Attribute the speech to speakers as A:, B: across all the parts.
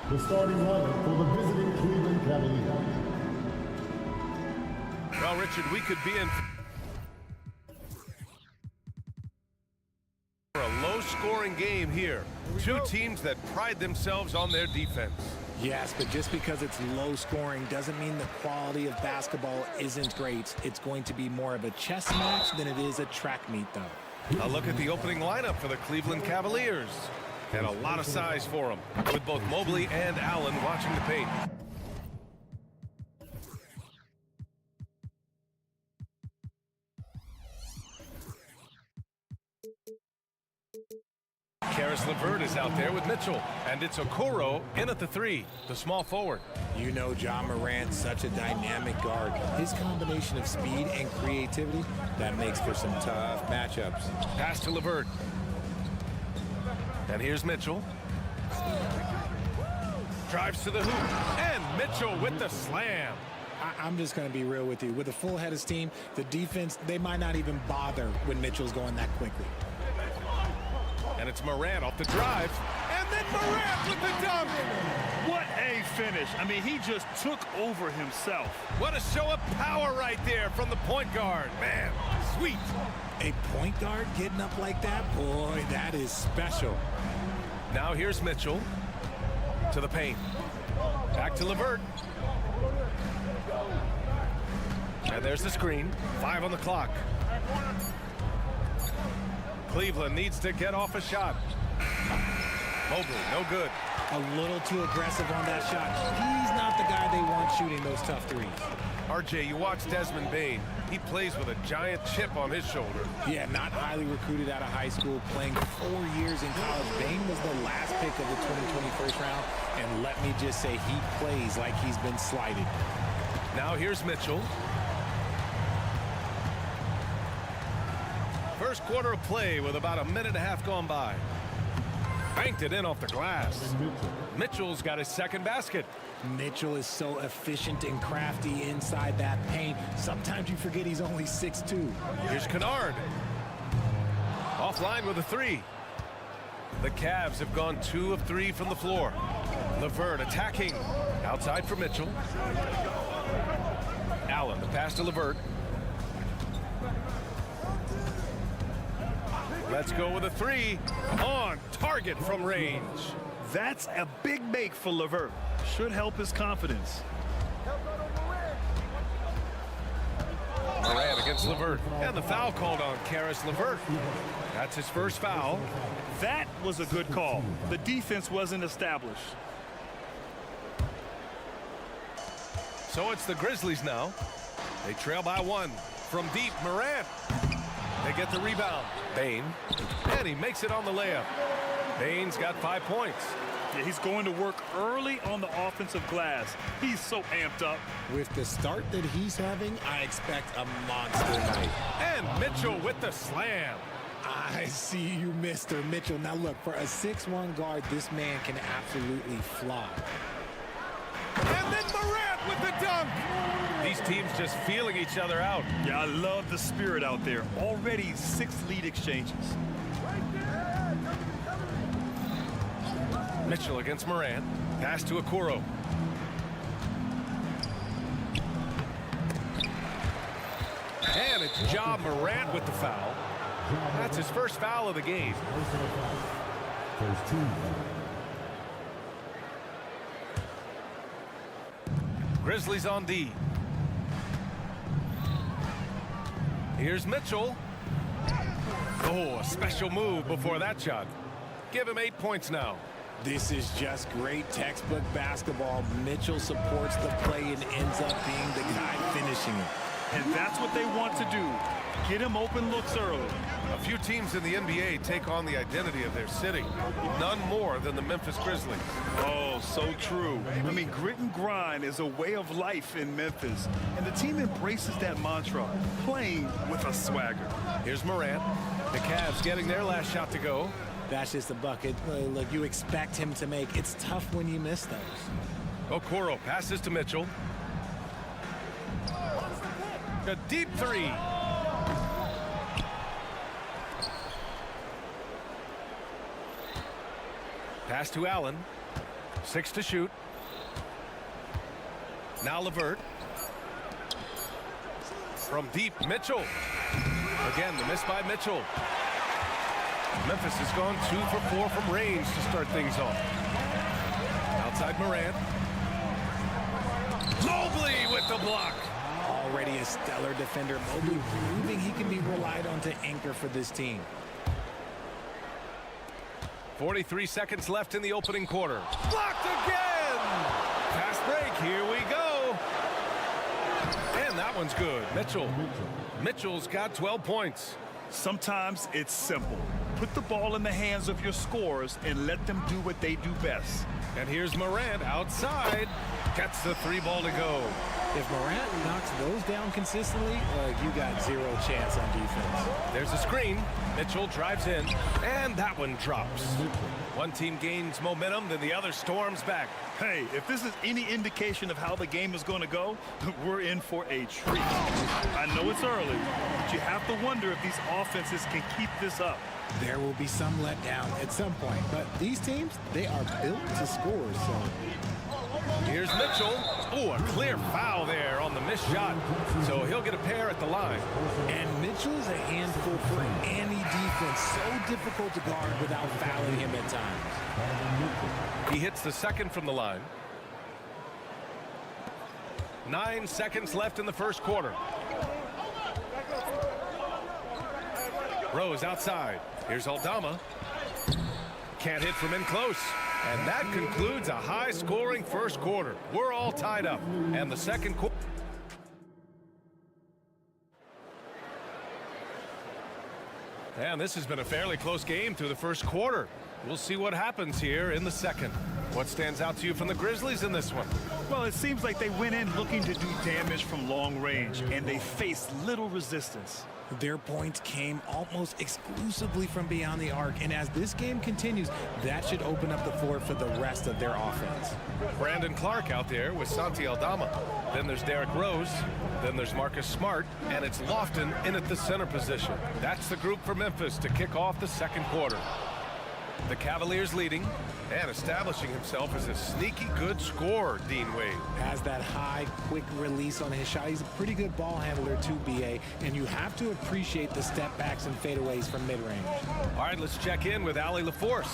A: The starting lineup for the visiting Cleveland Cavaliers.
B: Well, Richard, we could be in for a low-scoring game here. Two teams that pride themselves on their defense.
C: Yes, but just because it's low scoring doesn't mean the quality of basketball isn't great. It's going to be more of a chess match than it is a track meet, though.
B: A look at the opening lineup for the Cleveland Cavaliers. And a lot of size for them, with both Mobley and Allen watching the paint. LeVert is out there with Mitchell, and it's Okoro in at the three, the small forward.
C: You know John Morant, such a dynamic guard. His combination of speed and creativity, that makes for some tough matchups.
B: Pass to LeVert. And here's Mitchell. Drives to the hoop, and Mitchell with the slam.
C: I'm just going to be real with you. With a full head of steam, the defense, they might not even bother when Mitchell's going that quickly.
B: And it's Morant off the drive. And then Morant with the dunk.
D: What a finish. I mean, he just took over himself.
B: What a show of power right there from the point guard. Man, sweet.
C: A point guard getting up like that? Boy, that is special.
B: Now here's Mitchell to the paint. Back to LeVert. And there's the screen. 5 on the clock. Cleveland needs to get off a shot. Mobley, no good.
C: A little too aggressive on that shot. He's not the guy they want shooting those tough threes.
B: RJ, you watch Desmond Bane. He plays with a giant chip on his shoulder.
C: Yeah, not highly recruited out of high school, playing 4 years in college. Bane was the last pick of the 2020 first round, and let me just say he plays like he's been slighted.
B: Now here's Mitchell. First quarter of play with about a minute and a half gone by. Banked it in off the glass. Mitchell's got his second basket.
C: Mitchell is so efficient and crafty inside that paint. Sometimes you forget he's only 6'2".
B: Here's Kennard. Offline with a three. The Cavs have gone 2 of 3 from the floor. LeVert attacking. Outside for Mitchell. Allen, the pass to LeVert. Let's go with a three. On target from range.
D: That's a big make for LeVert. Should help his confidence.
B: Morant against LeVert. And the foul called on Caris LeVert. That's his first foul.
D: That was a good call. The defense wasn't established.
B: So it's the Grizzlies now. They trail by 1. From deep, Morant. They get the rebound. Bane. And he makes it on the layup. Bane's got 5 points.
D: Yeah, he's going to work early on the offensive glass. He's so amped up.
C: With the start that he's having, I expect a monster night.
B: And Mitchell with the slam.
C: I see you, Mr. Mitchell. Now look, for a 6'1" guard, this man can absolutely fly.
B: And then Morant with the dunk. These teams just feeling each other out.
D: Yeah, I love the spirit out there. Already 6 lead exchanges.
B: Mitchell against Morant. Pass to Okoro. And it's Ja Morant with the foul. That's his first foul of the game.
A: First team.
B: Grizzlies on D. Here's Mitchell. Oh, a special move before that shot. Give him 8 points now.
C: This is just great textbook basketball. Mitchell supports the play and ends up being the guy finishing it.
D: And that's what they want to do. Get him open looks early.
B: A few teams in the NBA take on the identity of their city. None more than the Memphis Grizzlies.
D: Oh, so true. I mean, grit and grind is a way of life in Memphis. And the team embraces that mantra, playing with a swagger.
B: Here's Morant. The Cavs getting their last shot to go.
C: That's just a bucket. Look, you expect him to make. It's tough when you miss those.
B: Okoro passes to Mitchell. A deep three. Pass to Allen. 6 to shoot. Now Levert. From deep, Mitchell. Again, the miss by Mitchell. Memphis has gone 2 for 4 from range to start things off. Outside Morant. Mobley with the block.
C: Already a stellar defender, Mobley proving he can be relied on to anchor for this team.
B: 43 seconds left in the opening quarter. Blocked again! Fast break, here we go. And that one's good. Mitchell's got 12 points.
D: Sometimes it's simple. Put the ball in the hands of your scorers and let them do what they do best.
B: And here's Morant outside. Gets the 3 ball to go.
C: If Morant knocks those down consistently, you got 0 chance on defense.
B: There's a screen. Mitchell drives in, and that one drops. One team gains momentum, then the other storms back.
D: Hey, if this is any indication of how the game is going to go, we're in for a treat. I know it's early, but you have to wonder if these offenses can keep this up.
C: There will be some letdown at some point, but these teams, they are built to score, so...
B: Here's Mitchell. Oh, a clear foul there on the missed shot. So he'll get a pair at the line.
C: And Mitchell's a handful for any defense. So difficult to guard without fouling him at times.
B: He hits the second from the line. 9 seconds left in the first quarter. Rose outside. Here's Aldama. Can't hit from in close. And that concludes a high-scoring first quarter. We're all tied up. And the second quarter. And this has been a fairly close game through the first quarter. We'll see what happens here in the second. What stands out to you from the Grizzlies in this one?
D: Well, it seems like they went in looking to do damage from long range, and they faced little resistance.
C: Their points came almost exclusively from beyond the arc, and as this game continues, that should open up the floor for the rest of their offense.
B: Brandon Clark out there with Santi Aldama. Then there's Derrick Rose. Then there's Marcus Smart, and it's Lofton in at the center position. That's the group for Memphis to kick off the second quarter. The Cavaliers leading and establishing himself as a sneaky good scorer, Dean Wade.
C: Has that high, quick release on his shot. He's a pretty good ball handler too, BA, and you have to appreciate the step backs and fadeaways from mid-range.
B: All right, let's check in with Allie LaForce.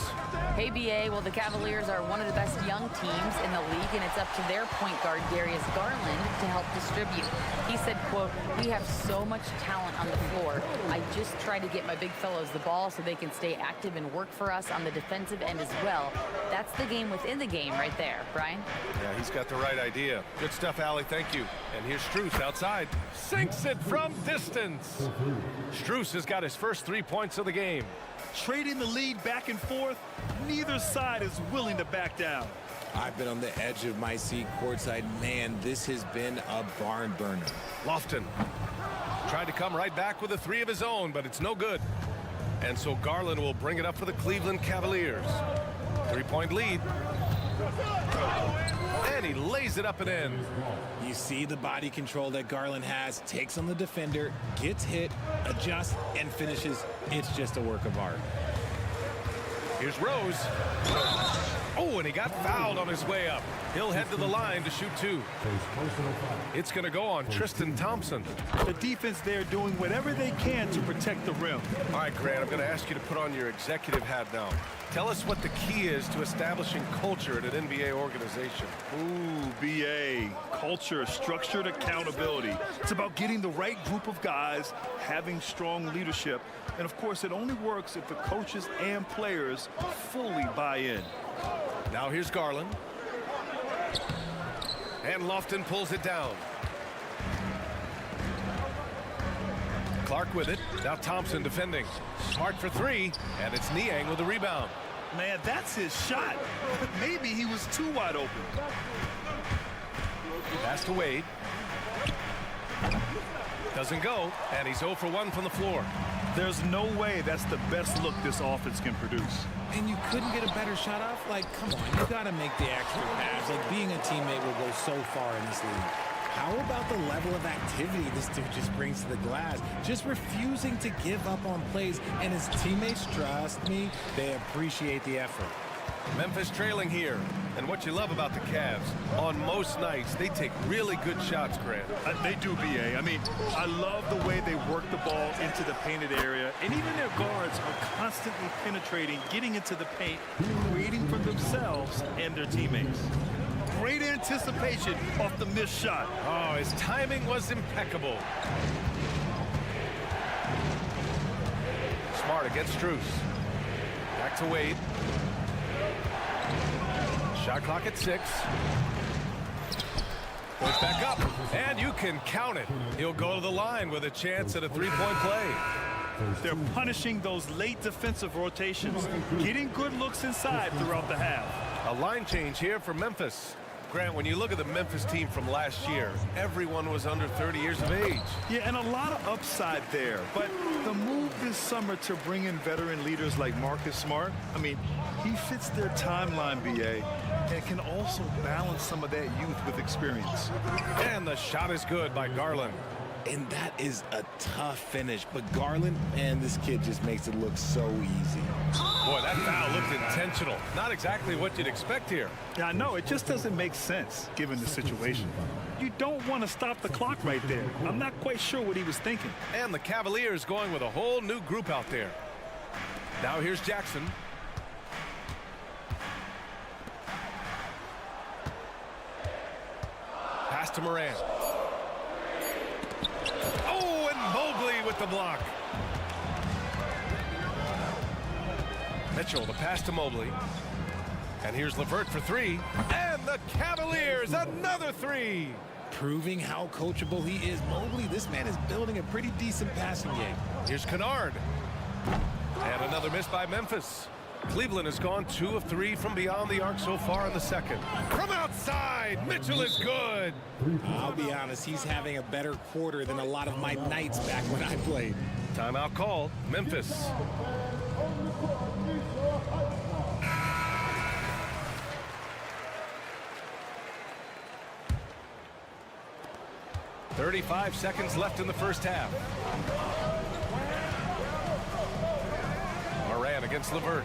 E: Hey, BA. Well, the Cavaliers are one of the best young teams in the league, and it's up to their point guard, Darius Garland, to help distribute. He said, quote, "We have so much talent on the floor. I just try to get my big fellows the ball so they can stay active and work for us on the defensive end as well." That's the game within the game right there, Brian.
B: Yeah, he's got the right idea. Good stuff, Allie. Thank you. And here's Strus outside. Sinks it from distance. Strus has got his first 3 points of the game.
D: Trading the lead back and forth, neither side is willing to back down.
C: I've been on the edge of my seat courtside. Man, this has been a barn burner.
B: Lofton tried to come right back with a 3 of his own, but it's no good. And so Garland will bring it up for the Cleveland Cavaliers. 3-point lead. And he lays it up and in.
C: You see the body control that Garland has, takes on the defender, gets hit, adjusts, and finishes. It's just a work of art.
B: Here's Rose. Oh, and he got fouled on his way up. He'll head to the line to shoot 2. It's going to go on Tristan Thompson.
D: The defense there doing whatever they can to protect the rim.
B: All right, Grant, I'm going to ask you to put on your executive hat now. Tell us what the key is to establishing culture at an NBA organization.
D: Ooh, BA. Culture, structured accountability. It's about getting the right group of guys, having strong leadership, and of course it only works if the coaches and players fully buy in.
B: Now here's Garland. And Lofton pulls it down. Clark with it. Now Thompson defending. Smart for 3, and it's Niang with the rebound.
D: Man, that's his shot. Maybe he was too wide open.
B: Pass to Wade. Doesn't go, and he's 0 for 1 from the floor.
D: There's no way that's the best look this offense can produce.
C: And you couldn't get a better shot off? Like, come on, you got to make the extra pass. Like, being a teammate will go so far in this league. How about the level of activity this dude just brings to the glass? Just refusing to give up on plays, and his teammates, trust me, they appreciate the effort.
B: Memphis trailing here. And what you love about the Cavs, on most nights, they take really good shots, Grant.
D: They do, B.A. I mean, I love the way they work the ball into the painted area. And even their guards are constantly penetrating, getting into the paint, creating for themselves and their teammates. Great anticipation off the missed shot.
B: Oh, his timing was impeccable. Smart against Strus. Back to Wade. Shot clock at 6. Goes back up, and you can count it. He'll go to the line with a chance at a three-point play.
D: They're punishing those late defensive rotations, getting good looks inside throughout the half.
B: A line change here for Memphis. Grant, when you look at the Memphis team from last year, everyone was under 30 years of age.
D: Yeah, and a lot of upside there. But the move this summer to bring in veteran leaders like Marcus Smart, I mean, he fits their timeline, B.A., and can also balance some of that youth with experience.
B: And the shot is good by Garland.
C: And that is a tough finish. But Garland, man, this kid just makes it look so easy.
B: Boy, that foul looked intentional. Not exactly what you'd expect here.
D: Yeah, I know. It just doesn't make sense, given the situation. You don't want to stop the clock right there. I'm not quite sure what he was thinking.
B: And the Cavaliers going with a whole new group out there. Now here's Jackson. Pass to Morant. Oh, and Mobley with the block. Mitchell, the pass to Mobley. And here's LeVert for 3. And the Cavaliers, another 3.
C: Proving how coachable he is. Mobley, this man is building a pretty decent passing game.
B: Here's Kennard. And another miss by Memphis. Cleveland has gone 2 of 3 from beyond the arc so far in the second. From outside, Mitchell is good.
C: I'll be honest, he's having a better quarter than a lot of my nights back when I played.
B: Timeout called. Memphis. "35 seconds left in the first half. Morant against LeVert.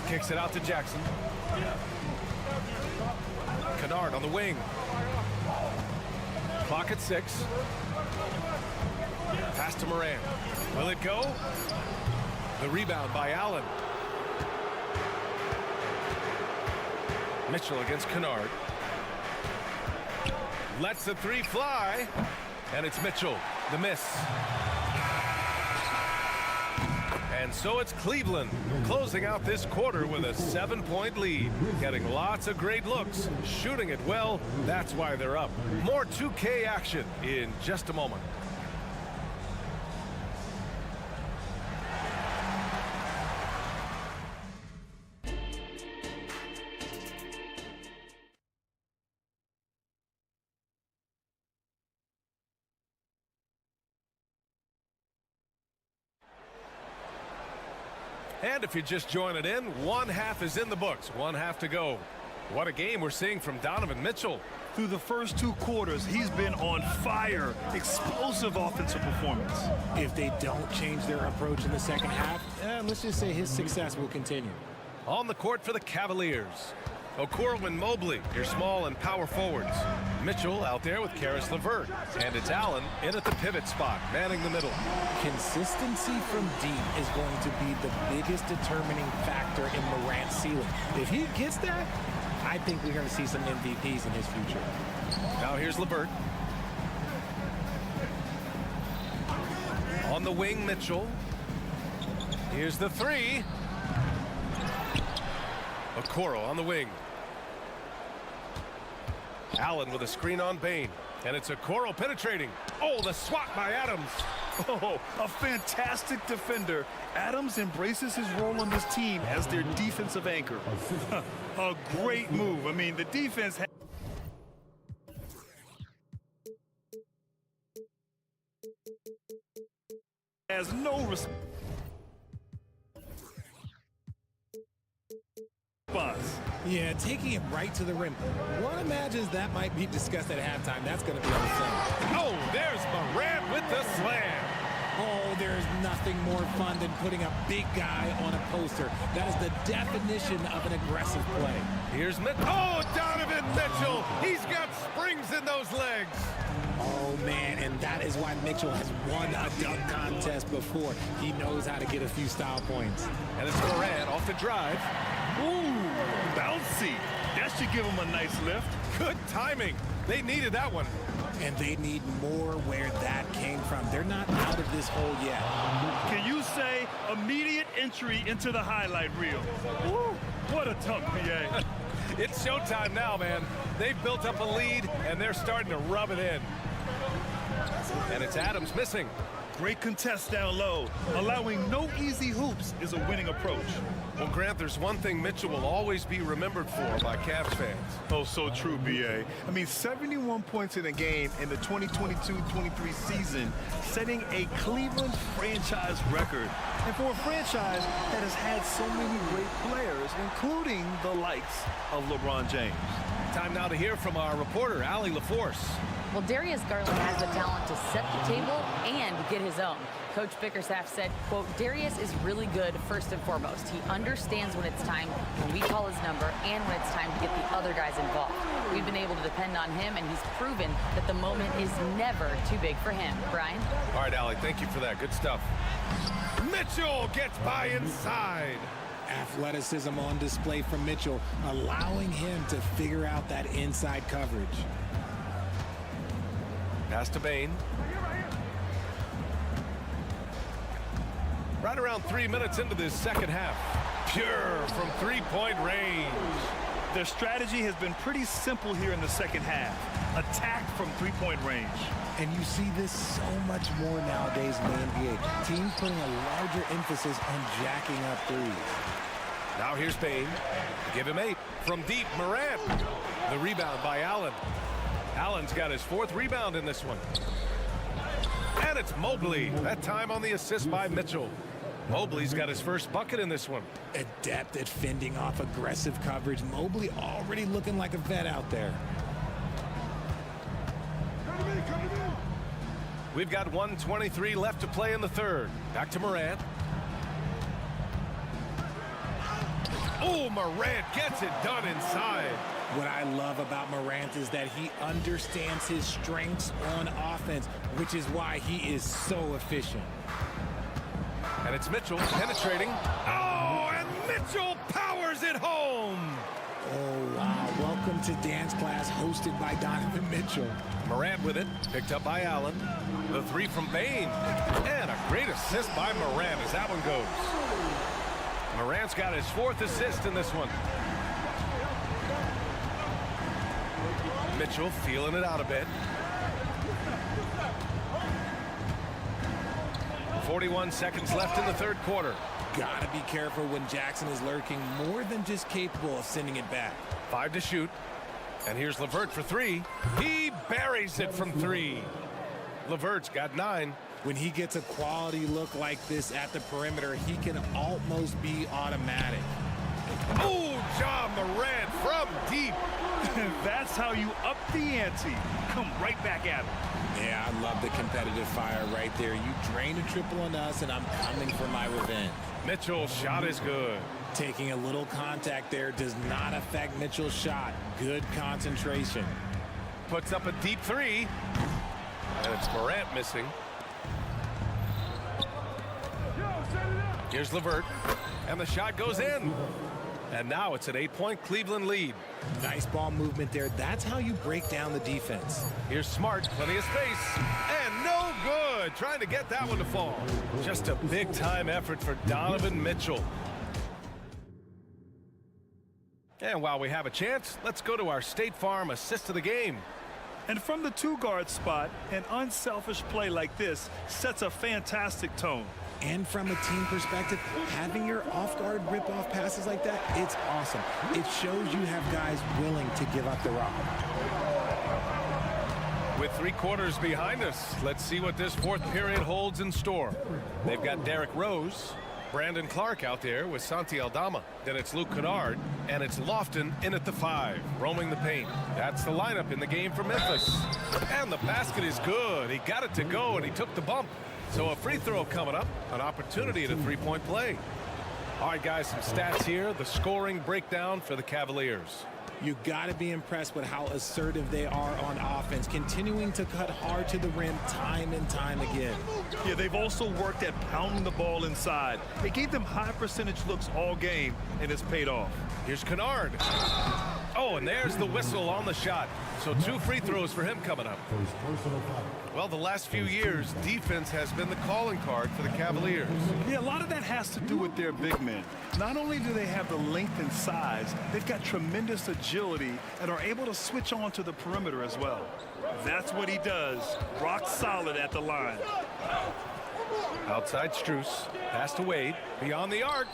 B: Kicks it out to Jackson. Kennard on the wing. Clock at 6. Pass to Morant. Will it go? The rebound by Allen. Mitchell against Kennard. Lets the 3 fly. And it's Mitchell. The miss. And so it's Cleveland closing out this quarter with a 7-point lead. Getting lots of great looks, shooting it well. That's why they're up. More 2K action in just a moment. And if you just join it in, one half is in the books. One half to go. What a game we're seeing from Donovan Mitchell.
D: Through the first 2 quarters, he's been on fire. Explosive offensive performance.
C: If they don't change their approach in the second half, let's just say his success will continue.
B: On the court for the Cavaliers. Okoro and Mobley, your small and power forwards. Mitchell out there with Karis LeVert. And it's Allen in at the pivot spot, manning the middle.
C: Consistency from deep is going to be the biggest determining factor in Morant's ceiling. If he gets that, I think we're going to see some MVPs in his future.
B: Now here's LeVert. On the wing, Mitchell. Here's the 3. Okoro on the wing. Allen with a screen on Bane. And it's Okoro penetrating. Oh, the swat by Adams.
D: Oh, a fantastic defender. Adams embraces his role on this team as their defensive anchor. A great move. I mean, the defense has no response.
C: Yeah, taking him right to the rim. One imagines that might be discussed at halftime. That's going to be on film.
B: Oh, there's Morant with the slam.
C: Oh, there's nothing more fun than putting a big guy on a poster. That is the definition of an aggressive play.
B: Here's Mitchell. Oh, Donovan Mitchell. He's got springs in those legs.
C: Oh, man, and that is why Mitchell has won a dunk contest before. He knows how to get a few style points.
B: And it's Morant off the drive.
D: Ooh, bouncy. That should give him a nice lift.
B: Good timing. They needed that one.
C: And they need more where that came from. They're not out of this hole yet.
D: Can you say immediate entry into the highlight reel? Woo, what a dunk, PA.
B: It's showtime now, man. They've built up a lead, and they're starting to rub it in. And it's Adams missing.
D: Great contest down low. Allowing no easy hoops is a winning approach.
B: Well, Grant, there's one thing Mitchell will always be remembered for by Cavs fans.
D: Oh, so true, BA. I mean, 71 points in a game in the 2022-23 season, setting a Cleveland franchise record. And for a franchise that has had so many great players, including the likes of LeBron James.
B: Time now to hear from our reporter, Allie LaForce.
E: Well, Darius Garland has the talent to set the table and get his own. Coach Bickerstaff said, quote, Darius is really good first and foremost. He understands when it's time, when we call his number, and when it's time to get the other guys involved. We've been able to depend on him, and he's proven that the moment is never too big for him. Brian?
B: All right, Allie, thank you for that. Good stuff. Mitchell gets by inside.
C: Athleticism on display from Mitchell, allowing him to figure out that inside coverage.
B: Pass to Bane. Right around 3 minutes into this second half. Pure from three-point range.
D: Their strategy has been pretty simple here in the second half. Attack from three-point range.
C: And you see this so much more nowadays in the NBA. Teams putting a larger emphasis on jacking up threes.
B: Now here's Bane. Give him 8. From deep, Morant. The rebound by Allen. Allen's got his 4th rebound in this one. And it's Mobley. That time on the assist by Mitchell. Mobley's got his first bucket in this one.
C: Adept at fending off aggressive coverage. Mobley already looking like a vet out there.
B: We've got 1:23 left to play in the third. Back to Morant. Oh, Morant gets it done inside.
C: What I love about Morant is that he understands his strengths on offense, which is why he is so efficient.
B: And it's Mitchell penetrating. Oh, and Mitchell powers it home.
C: Oh, wow. Welcome to dance class hosted by Donovan Mitchell.
B: Morant with it, picked up by Allen. The 3 from Bane. And a great assist by Morant as that one goes. Morant's got his 4th assist in this one. Mitchell feeling it out a bit. 41 seconds left in the third quarter.
C: Gotta be careful when Jackson is lurking, more than just capable of sending it back.
B: 5 to shoot. And here's LeVert for 3. He buries it from 3. LeVert's got 9.
C: When he gets a quality look like this at the perimeter, he can almost be automatic.
B: Oh, John Morant from deep.
D: That's how you up the ante. Come right back at him.
C: Yeah, I love the competitive fire right there. You drained a triple on us, and I'm coming for my revenge.
B: Mitchell's shot is good.
C: Taking a little contact there does not affect Mitchell's shot. Good concentration.
B: Puts up a deep 3. And it's Morant missing. Here's LeVert. And the shot goes in. And now it's an 8-point Cleveland lead.
C: Nice ball movement there. That's how you break down the defense.
B: Here's Smart, plenty of space. And no good. Trying to get that one to fall. Just a big-time effort for Donovan Mitchell. And while we have a chance, let's go to our State Farm assist of the game.
D: And from the 2-guard spot, an unselfish play like this sets a fantastic tone.
C: And from a team perspective, having your off-guard rip-off passes like that, it's awesome. It shows you have guys willing to give up the rock.
B: With 3 quarters behind us, let's see what this 4th period holds in store. They've got Derrick Rose, Brandon Clark out there with Santi Aldama. Then it's Luke Kennard, and it's Lofton in at the 5, roaming the paint. That's the lineup in the game for Memphis. And the basket is good. He got it to go, and he took the bump. So a free throw coming up, an opportunity at a three-point play. All right, guys, some stats here. The scoring breakdown for the Cavaliers.
C: You got to be impressed with how assertive they are on offense, continuing to cut hard to the rim time and time again.
D: Yeah, they've also worked at pounding the ball inside. They gave them high percentage looks all game, and it's paid off.
B: Here's Kennard. Oh, and there's the whistle on the shot. So 2 free throws for him coming up.
A: For his personal foul.
B: Well, the last few years, defense has been the calling card for the Cavaliers.
D: Yeah, a lot of that has to do with their big men. Not only do they have the length and size, they've got tremendous agility and are able to switch on to the perimeter as well. That's what he does. Rock solid at the line.
B: Outside Strus, pass to Wade, beyond the arc.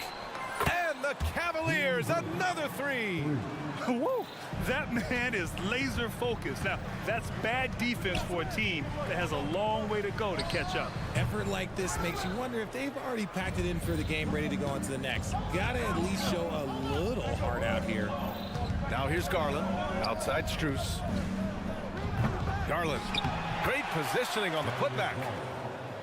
B: And the Cavaliers, another 3.
D: Woo! That man is laser focused. Now, that's bad defense for a team that has a long way to go to catch up.
C: Effort like this makes you wonder if they've already packed it in for the game, ready to go on to the next. Got to at least show a little heart out here.
B: Now here's Garland, outside Strus. Garland, great positioning on the putback.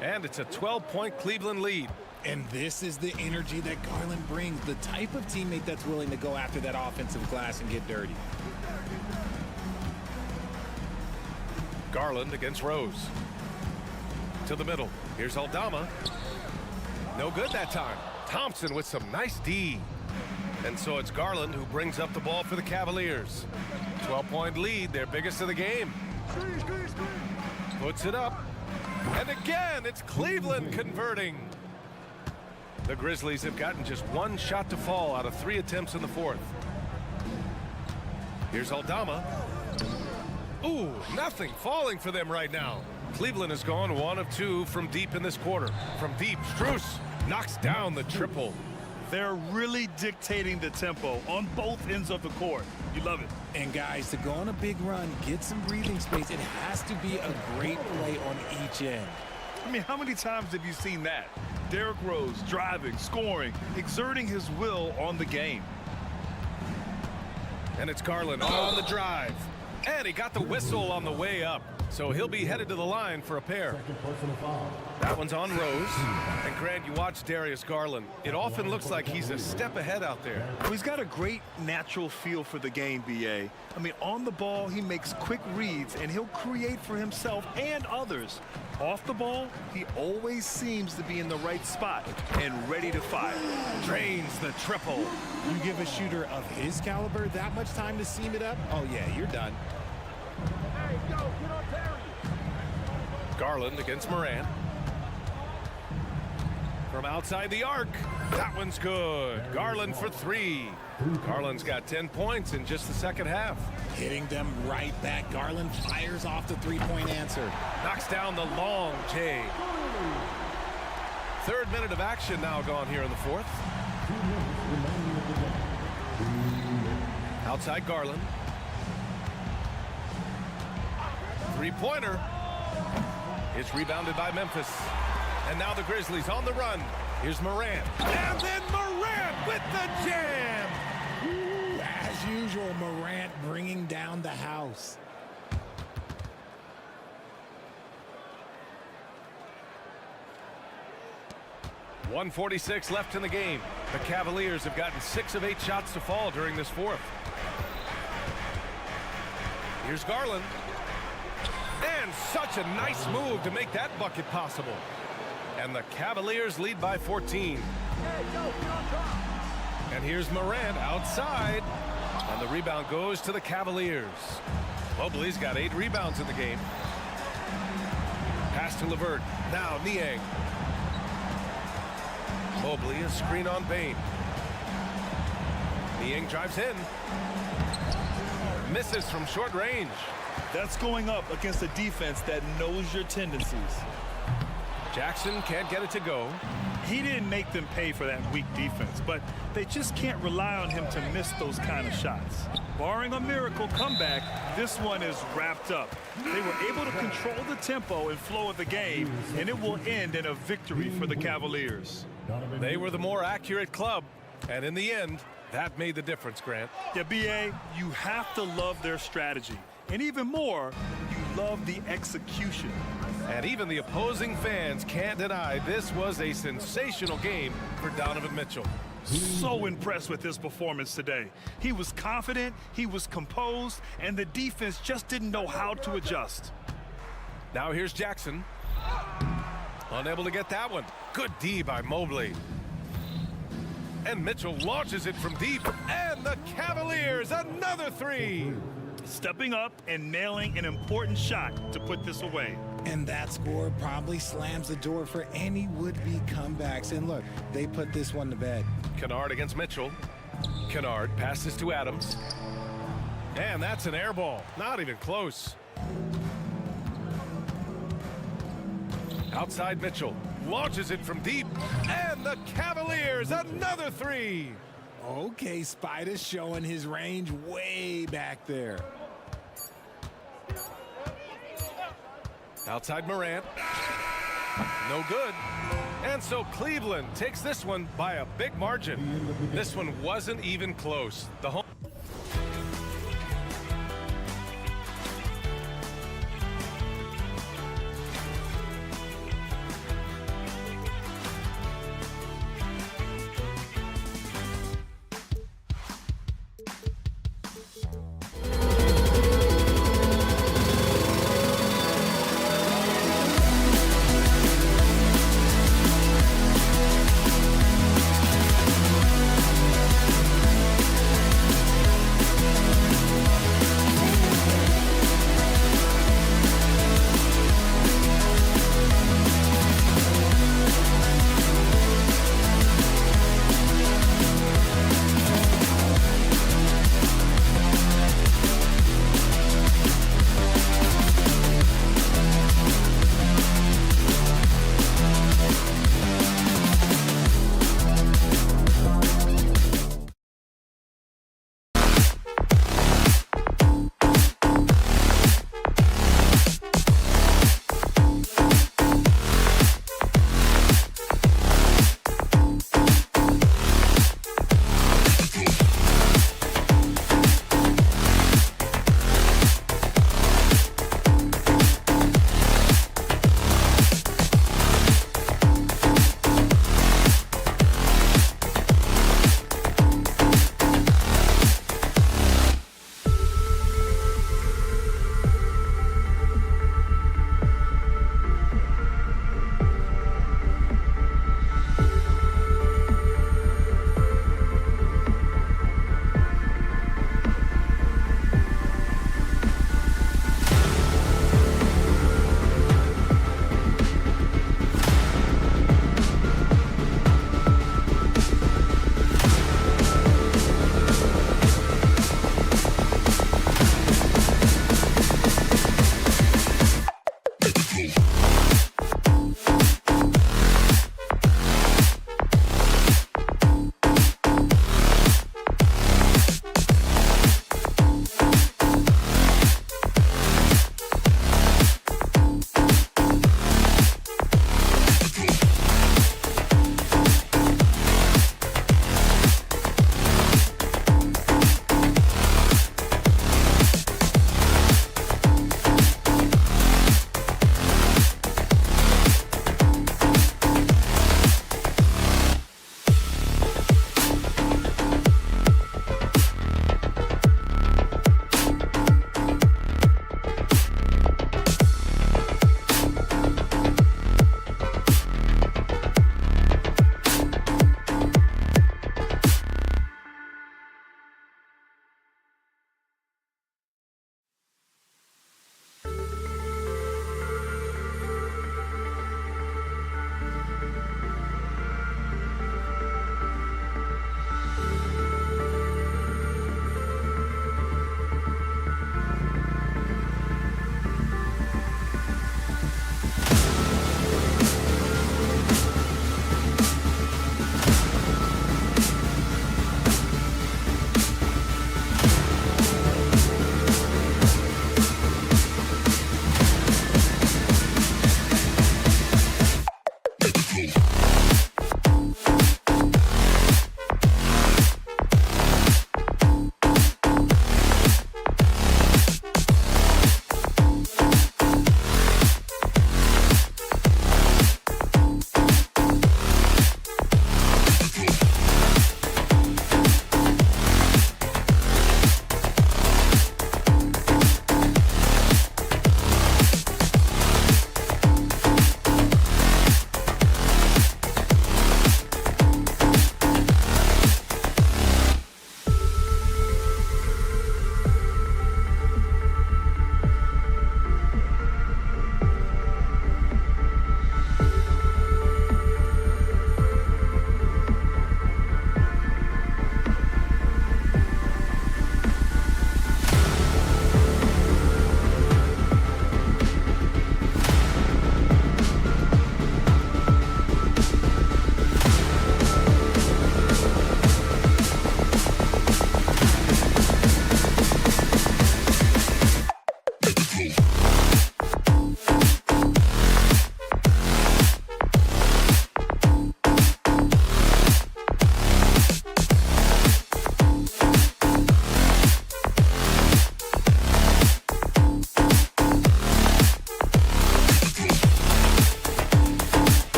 B: And it's a 12-point Cleveland lead.
C: And this is the energy that Garland brings, the type of teammate that's willing to go after that offensive glass and get dirty.
B: Garland against Rose. To the middle. Here's Aldama. No good that time. Thompson with some nice D. And so it's Garland who brings up the ball for the Cavaliers. 12-point lead, their biggest of the game. Puts it up. And again, it's Cleveland converting. The Grizzlies have gotten just 1 shot to fall out of 3 attempts in the 4th. Here's Aldama. Ooh, nothing falling for them right now. Cleveland has gone 1 of 2 from deep in this quarter. From deep, Strus knocks down the triple.
D: They're really dictating the tempo on both ends of the court. You love it.
C: And guys, to go on a big run, get some breathing space, it has to be a great play on each end.
D: I mean, how many times have you seen that? Derrick Rose driving, scoring, exerting his will on the game.
B: And it's Garland on the drive. And he got the whistle on the way up. So he'll be headed to the line for a pair.
A: Second personal foul.
B: That one's on Rose. And Grant, you watch Darius Garland. It often looks like he's a step ahead out there.
D: Well, he's got a great natural feel for the game, B.A. I mean, on the ball, he makes quick reads, and he'll create for himself and others. Off the ball, he always seems to be in the right spot and ready to fire.
B: Drains the triple.
C: You give a shooter of his caliber that much time to seam it up, oh yeah, you're done.
B: Garland against Morant. From outside the arc. That one's good. Garland for 3. Garland's got 10 points in just the second half.
C: Hitting them right back. Garland fires off the 3-point answer.
B: Knocks down the long J. 3rd minute of action now gone here in the 4th.
A: 2 minutes remaining of the game.
B: Outside Garland. 3-pointer. It's rebounded by Memphis. And now the Grizzlies on the run. Here's Morant. And then Morant with the jam.
C: Ooh, as usual, Morant bringing down the house.
B: .146 left in the game. The Cavaliers have gotten 6 of 8 shots to fall during this 4th. Here's Garland. And such a nice move to make that bucket possible. And the Cavaliers lead by 14. And here's Morant outside. And the rebound goes to the Cavaliers. Bobsley's got 8 rebounds in the game. Pass to LeVert. Now Niang. Mobley, a screen on Bane. Niang drives in. Misses from short range.
D: That's going up against a defense that knows your tendencies.
B: Jackson can't get it to go.
D: He didn't make them pay for that weak defense, but they just can't rely on him to miss those kind of shots. Barring a miracle comeback, this one is wrapped up. They were able to control the tempo and flow of the game, and it will end in a victory for the Cavaliers.
B: They were the more accurate club, and in the end, that made the difference, Grant.
D: Yeah, B.A., you have to love their strategy. And even more, you love the execution.
B: And even the opposing fans can't deny this was a sensational game for Donovan Mitchell.
D: So impressed with his performance today. He was confident, he was composed, and the defense just didn't know how to adjust.
B: Now here's Jackson. Unable to get that one. Good D by Mobley. And Mitchell launches it from deep. And the Cavaliers, another three.
D: Stepping up and nailing an important shot to put this away.
C: And that score probably slams the door for any would-be comebacks. And look, they put this one to bed.
B: Kennard against Mitchell. Kennard passes to Adams. And that's an air ball. Not even close. Outside Mitchell. Launches it from deep. And the Cavaliers, another three.
C: Okay, Spider's showing his range way back there.
B: Outside Morant. No good. And so Cleveland takes this one by a big margin. This one wasn't even close. The home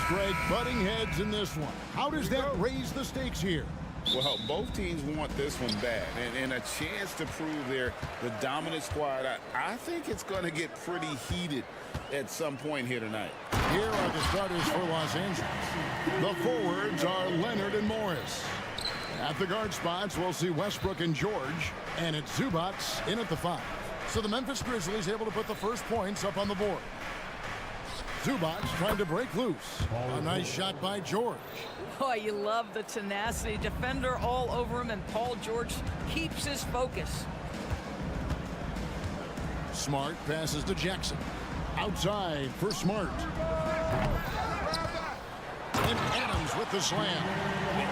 A: Greg, butting heads in this one. How does that raise the stakes here?
F: Well, both teams want this one bad, and a chance to prove they're the dominant squad. I think it's going to get pretty heated at some point here tonight.
A: Here are the starters for Los Angeles. The forwards are Leonard and Morris. At the guard spots, we'll see Westbrook and George, and it's Zubats in at the 5. So the Memphis Grizzlies able to put the first points up on the board. Zubats trying to break loose. A nice shot by George.
G: Boy, you love the tenacity. Defender all over him, and Paul George keeps his focus.
A: Smart passes to Jackson. Outside for Smart. And Adams with the slam.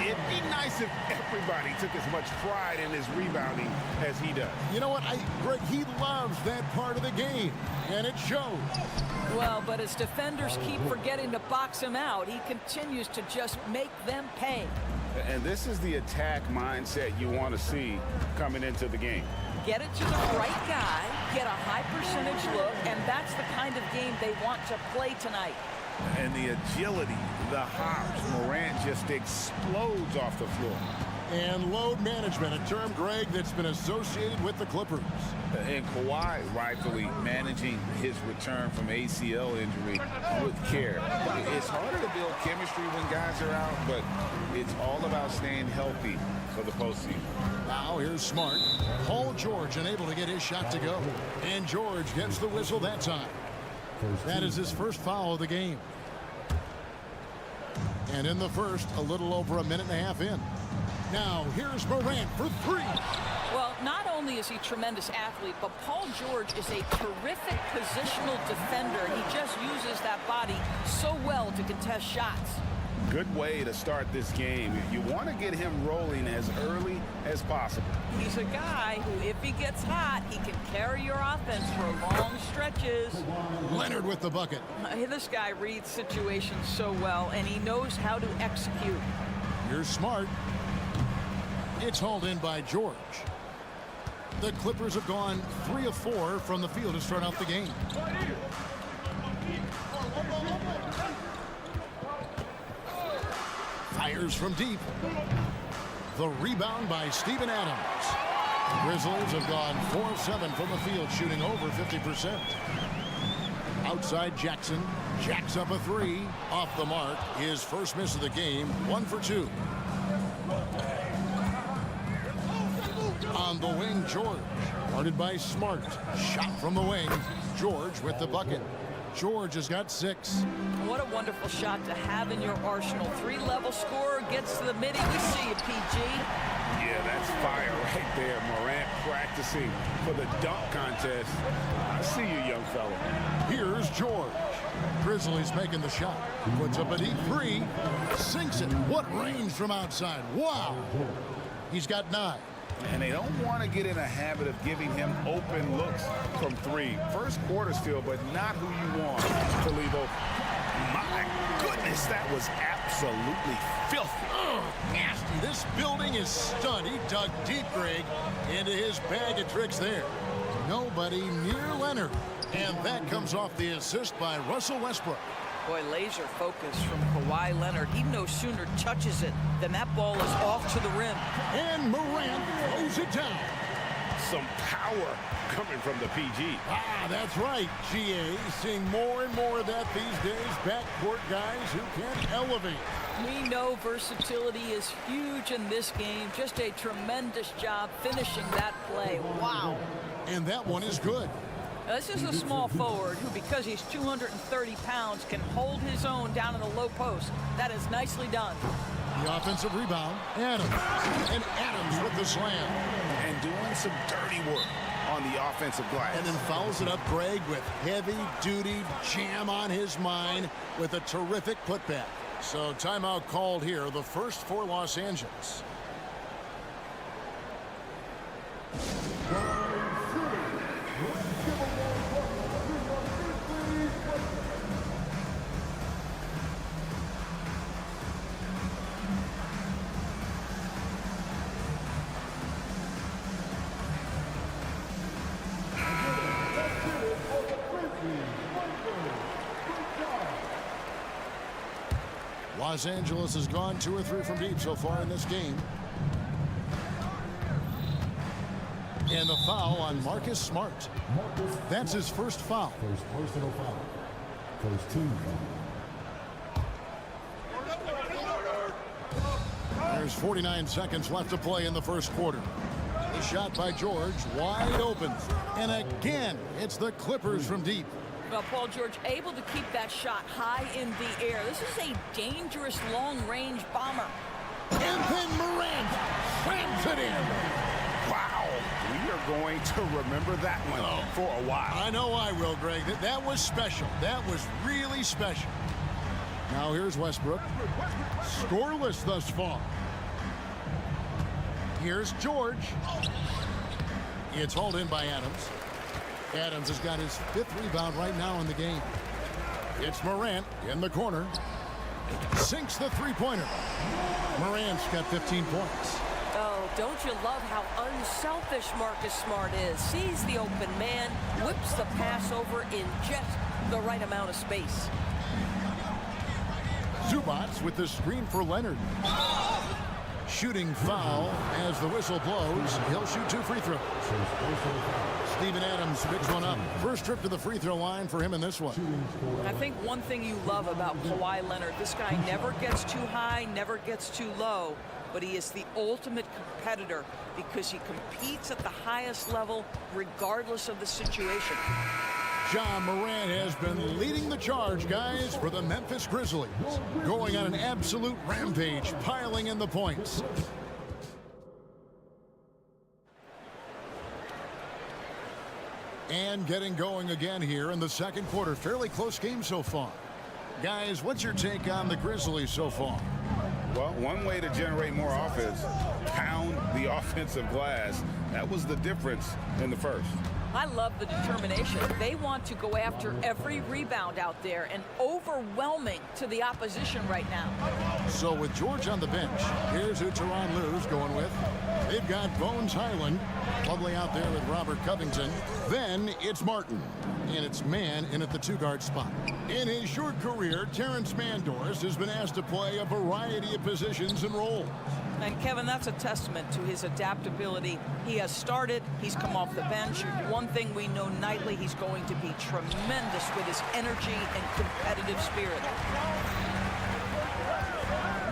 F: It'd be nice if everybody took as much pride in his rebounding as he does.
A: You know what, Greg, he loves that part of the game, and it shows.
G: Well, but as defenders keep forgetting to box him out, he continues to just make them pay.
F: And this is the attack mindset you want to see coming into the game.
G: Get it to the right guy, get a high percentage look, and that's the kind of game they want to play tonight.
F: And the agility, the hops, Morant just explodes off the floor.
A: And load management, a term, Greg, that's been associated with the Clippers.
F: And Kawhi rightfully managing his return from ACL injury with care. It's harder to build chemistry when guys are out, but it's all about staying healthy for the postseason.
A: Now here's Smart. Paul George unable to get his shot to go. And George gets the whistle that time. That is his first foul of the game. And in the first, a little over a minute and a half in. Now, here's Morant for 3.
G: Well, not only is he a tremendous athlete, but Paul George is a terrific positional defender. He just uses that body so well to contest shots.
F: Good way to start this game. You want to get him rolling as early as possible.
G: He's a guy who, if he gets hot, he can carry your offense for long stretches.
A: Leonard with the bucket.
G: This guy reads situations so well, and he knows how to execute.
A: Here's Smart. It's hauled in by George. The Clippers have gone 3 of 4 from the field to start out the game. Fires from deep. The rebound by Steven Adams. The Grizzlies have gone 4 of 7 from the field, shooting over 50%. Outside Jackson. Jacks up a 3. Off the mark. His first miss of the game. 1 for 2. On the wing, George. Guarded by Smart. Shot from the wing. George with the bucket. George has got 6.
G: What a wonderful shot to have in your arsenal. 3-level scorer, gets to the midi. We see you, PG.
F: Yeah, that's fire right there. Morant practicing for the dunk contest. I see you, young fella.
A: Here's George. Grizzlies making the shot. Puts up a deep 3. Sinks it. What range from outside. Wow. He's got 9.
F: And they don't want to get in a habit of giving him open looks from 3. First quarter still, but not who you want to leave open.
B: My goodness, that was absolutely filthy.
A: Nasty. This building is stunned. He dug deep, Greg, into his bag of tricks there. Nobody near Leonard. And that comes off the assist by Russell Westbrook.
G: Boy, laser focus from Kawhi Leonard. He no sooner touches it than that ball is off to the rim.
A: And Morant throws it down.
F: Some power coming from the PG.
A: Ah, that's right, GA. Seeing more and more of that these days. Backcourt guys who can elevate.
G: We know versatility is huge in this game. Just a tremendous job finishing that play. Wow.
A: And that one is good.
G: Now, this is a small forward who, because he's 230 pounds, can hold his own down in the low post. That is nicely done.
A: The offensive rebound, Adams. And Adams with the slam.
F: And doing some dirty work on the offensive glass.
A: And then fouls it up, Greg, with heavy-duty jam on his mind with a terrific putback. So timeout called here, the first for Los Angeles. Los Angeles has gone 2 or 3 from deep so far in this game. And the foul on Marcus Smart. That's his first foul.
H: First personal foul. First team foul.
A: There's 49 seconds left to play in the first quarter. The shot by George, wide open. And again, it's the Clippers from deep.
G: Well, Paul George able to keep that shot high in the air. This is a dangerous long-range bomber.
A: And then Morant slams it in.
F: Wow. We are going to remember that one for a while.
A: I know I will, Greg. That was special. That was really special. Now here's Westbrook. Scoreless thus far. Here's George. It's hauled in by Adams. Adams has got his 5th rebound right now in the game. It's Morant in the corner. Sinks the three-pointer. Morant's got 15 points.
G: Oh, don't you love how unselfish Marcus Smart is? Sees the open man, whips the pass over in just the right amount of space.
A: Zubats with the screen for Leonard. Shooting foul as the whistle blows. He'll shoot 2 free throws. Steven Adams picks one up. First trip to the free throw line for him in this one.
G: I think one thing you love about Kawhi Leonard, this guy never gets too high, never gets too low, but he is the ultimate competitor because he competes at the highest level regardless of the situation.
A: John Morant has been leading the charge, guys, for the Memphis Grizzlies. Going on an absolute rampage, piling in the points. And getting going again here in the second quarter. Fairly close game so far. Guys, what's your take on the Grizzlies so far?
F: Well, one way to generate more offense, pound the offensive glass. That was the difference in the first.
G: I love the determination. They want to go after every rebound out there and overwhelming to the opposition right now.
A: So with George on the bench, here's who Tyronn Lue's going with. They've got Bones Highland, lovely out there with Robert Covington. Then it's Martin, and it's Mann in at the 2-guard spot. In his short career, Terrence Mandors has been asked to play a variety of positions and roles.
G: And Kevin, that's a testament to his adaptability. He has started, he's come off the bench. One thing we know nightly, he's going to be tremendous with his energy and competitive spirit.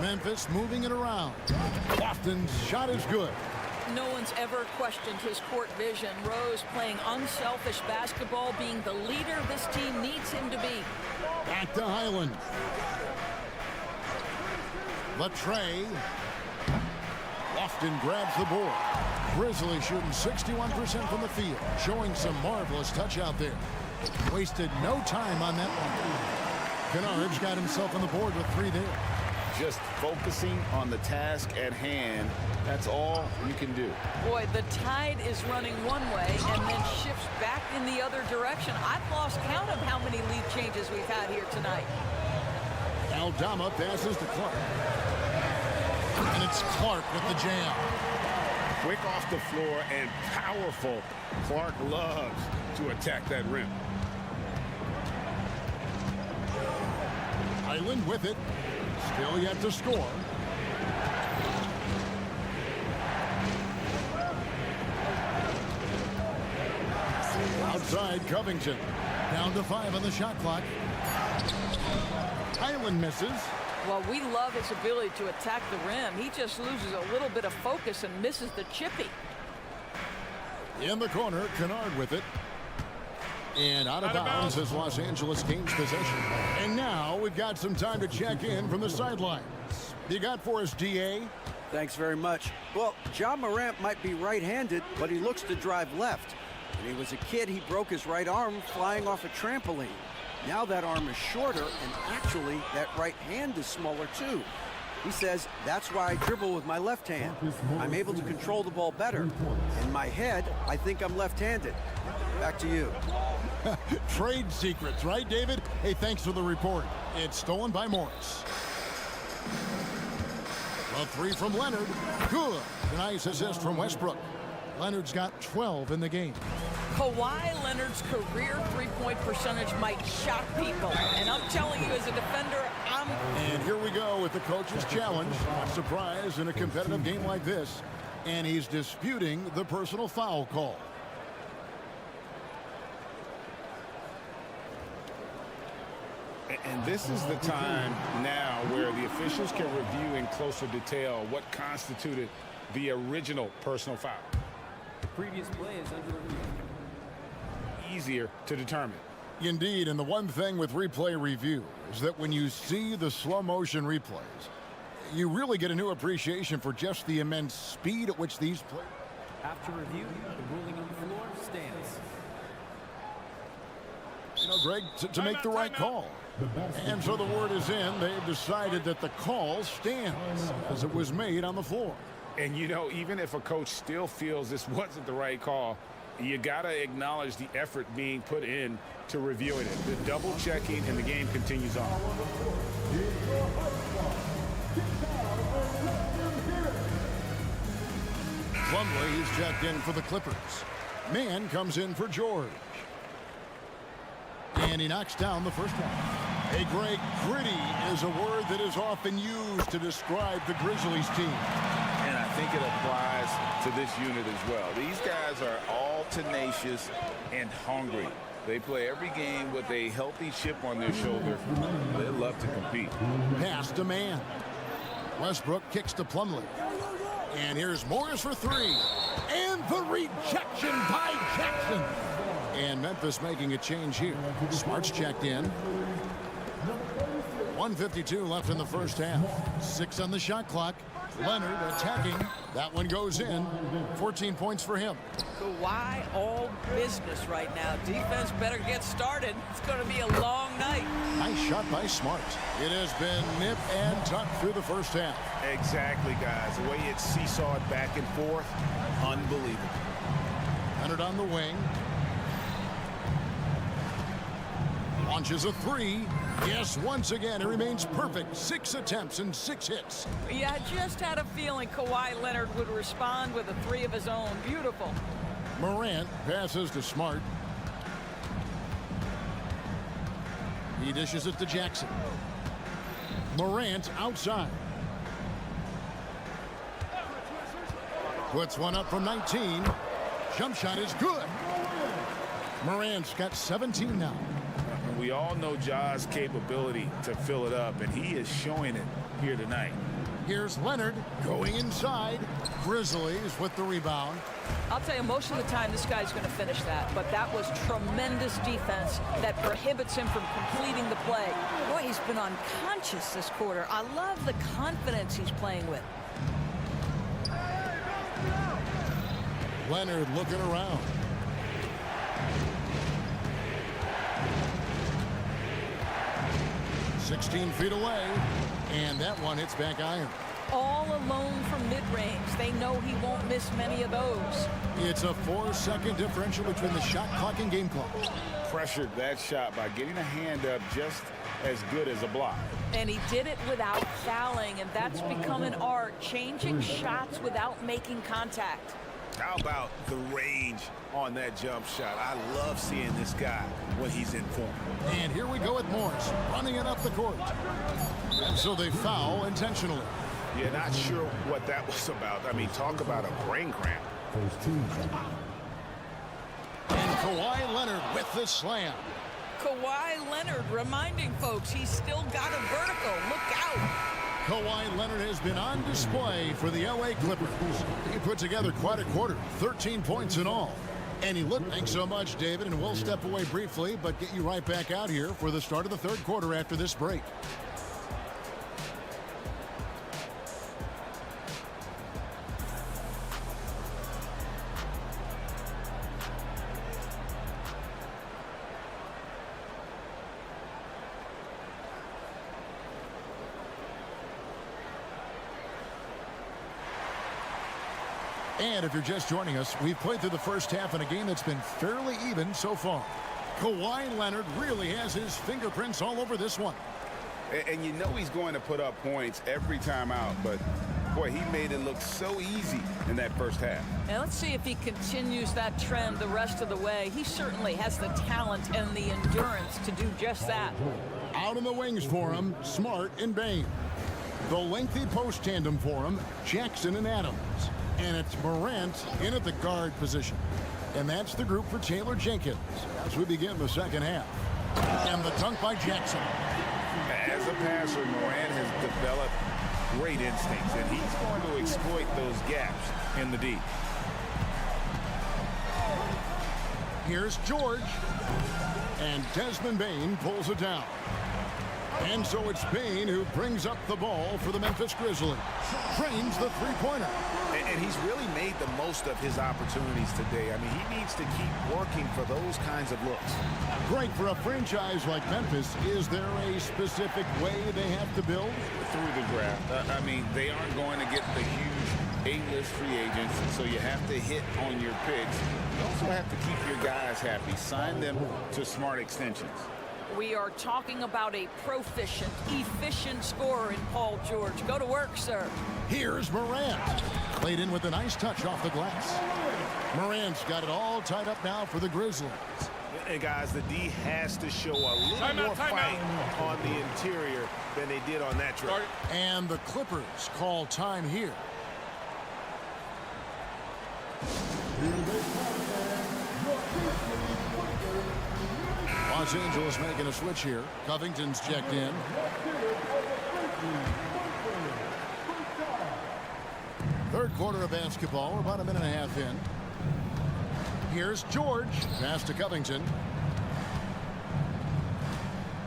A: Memphis moving it around. Lofton's shot is good.
G: No one's ever questioned his court vision. Rose playing unselfish basketball, being the leader this team needs him to be.
A: Back to Highland. Latrey. Lofton grabs the board. Grizzlies shooting 61% from the field, showing some marvelous touch out there. Wasted no time on that one. Kennard's got himself on the board with 3 there.
F: Just focusing on the task at hand, that's all you can do.
G: Boy, the tide is running one way and then shifts back in the other direction. I've lost count of how many lead changes we've had here tonight.
A: Aldama passes to Clark. And it's Clark with the jam.
F: Quick off the floor and powerful. Clark loves to attack that rim.
A: Highland with it. Still yet to score. Outside Covington. Down to 5 on the shot clock. Highland misses.
G: Well, we love his ability to attack the rim. He just loses a little bit of focus and misses the chippy.
A: In the corner, Kennard with it. And out of bounds as Los Angeles gains possession. And now we've got some time to check in from the sidelines. You got for us, DA?
I: Thanks very much. Well, John Morant might be right-handed, but he looks to drive left. When he was a kid, he broke his right arm flying off a trampoline. Now that arm is shorter, and actually, that right hand is smaller too. He says, that's why I dribble with my left hand. I'm able to control the ball better. In my head, I think I'm left-handed. Back to you.
A: Trade secrets, right, David? Hey, thanks for the report. It's stolen by Morris. A 3 from Leonard. Good. A nice assist from Westbrook. Leonard's got 12 in the game.
G: Kawhi Leonard's career three-point percentage might shock people. And I'm telling you, as a defender,
A: And here we go with the coach's challenge. Not surprised in a competitive game like this. And he's disputing the personal foul call.
F: And this is the time now where the officials can review in closer detail what constituted the original personal foul.
J: The previous play is under review.
F: Easier to determine.
A: Indeed, and the one thing with replay review is that when you see the slow motion replays, you really get a new appreciation for just the immense speed at which these players.
J: After review, the ruling on the floor stands.
A: You know, Greg, to make the right call. And so the word is in. They've decided that the call stands as it was made on the floor.
F: And, you know, even if a coach still feels this wasn't the right call, you got to acknowledge the effort being put in to reviewing it. The double checking, and the game continues on.
A: Plumlee is checked in for the Clippers. Mann comes in for George. And he knocks down the first one. Hey, Greg, gritty is a word that is often used to describe the Grizzlies team.
F: And I think it applies to this unit as well. These guys are all tenacious and hungry. They play every game with a healthy chip on their shoulder. They love to compete.
A: Pass to Mann. Westbrook kicks to Plumlee. And here's Morris for three. And the rejection by Jackson. And Memphis making a change here. Smart's checked in. 1:52 left in the first half. 6 on the shot clock. Leonard attacking. That one goes in. 14 points for him.
G: Kawhi all business right now. Defense better get started. It's going to be a long night.
A: Nice shot by Smart. It has been nip and tuck through the first half.
F: Exactly, guys. The way it's seesawed back and forth, unbelievable.
A: Leonard on the wing. Launches a three. Yes, once again, it remains perfect. 6 attempts and 6 hits.
G: Yeah, I just had a feeling Kawhi Leonard would respond with a three of his own. Beautiful.
A: Morant passes to Smart. He dishes it to Jackson. Morant outside. Puts one up from 19. Jump shot is good. Morant's got 17 now.
F: We all know Ja's capability to fill it up, and he is showing it here tonight.
A: Here's Leonard going inside. Grizzlies with the rebound.
G: I'll tell you, most of the time this guy's going to finish that, but that was tremendous defense that prohibits him from completing the play. Boy, he's been unconscious this quarter. I love the confidence he's playing with.
A: Leonard looking around. "16 feet away, and that one hits back iron."
G: All alone from mid-range. They know he won't miss many of those.
A: It's a 4-second differential between the shot clock and game clock.
F: Pressured that shot by getting a hand up just as good as a block.
G: And he did it without fouling, and that's become an art, changing shots without making contact.
F: How about the range on that jump shot? I love seeing this guy when he's in form.
A: And here we go with Morris running it up the court. And so they foul intentionally.
F: Yeah, not sure what that was about. I mean, talk about a brain cramp.
H: First team.
A: And Kawhi Leonard with the slam.
G: Kawhi Leonard reminding folks he's still got a vertical. Look out.
A: Kawhi Leonard has been on display for the LA Clippers. He put together quite a quarter, 13 points in all. And he looked. Thanks so much, David, and we'll step away briefly, but get you right back out here for the start of the third quarter after this break. And if you're just joining us, we've played through the first half in a game that's been fairly even so far. Kawhi Leonard really has his fingerprints all over this one.
F: And you know he's going to put up points every time out, but Boy, he made it look so easy in that first half.
G: And let's see if he continues that trend the rest of the way. He certainly has the talent and the endurance to do just that.
A: Out in the wings for him, Smart and Bain. The lengthy post tandem for him, Jackson and Adams. And it's Morant in at the guard position. And that's the group for Taylor Jenkins as we begin the second half. And the dunk by Jackson.
F: As a passer, Morant has developed great instincts, and he's going to exploit those gaps in the D.
A: Here's George. And Desmond Bain pulls it down. And so it's Bain who brings up the ball for the Memphis Grizzlies. Trains the three-pointer.
F: And he's really made the most of his opportunities today. I mean, he needs to keep working for those kinds of looks.
A: Great for a franchise like Memphis. Is there a specific way they have to build?
F: Through the draft. I mean, they aren't going to get the huge A-list free agents, so you have to hit on your picks. You also have to keep your guys happy. Sign them to smart extensions.
G: We are talking about a proficient, efficient scorer in Paul George. Go to work, sir.
A: Here's Morant. Played in with a nice touch off the glass. Morant's got it all tied up now for the Grizzlies.
K: And guys, the D has to show a little more fight on the interior than they did on that trip.
A: And the Clippers call time here. Los Angeles making a switch here. Covington's checked in. Third quarter of basketball. We're about a minute and a half in. Here's George. Pass to Covington.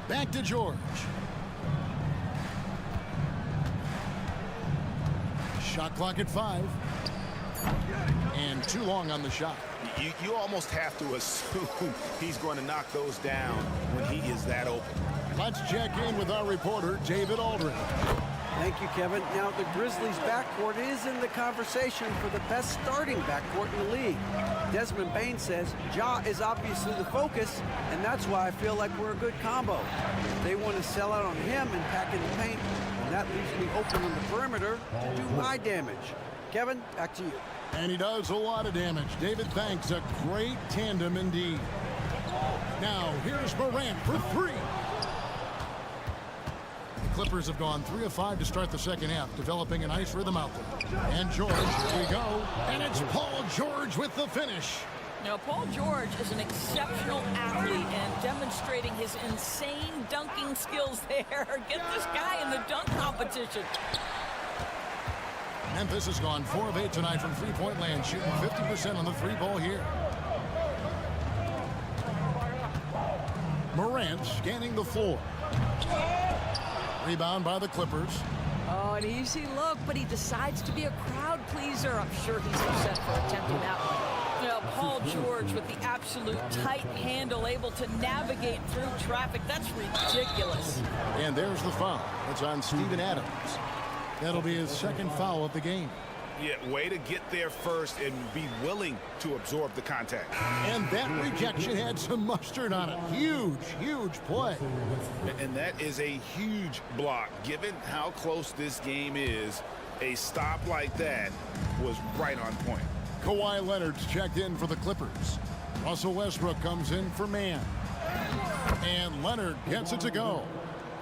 A: Back to George. Shot clock at 5. And too long on the shot.
K: You almost have to assume he's going to knock those down when he is that open.
A: Let's check in with our reporter, David Aldridge.
I: Thank you, Kevin. Now, the Grizzlies' backcourt is in the conversation for the best starting backcourt in the league. Desmond Bain says Ja is obviously the focus, and that's why I feel like we're a good combo. They want to sell out on him and pack in the paint, and that leaves me open on the perimeter to do my damage. Kevin, back to you.
A: And he does a lot of damage. David, thanks. A great tandem indeed. Now, here's Morant for 3. The Clippers have gone 3 of 5 to start the second half, developing a nice rhythm out there. And George, here we go. And it's Paul George with the finish.
G: Now, Paul George is an exceptional athlete and demonstrating his insane dunking skills there. Get this guy in the dunk competition.
A: Memphis has gone 4 of 8 tonight from three-point land, shooting 50% on the 3-ball here. Morant scanning the floor. Rebound by the Clippers.
G: Oh, an easy look, but he decides to be a crowd pleaser. I'm sure he's upset for attempting that one. You know, Paul George with the absolute tight handle, able to navigate through traffic. That's ridiculous.
A: And there's the foul. It's on Steven Adams. That'll be his second foul of the game.
K: Yeah, way to get there first and be willing to absorb the contact.
A: And that rejection had some mustard on it. Huge, huge play.
F: And that is a huge block. Given how close this game is, a stop like that was right on point.
A: Kawhi Leonard's checked in for the Clippers. Russell Westbrook comes in for man. And Leonard gets it to go.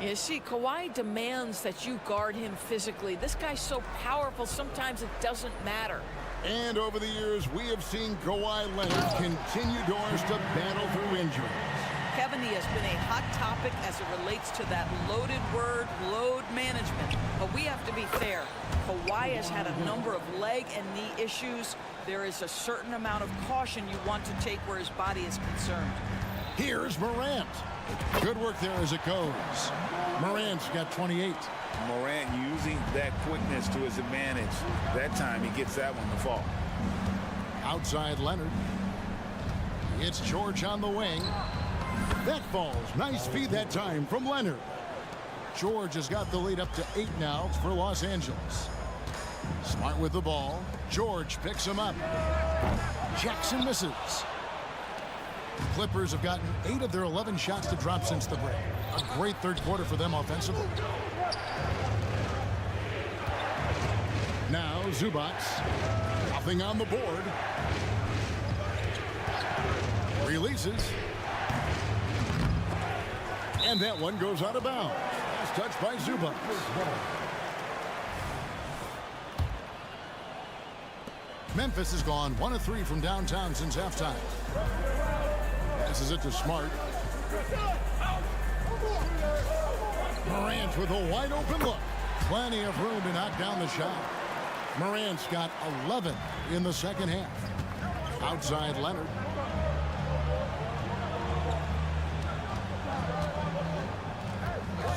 G: You see, Kawhi demands that you guard him physically. This guy's so powerful, sometimes it doesn't matter.
A: And over the years, we have seen Kawhi Leonard continue doors to battle through injuries.
G: Kevin, he has been a hot topic as it relates to that loaded word, load management. But we have to be fair. Kawhi has had a number of leg and knee issues. There is a certain amount of caution you want to take where his body is concerned.
A: Here's Morant. Good work there as it goes. Morant's got 28.
F: Morant using that quickness to his advantage. That time he gets that one to fall.
A: Outside Leonard. It's George on the wing. That falls. Nice feed that time from Leonard. George has got the lead up to 8 now for Los Angeles. Smart with the ball. George picks him up. Jackson misses. The Clippers have gotten 8 of their 11 shots to drop since the break. A great third quarter for them offensively. Now Zubats. Nothing on the board. Releases. And that one goes out of bounds. Last touch by Zubats. Memphis has gone 1 of 3 from downtown since halftime. Passes it to Smart. Morant with a wide open look. Plenty of room to knock down the shot. Morant's got 11 in the second half. Outside Leonard.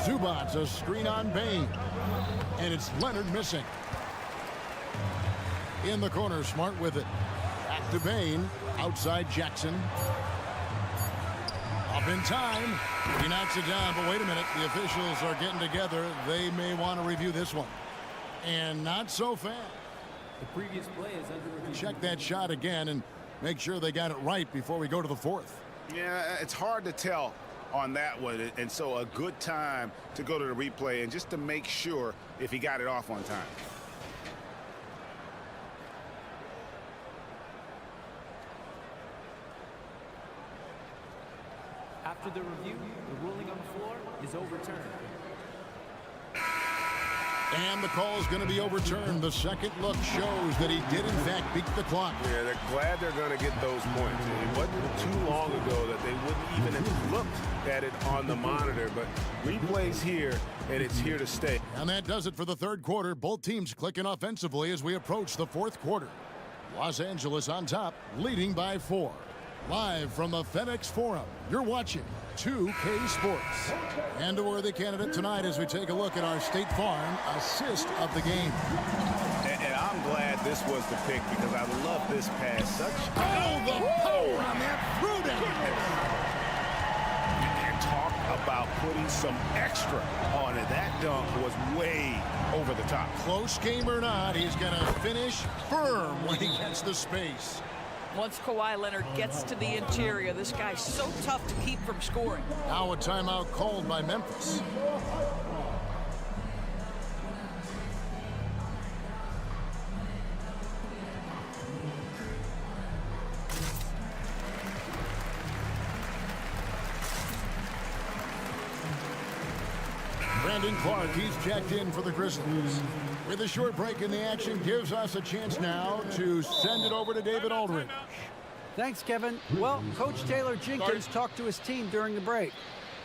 A: Zubats a screen on Bain. And it's Leonard missing. In the corner, Smart with it. Back to Bain. Outside Jackson. Up in time. He knocks it down, but wait a minute. The officials are getting together. They may want to review this one. And not so fast.
J: The previous play is under review.
A: Check that shot again and make sure they got it right before we go to the fourth.
K: Yeah, it's hard to tell on that one, and so a good time to go to the replay and just to make sure if he got it off on time.
J: After the review, the ruling on the floor is overturned.
A: And the call is going to be overturned. The second look shows that he did, in fact, beat the clock.
K: Yeah, they're glad they're going to get those points. It wasn't too long ago that they wouldn't even have looked at it on the monitor, but replay's here, and it's here to stay.
A: And that does it for the third quarter. Both teams clicking offensively as we approach the fourth quarter. Los Angeles on top, leading by 4. Live from the FedEx Forum, you're watching 2K Sports. And a worthy candidate tonight as we take a look at our State Farm assist of the game.
K: And I'm glad this was the pick because I love this pass.
A: Oh, the power on that through down.
K: And talk about putting some extra on it. That dunk was way over the top.
A: Close game or not, he's going to finish firm when he gets the space.
G: Once Kawhi Leonard gets to the interior, this guy's so tough to keep from scoring.
A: Now a timeout called by Memphis. Brandon Clark, he's checked in for the Grizzlies. With a short break in the action, gives us a chance now to send it over to David Aldridge.
I: Thanks, Kevin. Well, Coach Taylor Jenkins talked to his team during the break.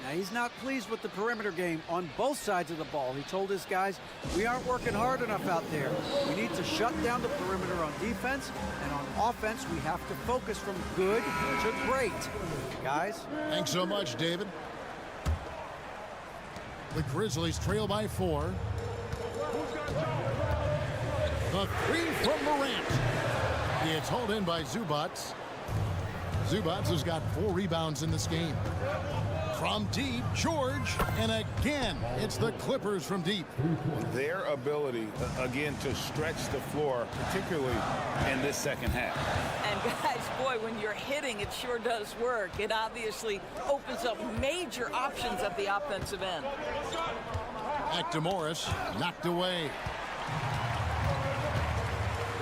I: Now, he's not pleased with the perimeter game on both sides of the ball. He told his guys, we aren't working hard enough out there. We need to shut down the perimeter on defense, and on offense, we have to focus from good to great. Guys?
A: Thanks so much, David. The Grizzlies trail by 4. The 3 from Morant. It's hauled in by Zubats. Zubats has got 4 rebounds in this game. From deep, George, and again, it's the Clippers from deep.
K: Their ability, again, to stretch the floor, particularly in this second half.
G: And guys, boy, when you're hitting, it sure does work. It obviously opens up major options at the offensive end.
A: Back to Morris, knocked away.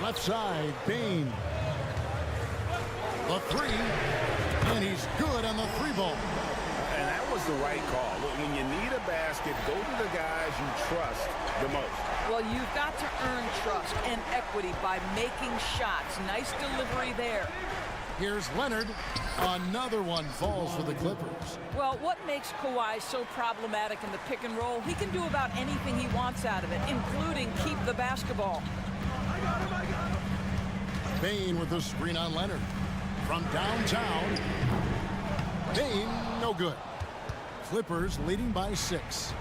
A: Left side, Bain. The 3, and he's good on the 3-ball.
K: And that was the right call. When you need a basket, go to the guys you trust the most.
G: Well, you've got to earn trust and equity by making shots. Nice delivery there.
A: Here's Leonard. Another one falls for the Clippers.
G: Well, what makes Kawhi so problematic in the pick and roll? He can do about anything he wants out of it, including keep the basketball.
A: Bain with the screen on Leonard. From downtown. Bain, no good. Clippers leading by 6.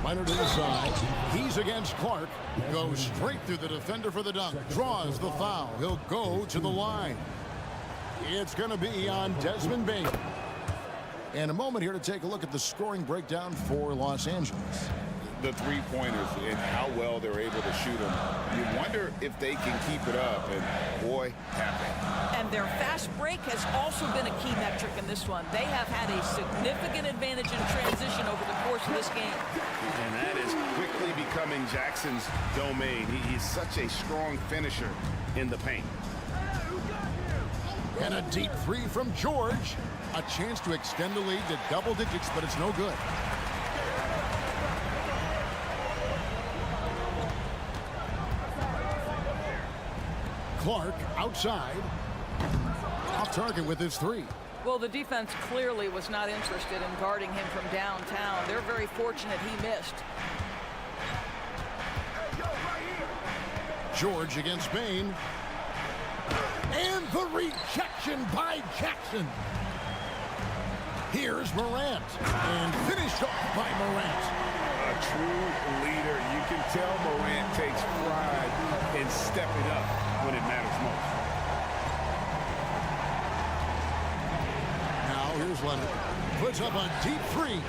A: Leonard inside. He's against Clark. Goes straight through the defender for the dunk. Draws the foul. He'll go to the line. It's going to be on Desmond Bain. And a moment here to take a look at the scoring breakdown for Los Angeles.
K: The three-pointers and how well they're able to shoot them. You wonder if they can keep it up, and boy, have they.
G: And And their fast break has also been a key metric in this one. They have had a significant advantage in transition over the course of this game.
K: And that is quickly becoming Jackson's domain. He's such a strong finisher in the paint.
A: And a deep three from George. A chance to extend the lead to double digits, but it's no good. Clark outside. Off target with his three.
G: Well, the defense clearly was not interested in guarding him from downtown. They're very fortunate he missed.
A: George against Bain. And the rejection by Jackson. Here's Morant. And finished off by Morant.
K: A true leader. You can tell Morant takes pride in stepping up when it matters most.
A: Now here's Leonard. Puts up a deep three.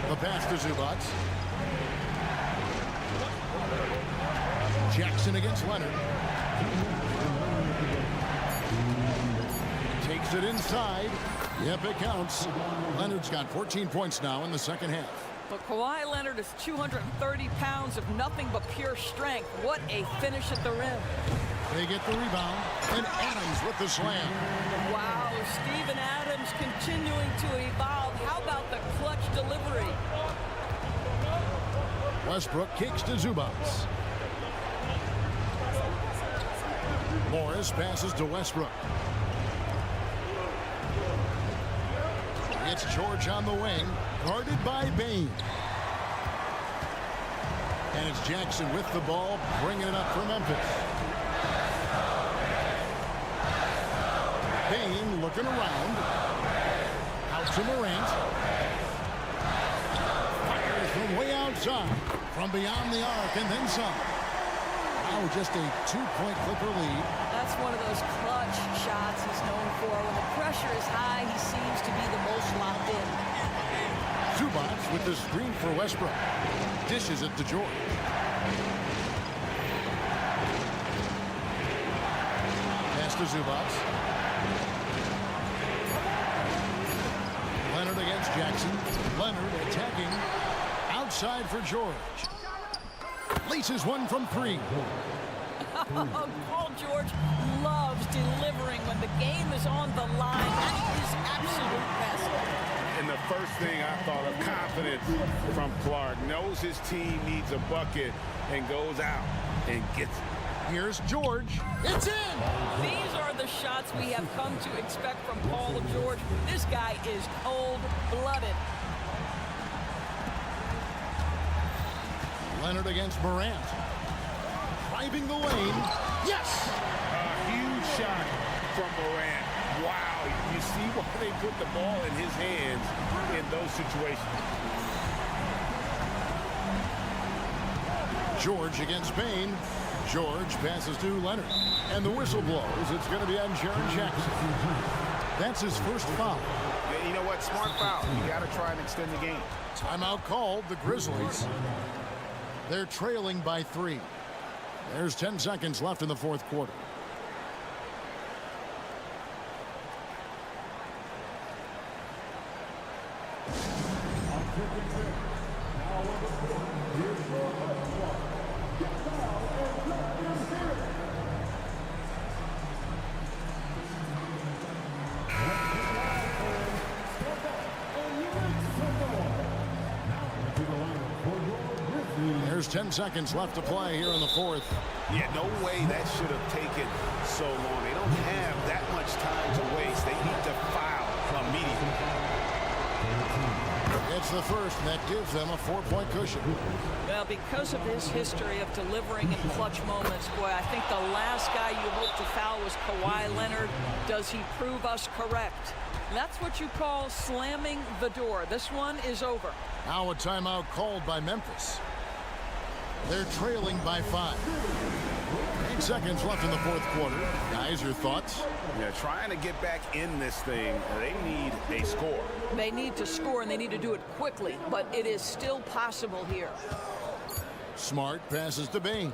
A: The pass to Zubac. Jackson against Leonard. Takes it inside. Yep, it counts. Leonard's got 14 points now in the second half.
G: But Kawhi Leonard is 230 pounds of nothing but pure strength. What a finish at the rim.
A: They get the rebound, and Adams with the slam.
G: Wow, Steven Adams continuing to evolve. How about the clutch delivery?
A: Westbrook kicks to Zubac. Morris passes to Westbrook. It's George on the wing, guarded by Bain. And it's Jackson with the ball, bringing it up for Memphis. Bain looking around. Out to Morant. Fires from way outside, from beyond the arc, and then some. Now just a 2-point Clipper lead.
G: That's one of those clutch shots he's known for. When the pressure is high, he seems to be the most locked in.
A: Zubac with the screen for Westbrook. Dishes it to George. Pass to Zubac. Leonard against Jackson. Leonard attacking. Outside for George. Laces one from three.
G: Paul George loves delivering when the game is on the line. That is absolute best.
K: And the first thing I thought of, confidence from Clark. Knows his team needs a bucket and goes out and gets it.
A: Here's George. It's in!
G: These are the shots we have come to expect from Paul George. This guy is cold-blooded.
A: Leonard against Morant. Driving the lane. Yes!
K: A huge shot from Morant. Wow, you see why they put the ball in his hands in those situations.
A: George against Bain. George passes to Leonard. And the whistle blows. It's going to be on Jaren Jackson. That's his first foul.
K: Yeah, you know what? Smart foul. You got to try and extend the game.
A: Timeout called, the Grizzlies. They're trailing by 3. There's 10 seconds left in the fourth quarter. There's 10 seconds left to play here in the fourth.
K: Yeah, no way that should have taken so long. They don't have that much time to waste. They need to foul immediately.
A: It's the first, and that gives them a 4-point cushion.
G: Well, because of his history of delivering in clutch moments, boy, I think the last guy you hope to foul was Kawhi Leonard. Does he prove us correct? That's what you call slamming the door. This one is over.
A: Now a timeout called by Memphis. They're trailing by 5. 8 seconds left in the fourth quarter. Guys, your thoughts?
K: Yeah, trying to get back in this thing, they need a score.
G: They need to score, and they need to do it quickly, but it is still possible here.
A: Smart passes to Bain.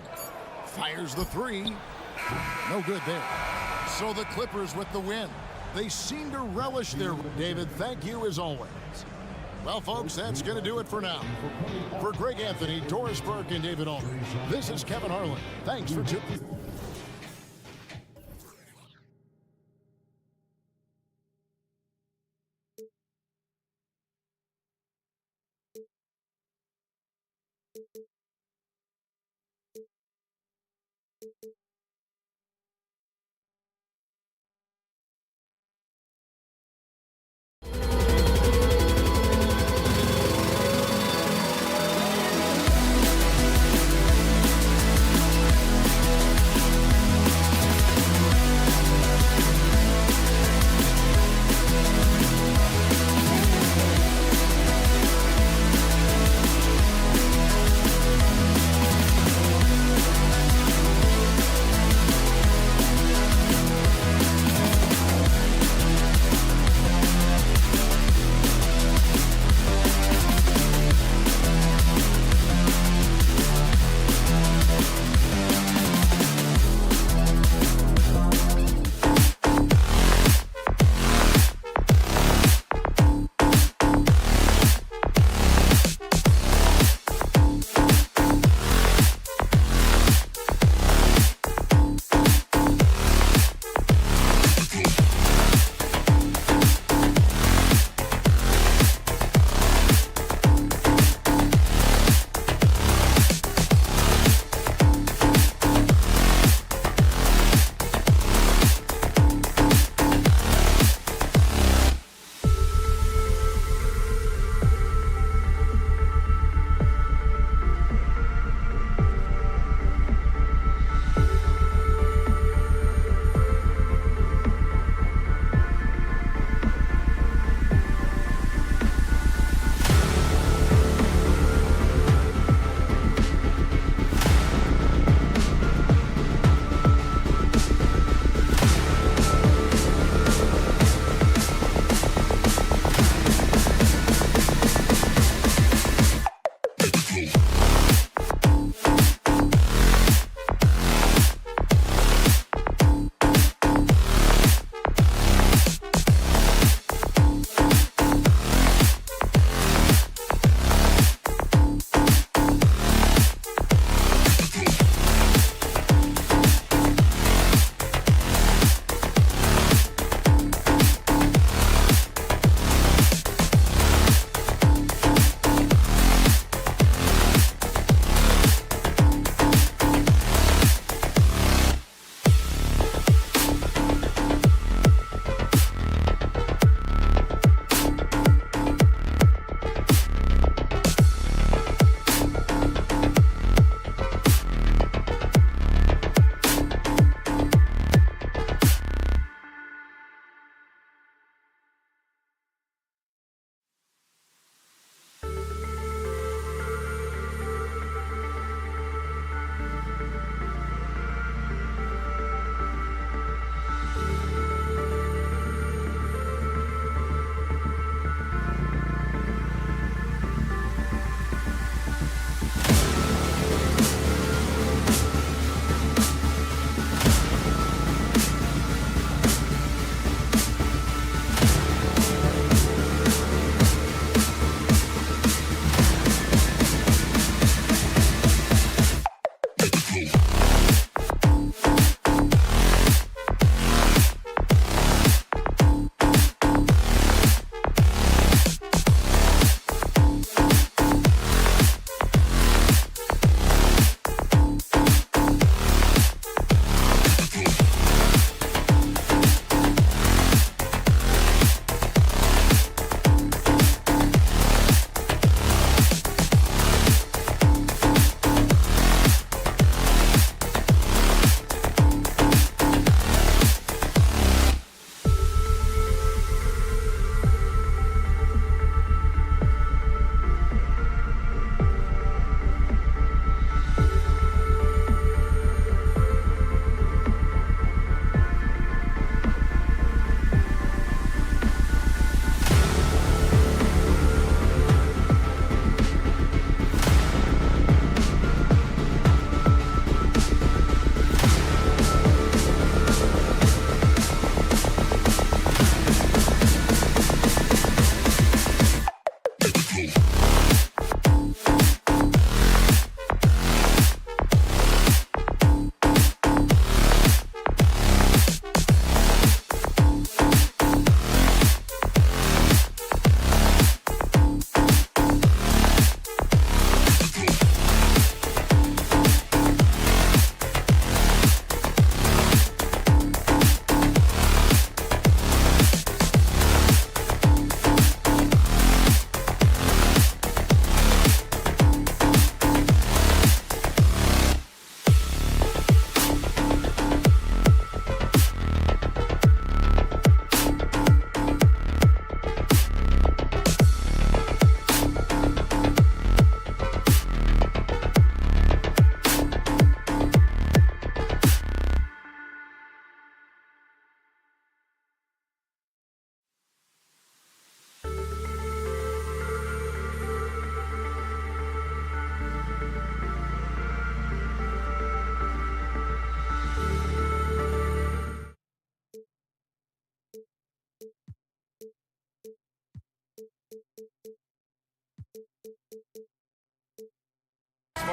A: Fires the 3. No good there. So the Clippers with the win. They seem to relish their... David, thank you as always. Well, folks, that's going to do it for now. For Greg Anthony, Doris Burke, and David Ulmer, this is Kevin Harlan. Thanks for tuning.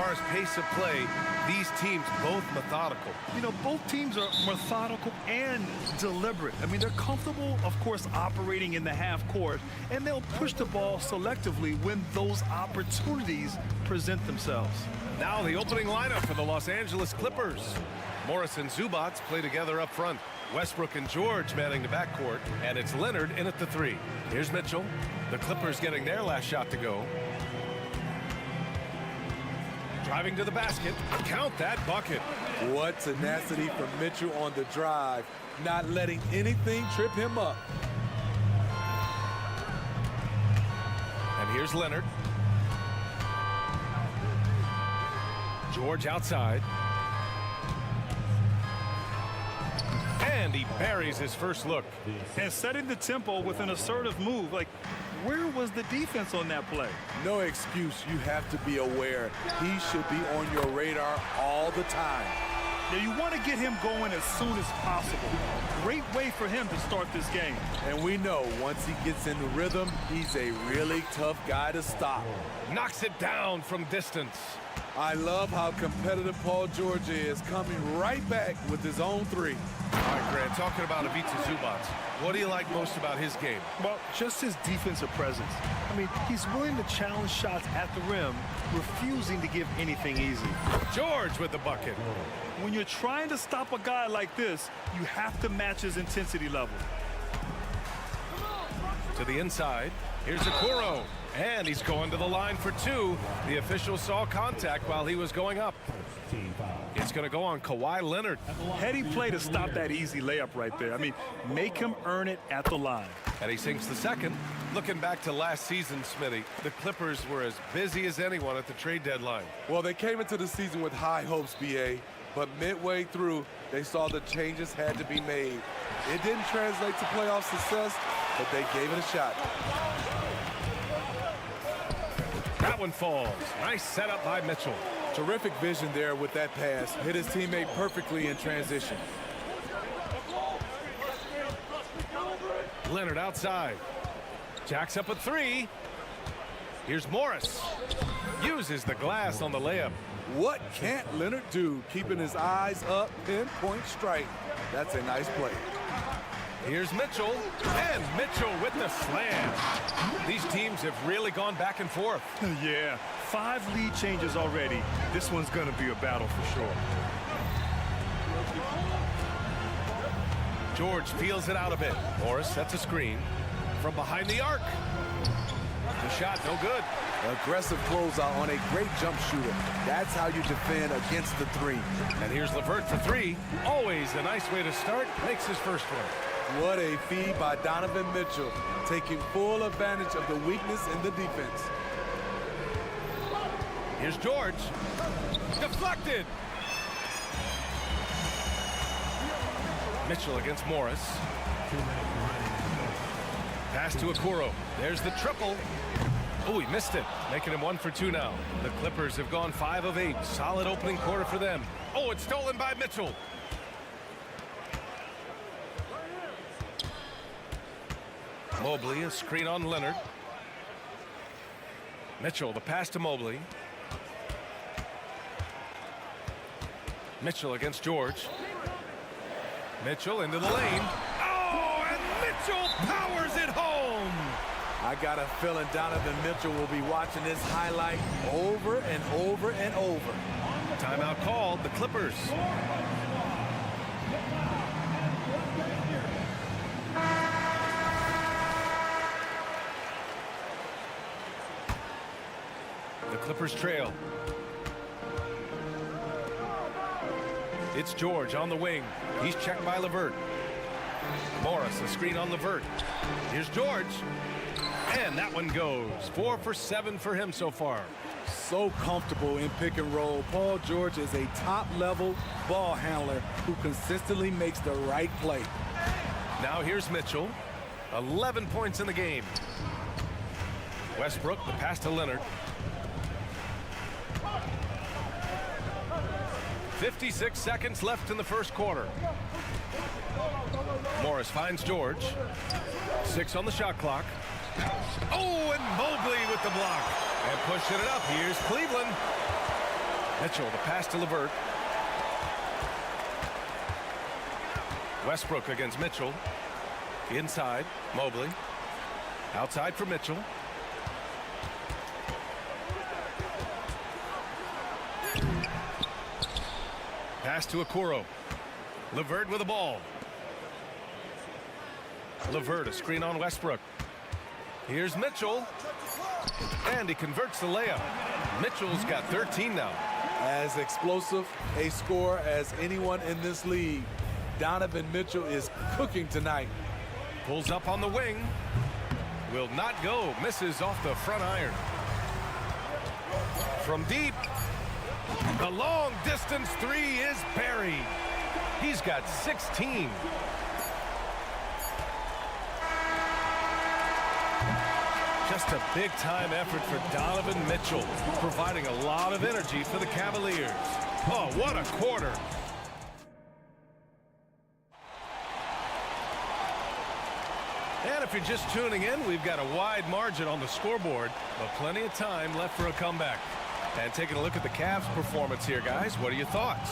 B: far as pace of play, these teams both methodical.
D: You know, both teams are methodical and deliberate. I mean, they're comfortable, of course, operating in the half court, and they'll push the ball selectively when those opportunities present themselves.
B: Now the opening lineup for the Los Angeles Clippers. Morris and Zubats play together up front. Westbrook and George manning the backcourt, and it's Leonard in at the 3. Here's Mitchell. The Clippers getting their last shot to go. Driving to the basket. Count that bucket.
L: What tenacity from Mitchell on the drive, not letting anything trip him up.
B: And here's Leonard. George outside. And he buries his first look.
D: And setting the tempo with an assertive move. Like, where was the defense on that play?
L: No excuse. You have to be aware. He should be on your radar all the time.
D: Now, you want to get him going as soon as possible. Great way for him to start this game.
L: And we know once he gets in the rhythm, he's a really tough guy to stop.
B: Knocks it down from distance.
L: I love how competitive Paul George is, coming right back with his own 3.
B: All right, Grant, talking about Ivica Zubats, what do you like most about his game?
D: Well, just his defensive presence. I mean, he's willing to challenge shots at the rim, refusing to give anything easy.
B: George with the bucket.
D: When you're trying to stop a guy like this, you have to match his intensity level.
B: To the inside, here's Okoro. And he's going to the line for 2. The official saw contact while he was going up. It's going to go on Kawhi Leonard.
D: Heady play to stop that easy layup right there. I mean, make him earn it at the line.
B: And he sinks the second. Looking back to last season, Smitty, the Clippers were as busy as anyone at the trade deadline.
L: Well, they came into the season with high hopes, BA, but midway through, they saw the changes had to be made. It didn't translate to playoff success, but they gave it a shot.
B: That one falls. Nice setup by Mitchell.
L: Terrific vision there with that pass. Hit his teammate perfectly in transition.
B: Leonard outside. Jacks up a 3. Here's Morris. Uses the glass on the layup.
L: What can't Leonard do? Keeping his eyes up, pinpoint strike. That's a nice play.
B: Here's Mitchell, and Mitchell with the slam. These teams have really gone back and forth.
D: Yeah, 5 lead changes already. This one's going to be a battle for sure.
B: George feels it out a bit. Morris sets a screen from behind the arc. The shot, no good.
L: Aggressive closeout on a great jump shooter. That's how you defend against the 3.
B: And here's LeVert for 3. Always a nice way to start. Makes his first one.
L: What a feed by Donovan Mitchell, taking full advantage of the weakness in the defense.
B: Here's George. Deflected. Mitchell against Morris. Pass to Okoro. There's the triple. Oh, he missed it. Making him 1 for 2 now. The Clippers have gone 5 of 8. Solid opening quarter for them. Oh, it's stolen by Mitchell. Mobley, a screen on Leonard. Mitchell, the pass to Mobley. Mitchell against George. Mitchell into the lane. Oh, and Mitchell powers it home.
L: I got a feeling Donovan Mitchell will be watching this highlight over and over and over.
B: Timeout called, the Clippers. The Clippers trail. It's George on the wing. He's checked by LeVert. Morris, a screen on LeVert. Here's George. And that one goes. 4 for 7 for him so far.
L: So comfortable in pick and roll. Paul George is a top-level ball handler who consistently makes the right play.
B: Now here's Mitchell. 11 points in the game. Westbrook, the pass to Leonard. 56 seconds left in the first quarter. Morris finds George. 6 on the shot clock. Oh, and Mobley with the block. And pushing it up, here's Cleveland. Mitchell, the pass to LeVert. Westbrook against Mitchell. Inside, Mobley. Outside for Mitchell. Pass to Okoro. LeVert with the ball. LeVert, a screen on Westbrook. Here's Mitchell. And he converts the layup. Mitchell's got 13 now.
L: As explosive a scorer as anyone in this league, Donovan Mitchell is cooking tonight.
B: Pulls up on the wing. Will not go. Misses off the front iron. From deep. The long distance three is buried. He's got 16. Just a big-time effort for Donovan Mitchell, providing a lot of energy for the Cavaliers. Oh, what a quarter. And if you're just tuning in, we've got a wide margin on the scoreboard, but plenty of time left for a comeback. And taking a look at the Cavs' performance here, guys, what are your thoughts?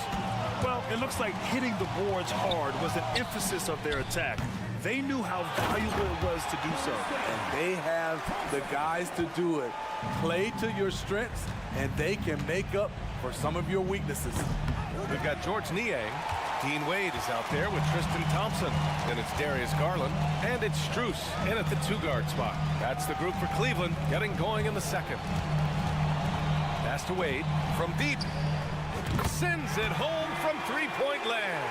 D: Well, it looks like hitting the boards hard was an emphasis of their attack. They knew how valuable it was to do so.
L: And they have the guys to do it. Play to your strengths, and they can make up for some of your weaknesses.
B: We've got George Niang. Dean Wade is out there with Tristan Thompson. Then it's Darius Garland. And it's Strus in at the 2-guard spot. That's the group for Cleveland getting going in the second. Pass to Wade from deep. Sends it home from three-point land.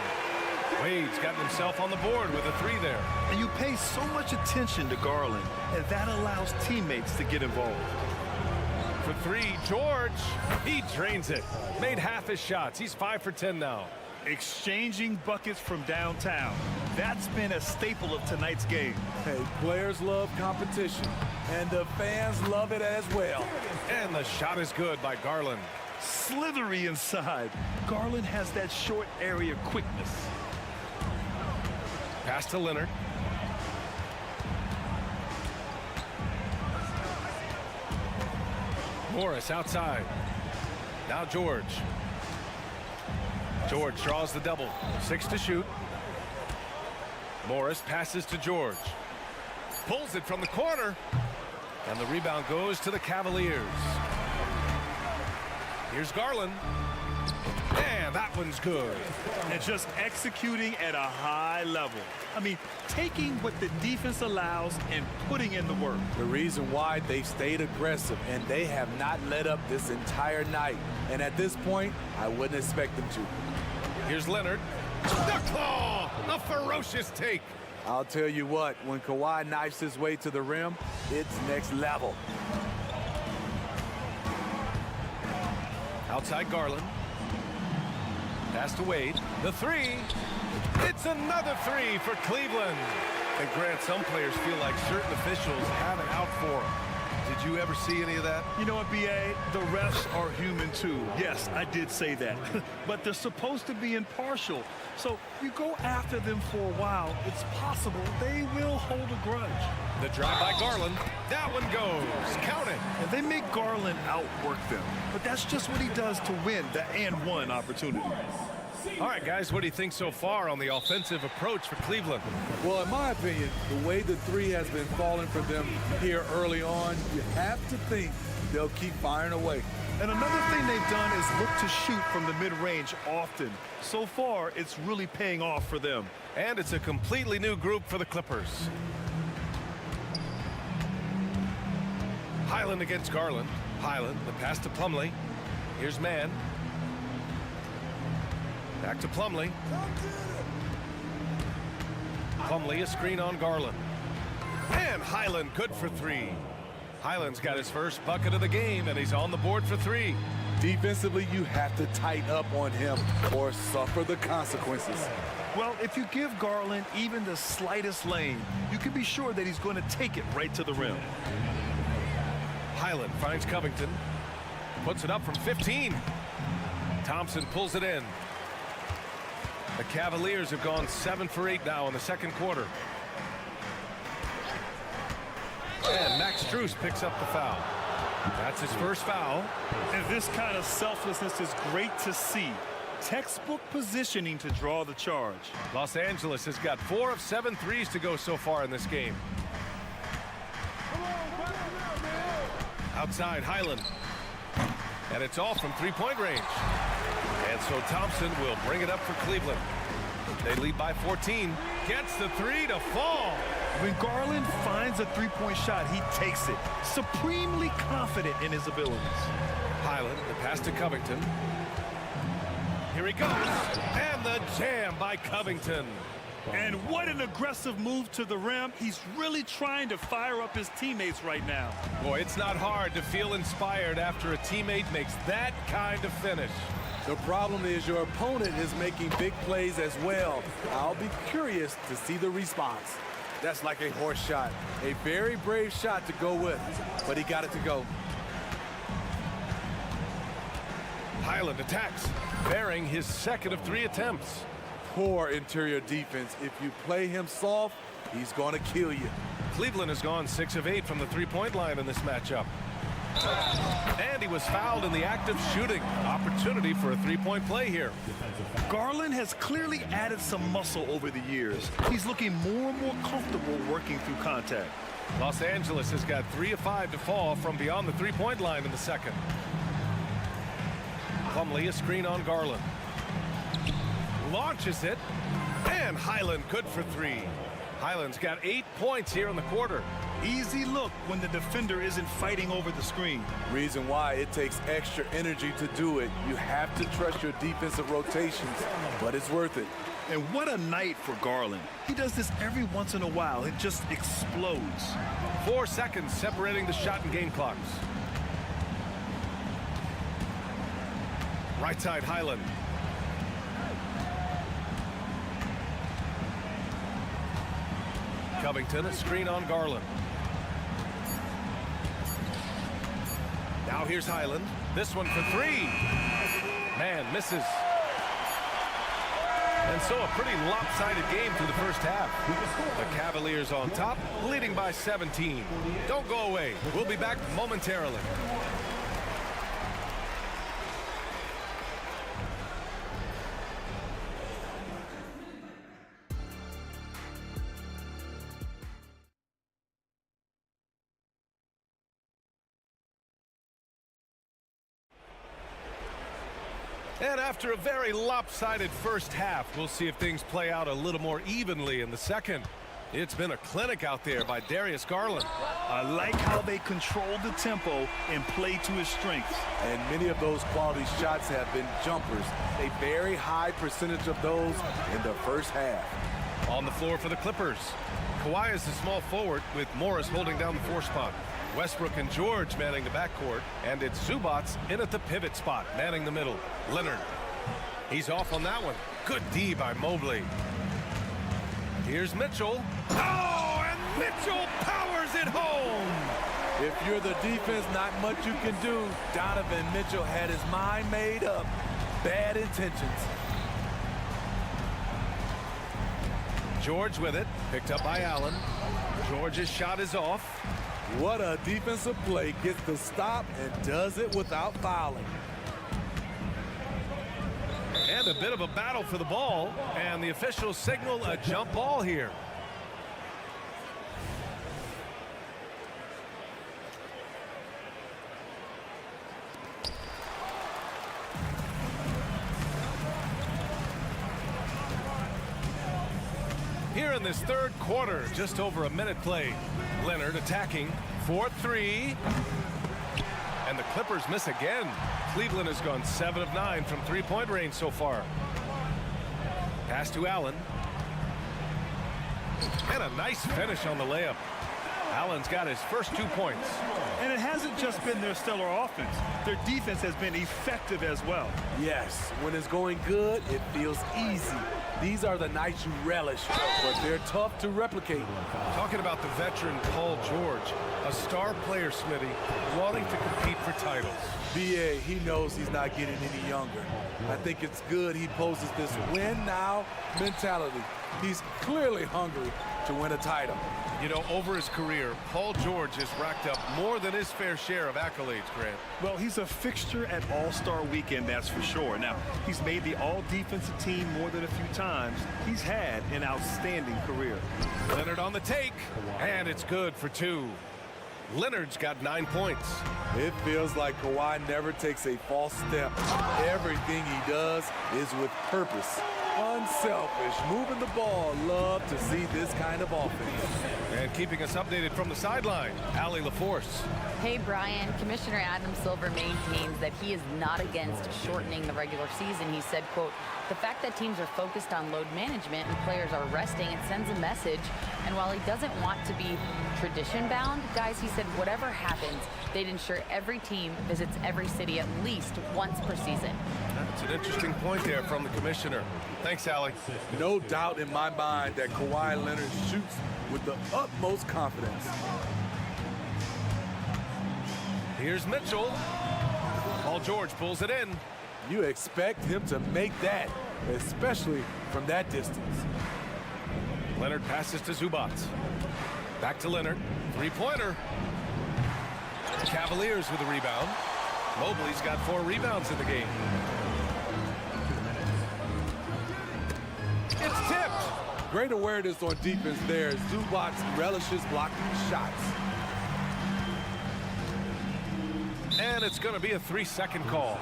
B: Wade's gotten himself on the board with a 3 there.
D: And you pay so much attention to Garland, and that allows teammates to get involved.
B: For 3, George. He drains it. Made half his shots. He's 5 for 10 now.
D: Exchanging buckets from downtown. That's been a staple of tonight's game.
L: Hey, players love competition, and the fans love it as well.
B: And the shot is good by Garland.
D: Slithery inside. Garland has that short area quickness.
B: Pass to Leonard. Morris outside. Now George. George draws the double. 6 to shoot. Morris passes to George. Pulls it from the corner. And the rebound goes to the Cavaliers. Here's Garland. And that one's good.
D: And just executing at a high level. I mean, taking what the defense allows and putting in the work.
L: The reason why they've stayed aggressive, and they have not let up this entire night. And at this point, I wouldn't expect them to.
B: Here's Leonard. The claw! A ferocious take.
L: I'll tell you what, when Kawhi knifes his way to the rim, it's next level.
B: Outside Garland. Pass to Wade. The 3. It's another 3 for Cleveland. And Grant, some players feel like certain officials have it out for them. Did you ever see any of that?
D: You know what, B.A.? The refs are human too. Yes, I did say that. But they're supposed to be impartial. So you go after them for a while, it's possible they will hold a grudge.
B: The drive by Garland. That one goes. Count it.
D: And they make Garland outwork them. But that's just what he does to win the and-one opportunity.
B: All right, guys, what do you think so far on the offensive approach for Cleveland?
L: Well, in my opinion, the way the 3 has been falling for them here early on, you have to think they'll keep firing away.
D: And another thing they've done is look to shoot from the mid-range often. So far, it's really paying off for them.
B: And it's a completely new group for the Clippers. Highland against Garland. Highland, the pass to Plumlee. Here's Mann. Back to Plumlee. Plumlee, a screen on Garland. And Highland good for 3. Highland's got his first bucket of the game, and he's on the board for 3.
L: Defensively, you have to tighten up on him or suffer the consequences.
D: Well, if you give Garland even the slightest lane, you can be sure that he's going to take it right to the rim.
B: Highland finds Covington. Puts it up from 15. Thompson pulls it in. The Cavaliers have gone 7 for 8 now in the second quarter. And Max Strus picks up the foul. That's his first foul.
D: And this kind of selflessness is great to see. Textbook positioning to draw the charge.
B: Los Angeles has got 4 of 7 threes to go so far in this game. Outside, Highland. And it's all from three-point range. And so Thompson will bring it up for Cleveland. They lead by 14. Gets the three to fall.
D: When Garland finds a three-point shot, he takes it. Supremely confident in his abilities.
B: Highland, the pass to Covington. Here he goes. And the jam by Covington.
D: And what an aggressive move to the rim. He's really trying to fire up his teammates right now.
B: Boy, it's not hard to feel inspired after a teammate makes that kind of finish.
L: The problem is your opponent is making big plays as well. I'll be curious to see the response. That's like a horse shot. A very brave shot to go with, but he got it to go.
B: Highland attacks, bearing his second of 3 attempts.
L: Poor interior defense. If you play him soft, he's going to kill you.
B: Cleveland has gone 6 of 8 from the three-point line in this matchup. And he was fouled in the act of shooting. Opportunity for a three-point play here.
D: Garland has clearly added some muscle over the years. He's looking more and more comfortable working through contact.
B: Los Angeles has got 3 of 5 to fall from beyond the three-point line in the second. Plumlee, a screen on Garland. Launches it, and Highland good for 3. Highland's got 8 points here in the quarter.
D: Easy look when the defender isn't fighting over the screen.
L: Reason why it takes extra energy to do it. You have to trust your defensive rotations, but it's worth it.
D: And what a night for Garland. He does this every once in a while. It just explodes.
B: 4 seconds separating the shot and game clocks. Right side, Highland. Covington, a screen on Garland. Now here's Highland. This one for 3. Man, misses. And so a pretty lopsided game through the first half. The Cavaliers on top, leading by 17. Don't go away. We'll be back momentarily. And after a very lopsided first half, we'll see if things play out a little more evenly in the second. It's been a clinic out there by Darius Garland.
D: I like how they control the tempo and play to his strengths.
L: And many of those quality shots have been jumpers. A very high percentage of those in the first half.
B: On the floor for the Clippers. Kawhi is the small forward with Morris holding down the 4 spot. Westbrook and George manning the backcourt, and it's Zubats in at the pivot spot, manning the middle. Leonard. He's off on that one. Good D by Mobley. Here's Mitchell. Oh, and Mitchell powers it home.
L: If you're the defense, not much you can do. Donovan Mitchell had his mind made up. Bad intentions.
B: George with it, picked up by Allen. George's shot is off.
L: What a defensive play. Gets the stop and does it without fouling.
B: And a bit of a battle for the ball, and the officials signal a jump ball here. Here in this third quarter, just over a minute played. Leonard attacking for 3. And the Clippers miss again. Cleveland has gone 7 of 9 from three-point range so far. Pass to Allen. And a nice finish on the layup. Allen's got his first 2 points.
D: And it hasn't just been their stellar offense. Their defense has been effective as well.
L: Yes, when it's going good, it feels easy. These are the nights you relish, but they're tough to replicate.
B: Talking about the veteran Paul George, a star player, Smitty, wanting to compete for titles.
L: BA, he knows he's not getting any younger. I think it's good he poses this win now mentality. He's clearly hungry to win a title.
B: You know, over his career, Paul George has racked up more than his fair share of accolades, Grant.
D: Well, he's a fixture at All-Star Weekend, that's for sure. Now, he's made the All-Defensive team more than a few times. He's had an outstanding career.
B: Leonard on the take, and it's good for 2. Leonard's got 9 points.
L: It feels like Kawhi never takes a false step. Everything he does is with purpose. Unselfish, moving the ball. Love to see this kind of offense.
B: And keeping us updated from the sideline, Allie LaForce.
E: Hey, Brian. Commissioner Adam Silver maintains that he is not against shortening the regular season. He said, quote, the fact that teams are focused on load management and players are resting, it sends a message. And while he doesn't want to be tradition-bound, guys, he said whatever happens, they'd ensure every team visits every city at least once per season.
B: That's an interesting point there from the commissioner. Thanks, Allie.
L: No doubt in my mind that Kawhi Leonard shoots with the utmost confidence.
B: Here's Mitchell. Paul George pulls it in.
L: You expect him to make that, especially from that distance.
B: Leonard passes to Zubac. Back to Leonard. Three-pointer. Cavaliers with a rebound. Mobley's got 4 rebounds in the game. It's tipped.
L: Great awareness on defense there. Zubac relishes blocking shots.
B: And it's going to be a 3-second call.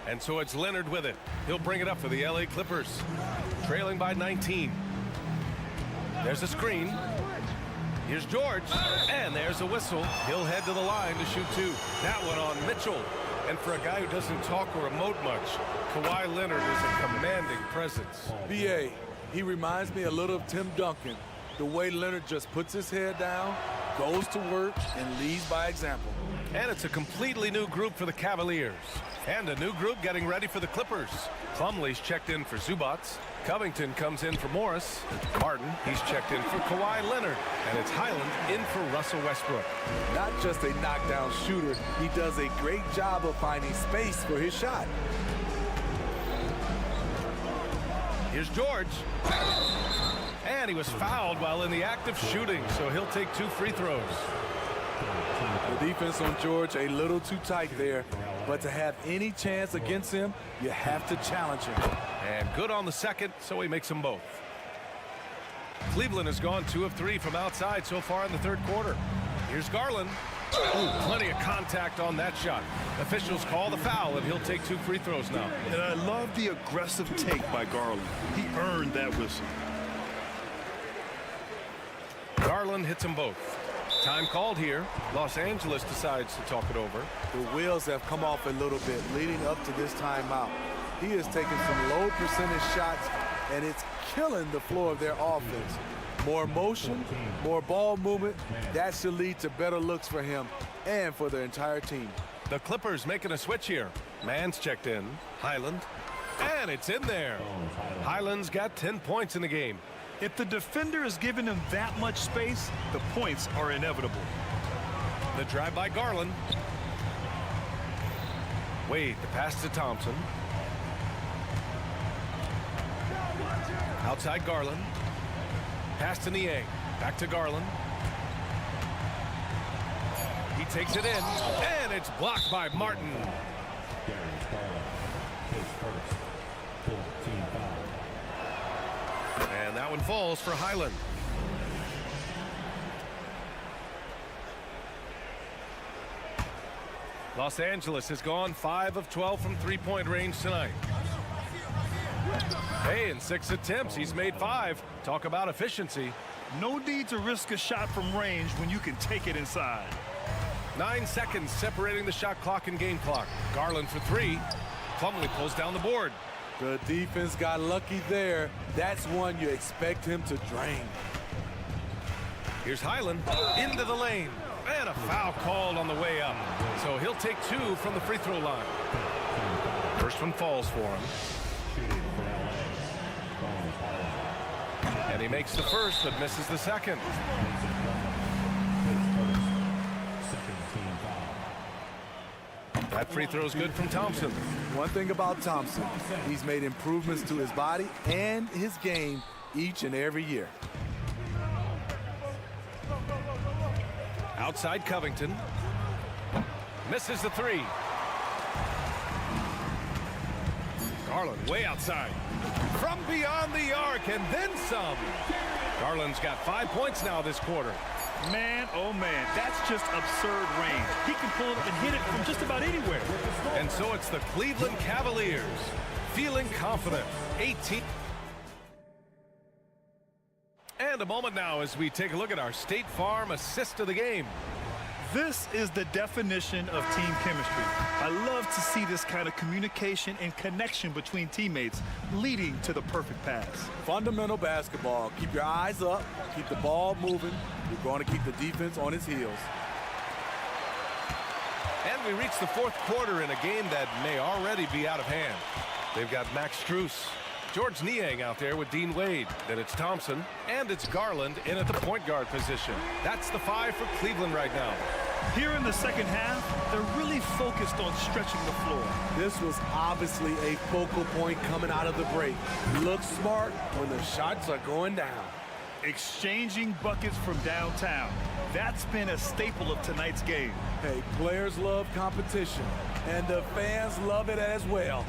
B: And so it's Leonard with it. He'll bring it up for the LA Clippers. Trailing by 19. There's a screen. Here's George. And there's a whistle. He'll head to the line to shoot 2. That one on Mitchell. And for a guy who doesn't talk or emote much, Kawhi Leonard is a commanding presence.
L: B.A., he reminds me a little of Tim Duncan. The way Leonard just puts his head down, goes to work, and leads by example.
B: And it's a completely new group for the Cavaliers. And a new group getting ready for the Clippers. Plumlee's checked in for Zubac. Covington comes in for Morris. Martin, he's checked in for Kawhi Leonard. And it's Highland in for Russell Westbrook.
L: Not just a knockdown shooter, he does a great job of finding space for his shot.
B: Here's George. And he was fouled while in the act of shooting, so he'll take 2 free throws.
L: The defense on George a little too tight there, but to have any chance against him, you have to challenge him.
B: And good on the second, so he makes them both. Cleveland has gone 2 of 3 from outside so far in the third quarter. Here's Garland. Ooh, plenty of contact on that shot. Officials call the foul, and he'll take 2 free throws now.
D: And I love the aggressive take by Garland. He earned that whistle.
B: Garland hits them both. Time called here. Los Angeles decides to talk it over.
L: The wheels have come off a little bit leading up to this timeout. He has taken some low percentage shots, and it's killing the flow of their offense. More motion, more ball movement, that should lead to better looks for him and for their entire team.
B: The Clippers making a switch here. Mann's checked in. Highland. And it's in there. Highland's got 10 points in the game.
D: If the defender is giving him that much space, the points are inevitable.
B: The drive by Garland. Wade, the pass to Thompson. Outside Garland. Pass to Niang. Back to Garland. He takes it in, and it's blocked by Martin. And that one falls for Highland. Los Angeles has gone 5 of 12 from three-point range tonight. Hey, in 6 attempts, he's made 5. Talk about efficiency.
D: No need to risk a shot from range when you can take it inside.
B: 9 seconds separating the shot clock and game clock. Garland for 3. Plumlee pulls down the board.
L: The defense got lucky there. That's one you expect him to drain.
B: Here's Highland into the lane. And a foul called on the way up. So he'll take 2 from the free throw line. First one falls for him. And he makes the first but misses the second. That free throw is good from Thompson.
L: One thing about Thompson, he's made improvements to his body and his game each and every year.
B: Outside Covington. Misses the three. Garland way outside. From beyond the arc and then some. Garland's got 5 points now this quarter.
D: Man, oh man, that's just absurd range. He can pull it and hit it from just about anywhere.
B: And so it's the Cleveland Cavaliers feeling confident. 18. And a moment now as we take a look at our State Farm assist of the game.
D: This is the definition of team chemistry. I love to see this kind of communication and connection between teammates leading to the perfect pass.
L: Fundamental basketball. Keep your eyes up, keep the ball moving. You're going to keep the defense on its heels.
B: And we reach the fourth quarter in a game that may already be out of hand. They've got Max Strus, George Niang out there with Dean Wade. Then it's Thompson, and it's Garland in at the point guard position. That's the 5 for Cleveland right now.
D: Here in the second half, they're really focused on stretching the floor.
L: This was obviously a focal point coming out of the break. Look smart when the shots are going down.
D: Exchanging buckets from downtown. That's been a staple of tonight's game.
L: Hey, players love competition, and the fans love it as well.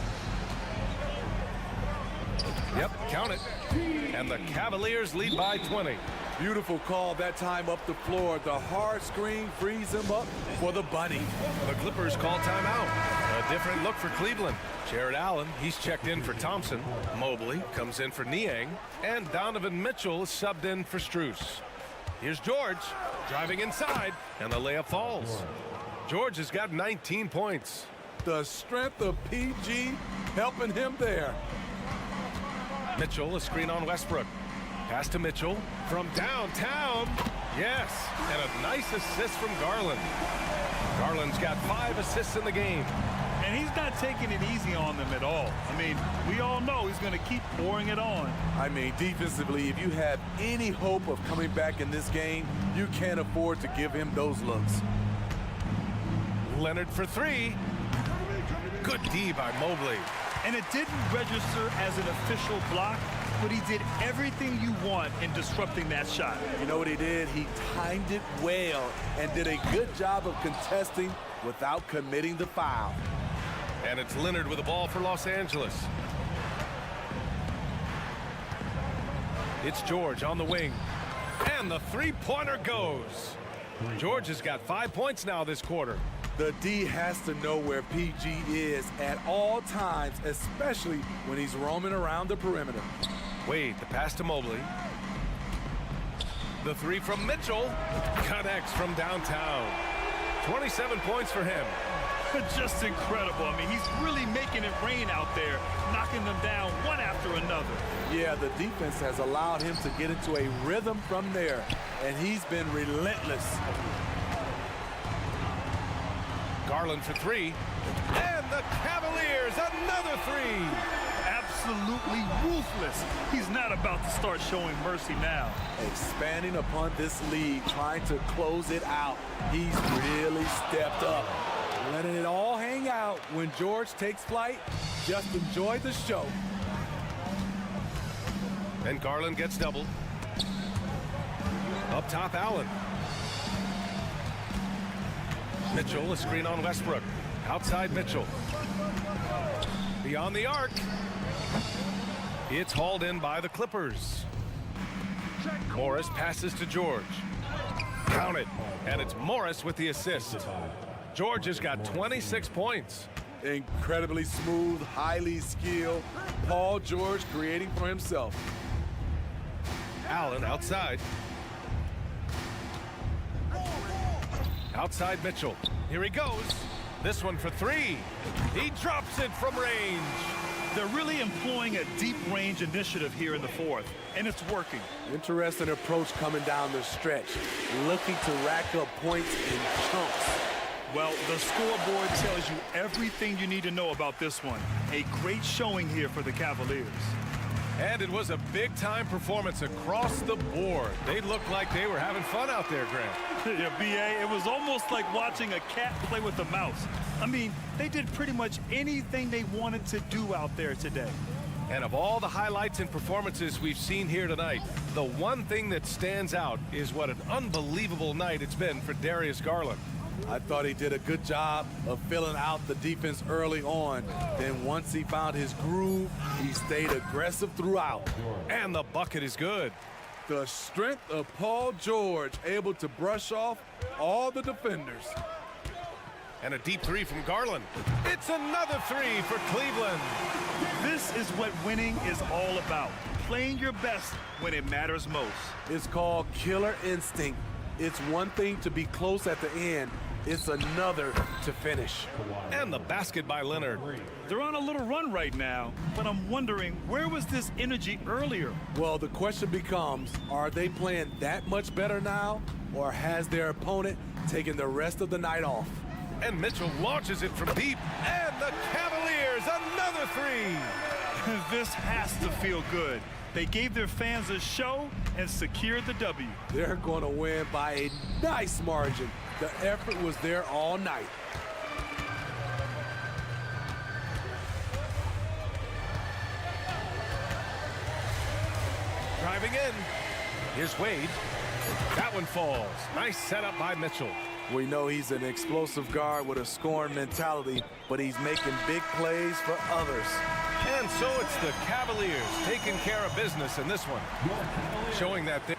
B: Yep, count it. And the Cavaliers lead by 20.
L: Beautiful call that time up the floor. The hard screen frees him up for the bunny.
B: The Clippers call timeout. A different look for Cleveland. Jared Allen, he's checked in for Thompson. Mobley comes in for Niang. And Donovan Mitchell is subbed in for Strus. Here's George driving inside, and the layup falls. George has got 19 points.
L: The strength of PG helping him there.
B: Mitchell, a screen on Westbrook. Pass to Mitchell from downtown. Yes, and a nice assist from Garland. Garland's got 5 assists in the game.
D: And he's not taking it easy on them at all. I mean, we all know he's going to keep pouring it on.
L: I mean, defensively, if you have any hope of coming back in this game, you can't afford to give him those looks.
B: Leonard for 3. Good D by Mobley.
D: And it didn't register as an official block, but he did everything you want in disrupting that shot.
L: You know what he did? He timed it well and did a good job of contesting without committing the foul.
B: And it's Leonard with the ball for Los Angeles. It's George on the wing. And the three-pointer goes. George has got 5 points now this quarter.
L: The D has to know where PG is at all times, especially when he's roaming around the perimeter.
B: Wade, the pass to Mobley. The 3 from Mitchell. Connects from downtown. 27 points for him.
D: Just incredible. I mean, he's really making it rain out there, knocking them down one after another.
L: Yeah, the defense has allowed him to get into a rhythm from there, and he's been relentless.
B: Garland for 3. And the Cavaliers, another 3.
D: Absolutely ruthless. He's not about to start showing mercy now.
L: Expanding upon this lead, trying to close it out. He's really stepped up. Letting it all hang out when George takes flight. Just enjoy the show.
B: And Garland gets doubled. Up top, Allen. Mitchell, a screen on Westbrook. Outside Mitchell. Beyond the arc. It's hauled in by the Clippers. Morris passes to George. Count it. And it's Morris with the assist. George has got 26 points.
L: Incredibly smooth, highly skilled. Paul George creating for himself.
B: Allen outside. Outside Mitchell. Here he goes. This one for 3. He drops it from range.
D: They're really employing a deep range initiative here in the fourth, and it's working.
L: Interesting approach coming down the stretch. Looking to rack up points in chunks.
D: Well, the scoreboard tells you everything you need to know about this one. A great showing here for the Cavaliers.
B: And it was a big-time performance across the board. They looked like they were having fun out there, Grant.
D: Yeah, B.A., it was almost like watching a cat play with a mouse. I mean, they did pretty much anything they wanted to do out there today.
B: And of all the highlights and performances we've seen here tonight, the one thing that stands out is what an unbelievable night it's been for Darius Garland.
L: I thought he did a good job of filling out the defense early on. Then once he found his groove, he stayed aggressive throughout.
B: And the bucket is good.
L: The strength of Paul George, able to brush off all the defenders.
B: And a deep three from Garland. It's another three for Cleveland.
D: This is what winning is all about. Playing your best when it matters most.
L: It's called killer instinct. It's one thing to be close at the end. It's another to finish.
B: And the basket by Leonard.
D: They're on a little run right now, but I'm wondering, where was this energy earlier?
L: Well, the question becomes, are they playing that much better now, or has their opponent taken the rest of the night off?
B: And Mitchell launches it from deep. And the Cavaliers, another three.
D: This has to feel good. They gave their fans a show and secured the W.
L: They're going to win by a nice margin. The effort was there all night.
B: Driving in. Here's Wade. That one falls. Nice setup by Mitchell.
L: We know he's an explosive guard with a scoring mentality, but he's making big plays for others.
B: And so it's the Cavaliers taking care of business in this one, showing that they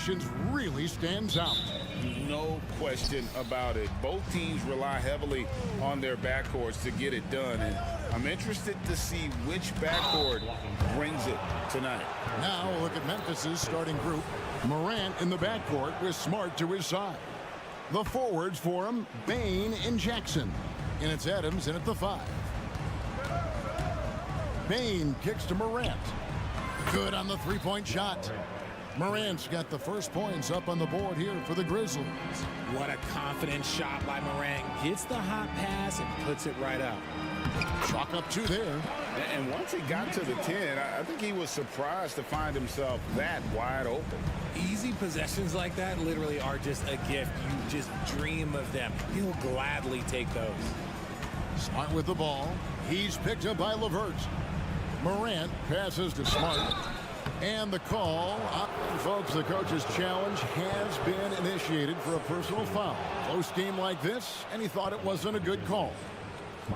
A: possessions really stands out.
F: No question about it. Both teams rely heavily on their backcourts to get it done, and I'm interested to see which backcourt brings it tonight.
A: Now look at Memphis's starting group. Morant in the backcourt with Smart to his side. The forwards for him, Bane and Jackson. And it's Adams in at the 5. Bane kicks to Morant. Good on the three-point shot. Morant's got the first points up on the board here for the Grizzlies.
C: What a confident shot by Morant. Gets the hot pass and puts it right up.
A: Chalk up 2 there.
F: And once he got to the 10, I think he was surprised to find himself that wide open.
C: Easy possessions like that literally are just a gift. You just dream of them. He'll gladly take those.
A: Smart with the ball. He's picked up by LeVert. Morant passes to Smart. And the call, folks, the coach's challenge has been initiated for a personal foul. Close game like this, and he thought it wasn't a good call.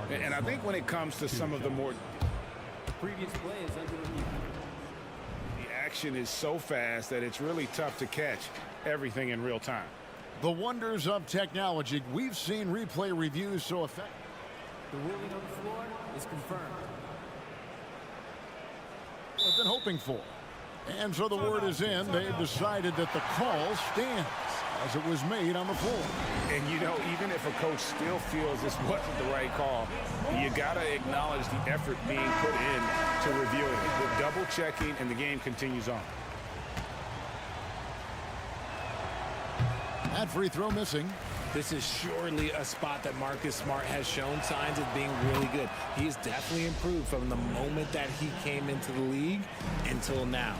F: And I think when it comes to some of the more...
J: Previous play is under review.
F: The action is so fast that it's really tough to catch everything in real time.
A: The wonders of technology. We've seen replay reviews so effective.
J: The ruling on the floor is confirmed.
A: I've been hoping for. And so the word is in. They've decided that the call stands as it was made on the floor.
F: And, you know, even if a coach still feels this wasn't the right call, you got to acknowledge the effort being put in to reviewing it. The double checking, and the game continues on.
A: That free throw missing.
C: This is surely a spot that Marcus Smart has shown signs of being really good. He's definitely improved from the moment that he came into the league until now.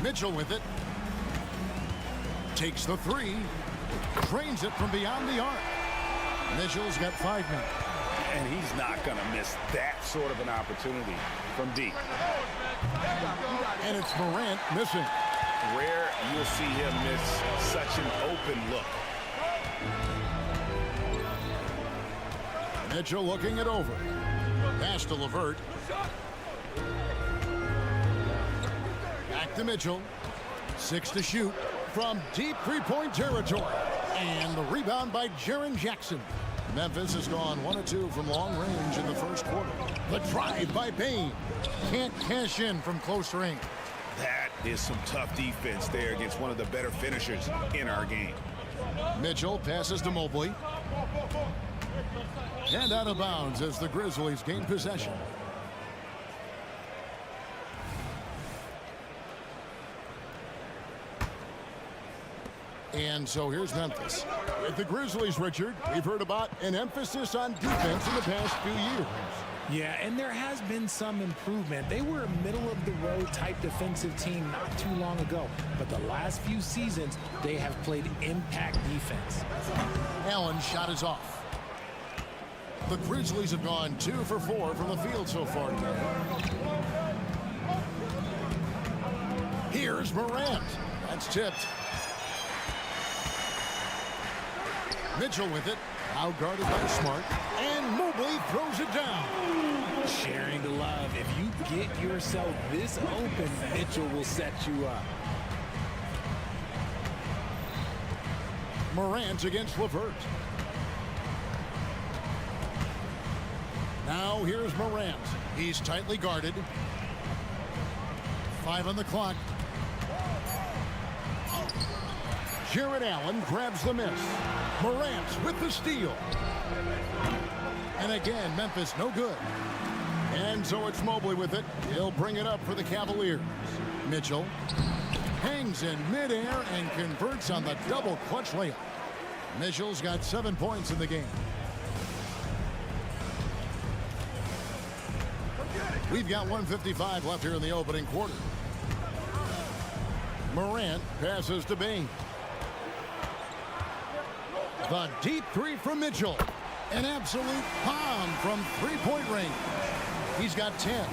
A: Mitchell with it. Takes the 3. Trains it from beyond the arc. Mitchell's got 5 now.
F: And he's not going to miss that sort of an opportunity from deep.
A: And it's Morant missing.
F: Rare you'll see him miss such an open look.
A: Mitchell looking it over. Pass to LeVert. Back to Mitchell. 6 to shoot from deep three-point territory. And the rebound by Jaren Jackson. Memphis has gone 1 of 2 from long range in the first quarter. The drive by Bane. Can't cash in from close range.
F: That is some tough defense there against one of the better finishers in our game.
A: Mitchell passes to Mobley. And out of bounds as the Grizzlies gain possession. And so here's Memphis. With the Grizzlies, Richard, we've heard about an emphasis on defense in the past few years.
C: Yeah, and there has been some improvement. They were a middle-of-the-road type defensive team not too long ago. But the last few seasons, they have played impact defense.
A: Allen's shot is off. The Grizzlies have gone 2 for 4 from the field so far today. Here's Morant. That's tipped. Mitchell with it. Now guarded by Smart. And Mobley throws it down.
C: Sharing the love. If you get yourself this open, Mitchell will set you up.
A: Morant against LeVert. Now here's Morant. He's tightly guarded. 5 on the clock. Jared Allen grabs the miss. Morant with the steal. And again, Memphis no good. And so it's Mobley with it. He'll bring it up for the Cavaliers. Mitchell hangs in midair and converts on the double clutch layup. Mitchell's got 7 points in the game. We've got 1:55 left here in the opening quarter. Morant passes to Bane. The deep 3 from Mitchell. An absolute bomb from three-point range. He's got 10.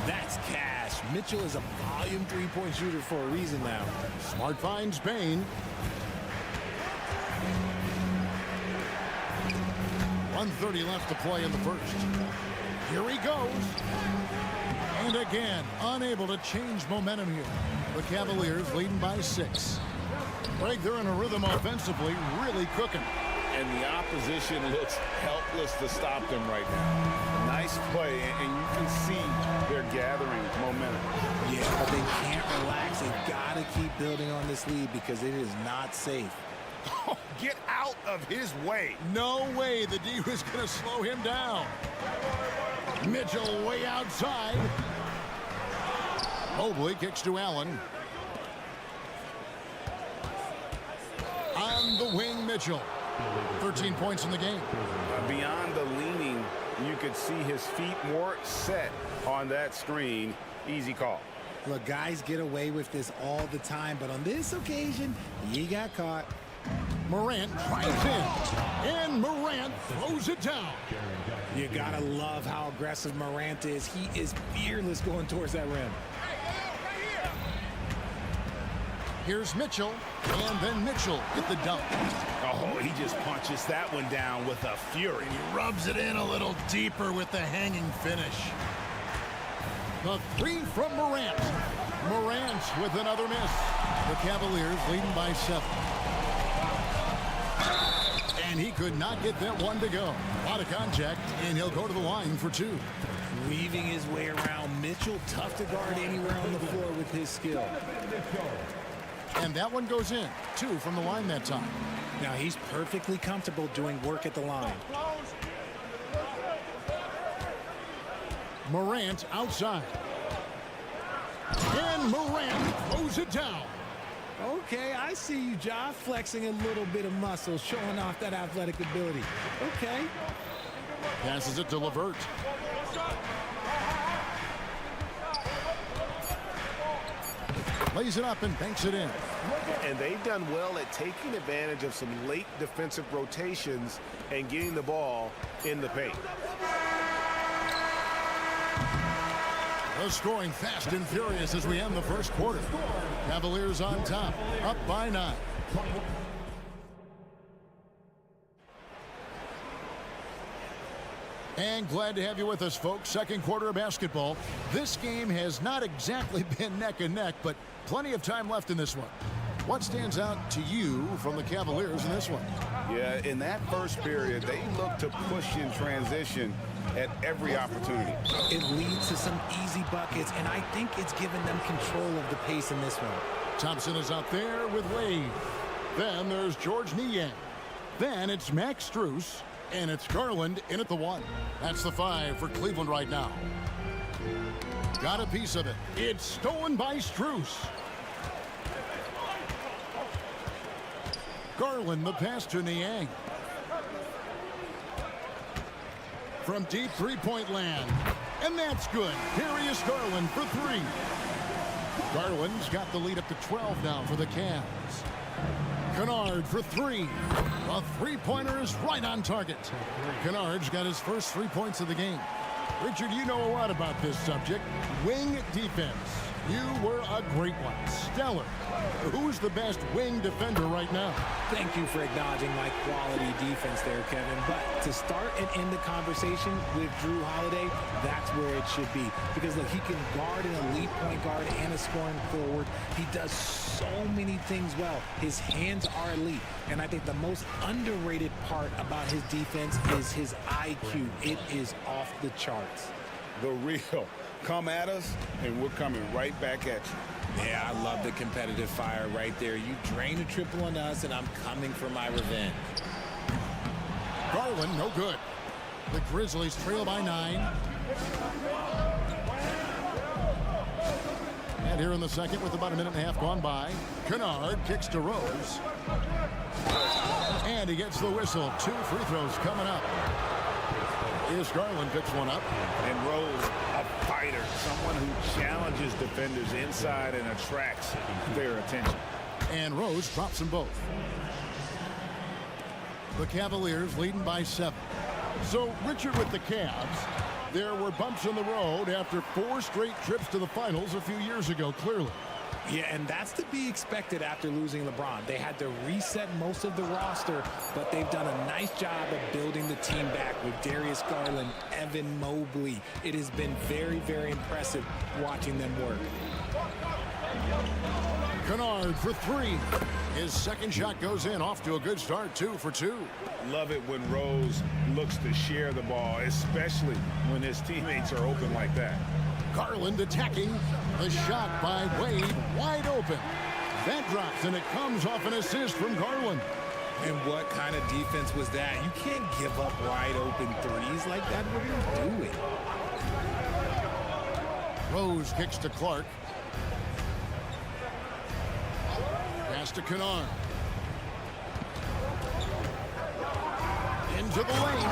C: That's cash. Mitchell is a volume three-point shooter for a reason now.
A: Smart finds Bane. 1:30 left to play in the first. Here he goes. And again, unable to change momentum here. The Cavaliers leading by 6. Greg, they're in a rhythm offensively, really cooking.
F: And the opposition looks helpless to stop them right now. Nice play, and you can see they're gathering momentum.
C: Yeah, but they can't relax. They've got to keep building on this lead because it is not safe.
K: Oh, get out of his way.
A: No way the D was going to slow him down. Mitchell way outside. Mobley kicks to Allen. On the wing, Mitchell. 13 points in the game.
K: Beyond the leaning, you could see his feet more set on that screen. Easy call.
C: Look, guys get away with this all the time, but on this occasion, he got caught.
A: Morant drives in, and Morant throws it down.
C: You gotta love how aggressive Morant is. He is fearless going towards that rim.
A: Here's Mitchell, and then Mitchell with the dunk.
K: Oh, he just punches that one down with a fury.
A: He rubs it in a little deeper with the hanging finish. The 3 from Morant. Morant with another miss. The Cavaliers leading by 7. And he could not get that one to go. A lot of contact, and he'll go to the line for 2.
C: Weaving his way around. Mitchell, tough to guard anywhere on the floor with his skill.
A: And that one goes in. 2 from the line that time.
C: Now he's perfectly comfortable doing work at the line.
A: Morant outside. And Morant throws it down.
C: Okay, I see you, Ja, flexing a little bit of muscle, showing off that athletic ability. Okay.
A: Passes it to LeVert. Lays it up and banks it in.
K: And they've done well at taking advantage of some late defensive rotations and getting the ball in the paint.
A: The scoring fast and furious as we end the first quarter. Cavaliers on top, up by 9. And glad to have you with us, folks. Second quarter of basketball. This game has not exactly been neck and neck, but plenty of time left in this one. What stands out to you from the Cavaliers in this one?
F: Yeah, in that first period, they looked to push in transition at every opportunity.
C: It leads to some easy buckets, and I think it's given them control of the pace in this one.
A: Thompson is out there with Wade. Then there's George Niang. Then it's Max Strus, and it's Garland in at the 1. That's the 5 for Cleveland right now. Got a piece of it. It's stolen by Strus. Garland, the pass to Niang. From deep three-point land. And that's good. Darius Garland for 3. Garland's got the lead up to 12 now for the Cavs. Kennard for 3. A three-pointer is right on target. Kennard's got his first 3 points of the game. Richard, you know a lot about this subject. Wing defense. You were a great one. Stellar. Who's the best wing defender right now?
C: Thank you for acknowledging my quality defense there, Kevin. But to start and end the conversation with Drew Holiday, that's where it should be. Because, look, he can guard an elite point guard and a scoring forward. He does so many things well. His hands are elite. And I think the most underrated part about his defense is his IQ. It is off the charts.
F: The real. Come at us, and we're coming right back at you.
C: Yeah, I love the competitive fire right there. You drain a triple on us, and I'm coming for my revenge.
A: Garland, no good. The Grizzlies trail by 9. And here in the second, with about a minute and a half gone by, Kennard kicks to Rose. And he gets the whistle. 2 free throws coming up. Here's Garland, picks one up.
F: And Rose, a fighter, someone who challenges defenders inside and attracts their attention.
A: And Rose drops them both. The Cavaliers leading by 7. So, Richard, with the Cavs, there were bumps in the road after 4 straight trips to the finals a few years ago, clearly.
C: Yeah, and that's to be expected after losing LeBron. They had to reset most of the roster, but they've done a nice job of building the team back with Darius Garland, Evan Mobley. It has been very, very impressive watching them work.
A: Kennard for three. His second shot goes in, off to a good start, 2 for 2.
K: Love it when Rose looks to share the ball, especially when his teammates are open like that.
A: Garland attacking. The shot by Wade, wide open. That drops, and it comes off an assist from Garland.
C: And what kind of defense was that? You can't give up wide open threes like that. What are you doing?
A: Rose kicks to Clark. Pass to Kennard. Into the lane.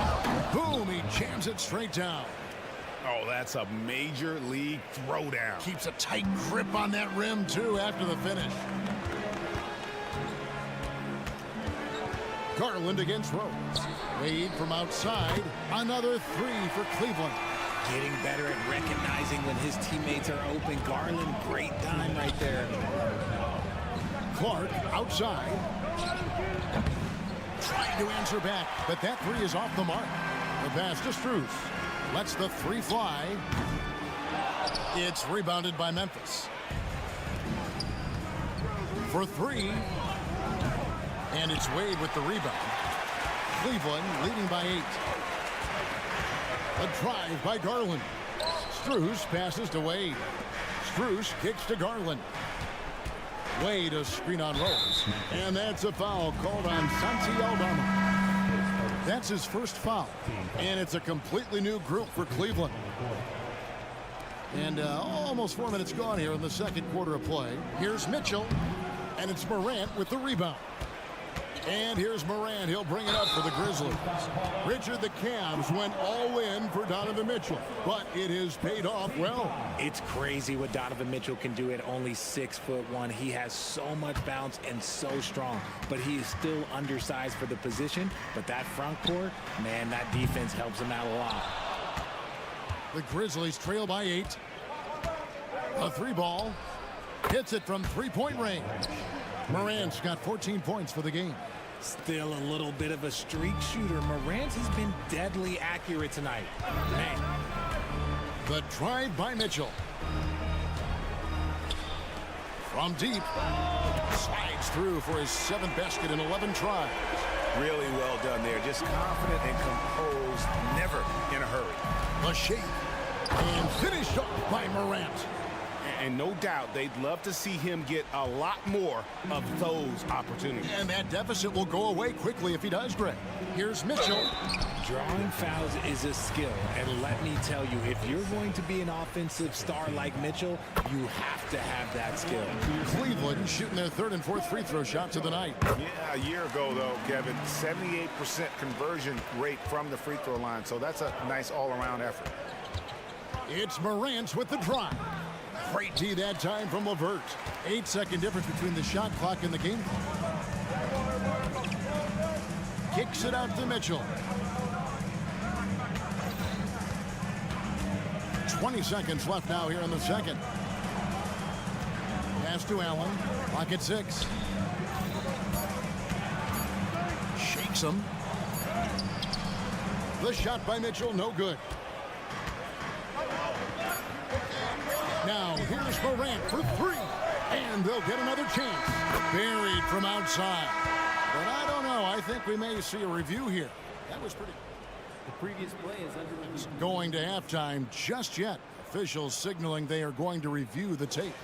A: Boom, he jams it straight down.
K: Oh, that's a major league throwdown.
A: Keeps a tight grip on that rim, too, after the finish. Garland against Rose. Wade from outside. Another three for Cleveland.
C: Getting better at recognizing when his teammates are open. Garland, great time right there.
A: Clark outside. Trying to answer back, but that three is off the mark. The pass to Strus. Lets the three fly. It's rebounded by Memphis. For three. And it's Wade with the rebound. Cleveland leading by 8. A drive by Garland. Strus passes to Wade. Strus kicks to Garland. Wade a screen on Rose. And that's a foul called on Santi Aldama. That's his first foul. And it's a completely new group for Cleveland. And almost 4 minutes gone here in the second quarter of play. Here's Mitchell. And it's Morant with the rebound. And here's Morant. He'll bring it up for the Grizzlies. Richard, the Cavs went all in for Donovan Mitchell, but it has paid off well.
C: It's crazy what Donovan Mitchell can do at only 6'1". He has so much bounce and so strong, but he is still undersized for the position. But that front court, man, that defense helps him out a lot.
A: The Grizzlies trail by 8. A three ball. Hits it from three-point range. Morant's got 14 points for the game.
C: Still a little bit of a streak shooter. Morant has been deadly accurate tonight. Man.
A: The drive by Mitchell. From deep. Slides through for his 7th basket in 11 tries.
K: Really well done there. Just confident and composed. Never in a hurry.
A: A shake. And finished off by Morant.
K: And no doubt they'd love to see him get a lot more of those opportunities.
A: And that deficit will go away quickly if he does, Greg. Here's Mitchell.
C: Drawing fouls is a skill, and let me tell you, if you're going to be an offensive star like Mitchell, you have to have that skill.
A: Cleveland shooting their 3rd and 4th free throw shots of the night.
K: Yeah, a year ago, though, Kevin, 78% conversion rate from the free throw line, so that's a nice all-around effort.
A: It's Morant with the drive. Great D that time from LeVert. 8-second difference between the shot clock and the game clock. Kicks it out to Mitchell. 20 seconds left now here in the second. Pass to Allen. Clock at 6. Shakes him. The shot by Mitchell, no good. Now, here's Morant for 3. And they'll get another chance. Buried from outside. But I don't know. I think we may see a review here. That was pretty.
J: The previous play is under review.
A: Going to halftime just yet. Officials signaling they are going to review the tape.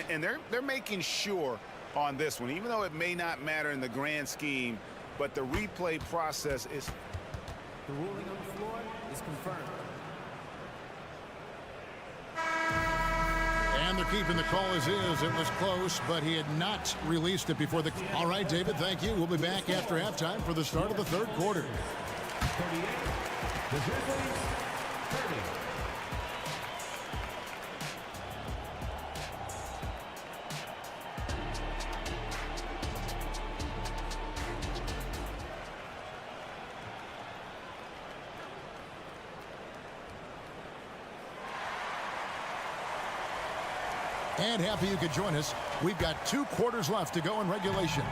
K: And they're making sure on this one, even though it may not matter in the grand scheme, but the replay process is.
J: The ruling on the floor is confirmed.
A: And they're keeping the call as is. It was close, but he had not released it before the... All right, David, thank you. We'll be back after halftime for the start of the third quarter.
H: 38. The Grizzlies, 30.
A: And happy you could join us. We've got 2 quarters left to go in regulation.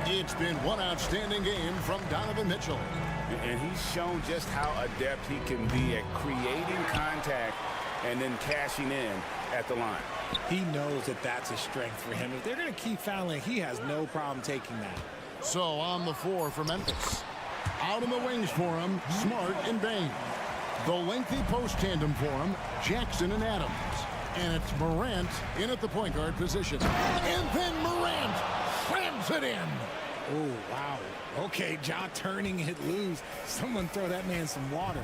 A: It's been one outstanding game from Donovan Mitchell.
F: And he's shown just how adept he can be at creating contact and then cashing in at the line.
C: He knows that that's a strength for him. If they're going to keep fouling, he has no problem taking that.
A: So on the floor for Memphis. Out in the wings for him, Smart and Bane. The lengthy post tandem for him, Jackson and Adams. And it's Morant in at the point guard position. And then Morant slams it in.
C: Oh, wow. Okay, Ja turning it loose. Someone throw that man some water.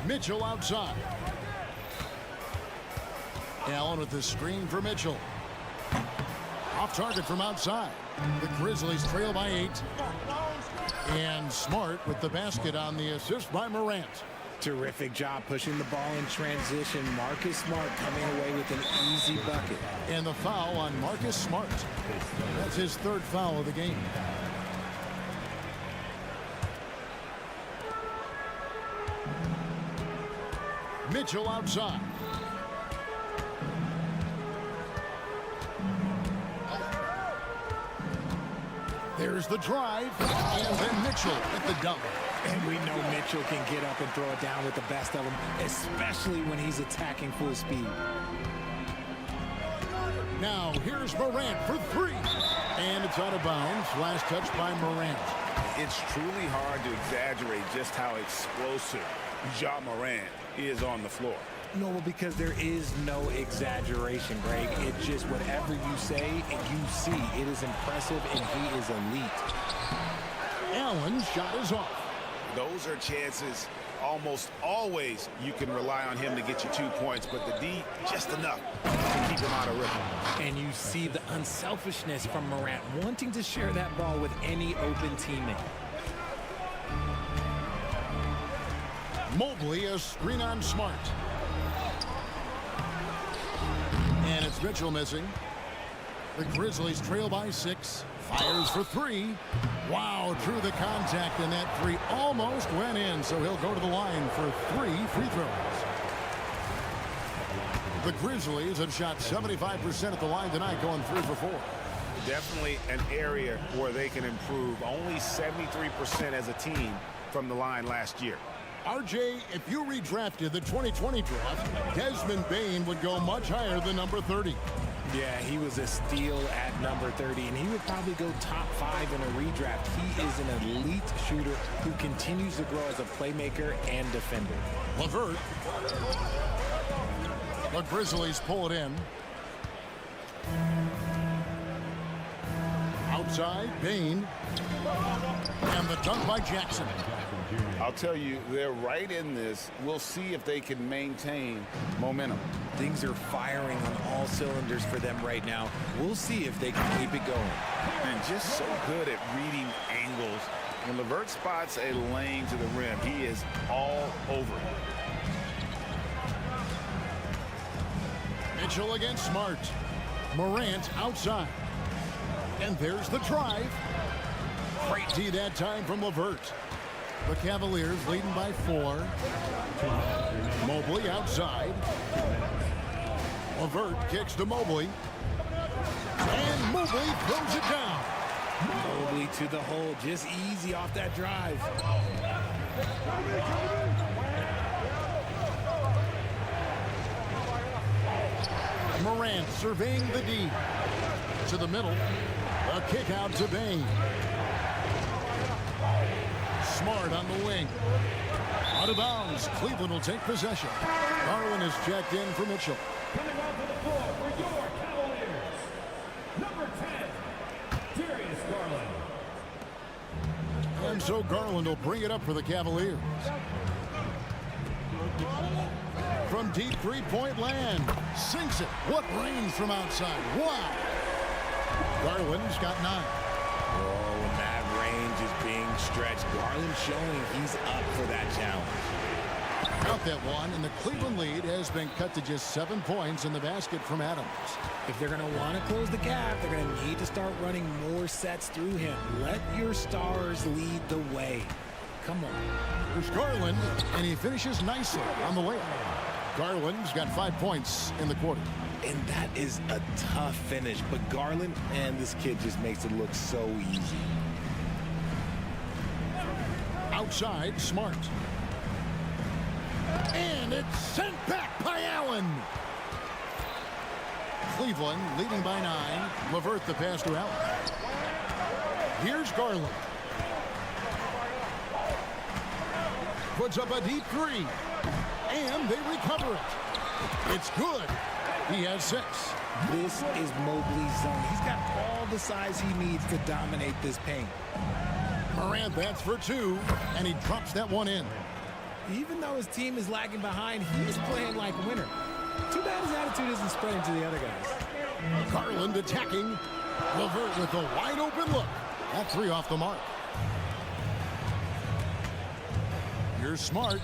A: Mitchell outside. Allen with the screen for Mitchell. Off target from outside. The Grizzlies trail by 8. And Smart with the basket on the assist by Morant.
C: Terrific job pushing the ball in transition. Marcus Smart coming away with an easy bucket.
A: And the foul on Marcus Smart. That's his 3rd foul of the game. Mitchell outside. There's the drive. And then Mitchell at the dunk.
C: And we know Mitchell can get up and throw it down with the best of them, especially when he's attacking full speed.
A: Now here's Morant for 3. And it's out of bounds. Last touch by Morant.
F: It's truly hard to exaggerate just how explosive Ja Morant is on the floor.
C: No, because there is no exaggeration, Greg. It's just whatever you say and you see. It is impressive, and he is elite.
A: Allen's shot is off.
F: Those are chances almost always you can rely on him to get you 2 points, but the D, just enough to keep him out of rhythm.
C: And you see the unselfishness from Morant, wanting to share that ball with any open teammate.
A: Mobley, a screen on Smart. And it's Mitchell missing. The Grizzlies trail by 6. Fires for 3. Wow, drew the contact, and that 3 almost went in, so he'll go to the line for 3 free throws. The Grizzlies have shot 75% at the line tonight, going 3 for 4.
F: Definitely an area where they can improve. Only 73% as a team from the line last year.
A: RJ, if you redrafted the 2020 draft, Desmond Bane would go much higher than number 30.
C: Yeah, he was a steal at number 30, and he would probably go top 5 in a redraft. He is an elite shooter who continues to grow as a playmaker and defender.
A: LeVert. The Grizzlies pull it in. Outside, Bane. And the dunk by Jackson.
F: I'll tell you, they're right in this. We'll see if they can maintain momentum.
C: Things are firing on all cylinders for them right now. We'll see if they can keep it going.
F: And just so good at reading angles. When LeVert spots a lane to the rim, he is all over it.
A: Mitchell against Smart. Morant outside. And there's the drive. Great D that time from LeVert. The Cavaliers leading by 4. Mobley outside. LeVert kicks to Mobley. And Mobley throws it down.
C: Mobley to the hole, just easy off that drive.
A: Morant surveying the D. To the middle. A kick out to Bane. Smart on the wing. Out of bounds. Cleveland will take possession. Garland is checked in for Mitchell.
H: Coming off of the floor for your Cavaliers, number 10, Darius Garland.
A: And so Garland will bring it up for the Cavaliers. From deep three-point land. Sinks it. What range from outside. Wow. Garland's got 9.
C: Oh, when that range is being stretched, Garland showing he's up for that challenge.
A: Out that one, and the Cleveland lead has been cut to just 7 points in the basket from Adams.
C: If they're going to want to close the gap, they're going to need to start running more sets through him. Let your stars lead the way. Come on.
A: There's Garland, and he finishes nicely on the layup. Garland's got 5 points in the quarter.
C: And that is a tough finish. But Garland, and this kid just makes it look so easy.
A: Outside, Smart. And it's sent back by Allen. Cleveland leading by 9. Levert the pass to Allen. Here's Garland. Puts up a deep 3. And they recover it. It's good. He has 6.
C: This is Mobley's zone. He's got all the size he needs to dominate this paint.
A: Morant bats for 2, and he drops that one in.
C: Even though his team is lagging behind, he's playing like a winner. Too bad his attitude isn't spreading to the other guys.
A: Garland attacking. Levert with a wide open look. That 3 off the mark. Here's Smart.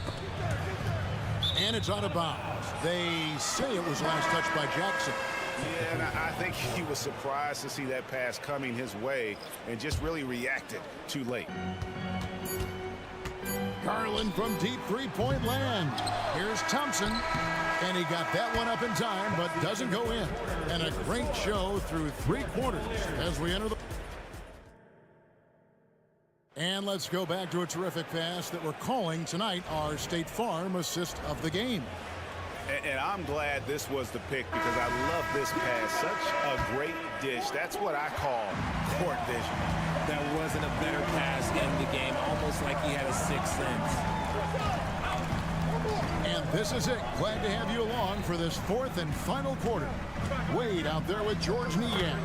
A: And it's out of bounds. They say it was last touched by Jackson.
K: Yeah, and I think he was surprised to see that pass coming his way and just really reacted too late.
A: Garland from deep 3-point land. Here's Thompson. And he got that one up in time, but doesn't go in. And a great show through 3 quarters as we enter the... And let's go back to a terrific pass that we're calling tonight our State Farm assist of the game.
K: And I'm glad this was the pick because I love this pass. Such a great dish. That's what I call court vision.
C: There wasn't a better pass in the game, almost like he had a 6th sense.
A: And this is it. Glad to have you along for this 4th and final quarter. Wade out there with George Niang.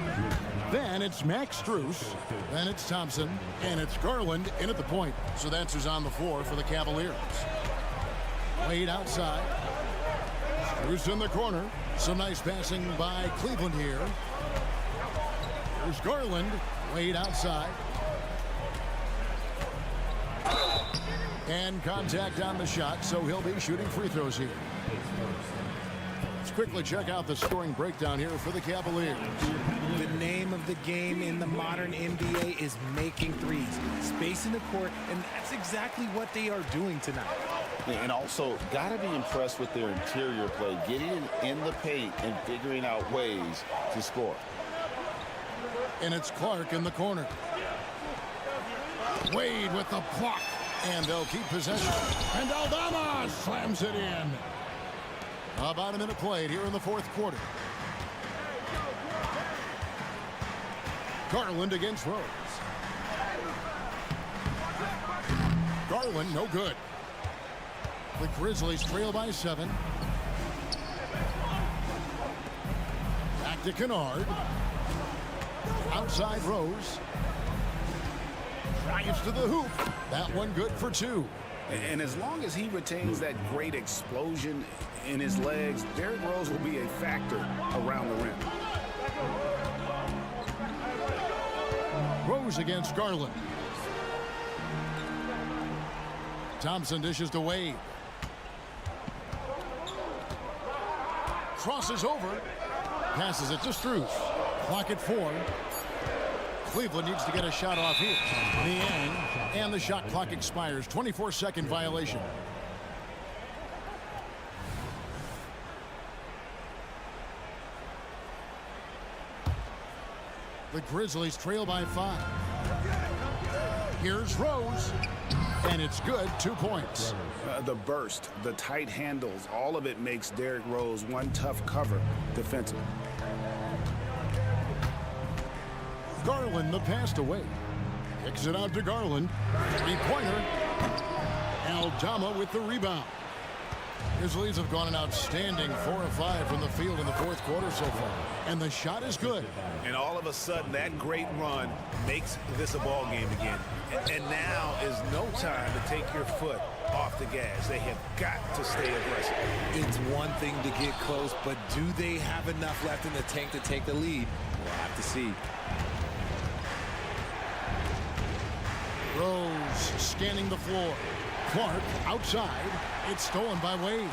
A: Then it's Max Strus. Then it's Thompson. And it's Garland in at the point. So that's who's on the floor for the Cavaliers. Wade outside. Strus in the corner. Some nice passing by Cleveland here. Here's Garland. Wade outside. And contact on the shot, so he'll be shooting free throws here. Let's quickly check out the scoring breakdown here for the Cavaliers.
C: The name of the game in the modern NBA is making threes, spacing the court, and that's exactly what they are doing tonight.
F: And also, got to be impressed with their interior play, getting in the paint and figuring out ways to score.
A: And it's Clark in the corner. Wade with the block. And they'll keep possession. And Aldama slams it in. About a minute played here in the 4th quarter. Garland against Rose. Garland, no good. The Grizzlies trail by 7. Back to Kennard. Outside Rose. Drives to the hoop. That one good for 2.
K: And as long as he retains that great explosion in his legs, Derrick Rose will be a factor around the rim.
A: Rose against Garland. Thompson dishes to Wade. Crosses over. Passes it to Strus. Clock at 4. Cleveland needs to get a shot off here. Niang, and the shot clock expires. 24-second violation. The Grizzlies trail by 5. Here's Rose. And it's good. 2 points.
K: The burst, the tight handles, all of it makes Derrick Rose one tough cover defensively.
A: Garland the pass to Wade. Kicks it out to Garland. 3-pointer. Aldama with the rebound. Grizzlies have gone an outstanding 4 of 5 from the field in the 4th quarter so far. And the shot is good.
K: And all of a sudden, that great run makes this a ball game again. And now is no time to take your foot off the gas. They have got to stay aggressive.
C: It's one thing to get close, but do they have enough left in the tank to take the lead? We'll have to see.
A: Rose scanning the floor. Clark outside. It's stolen by Wade.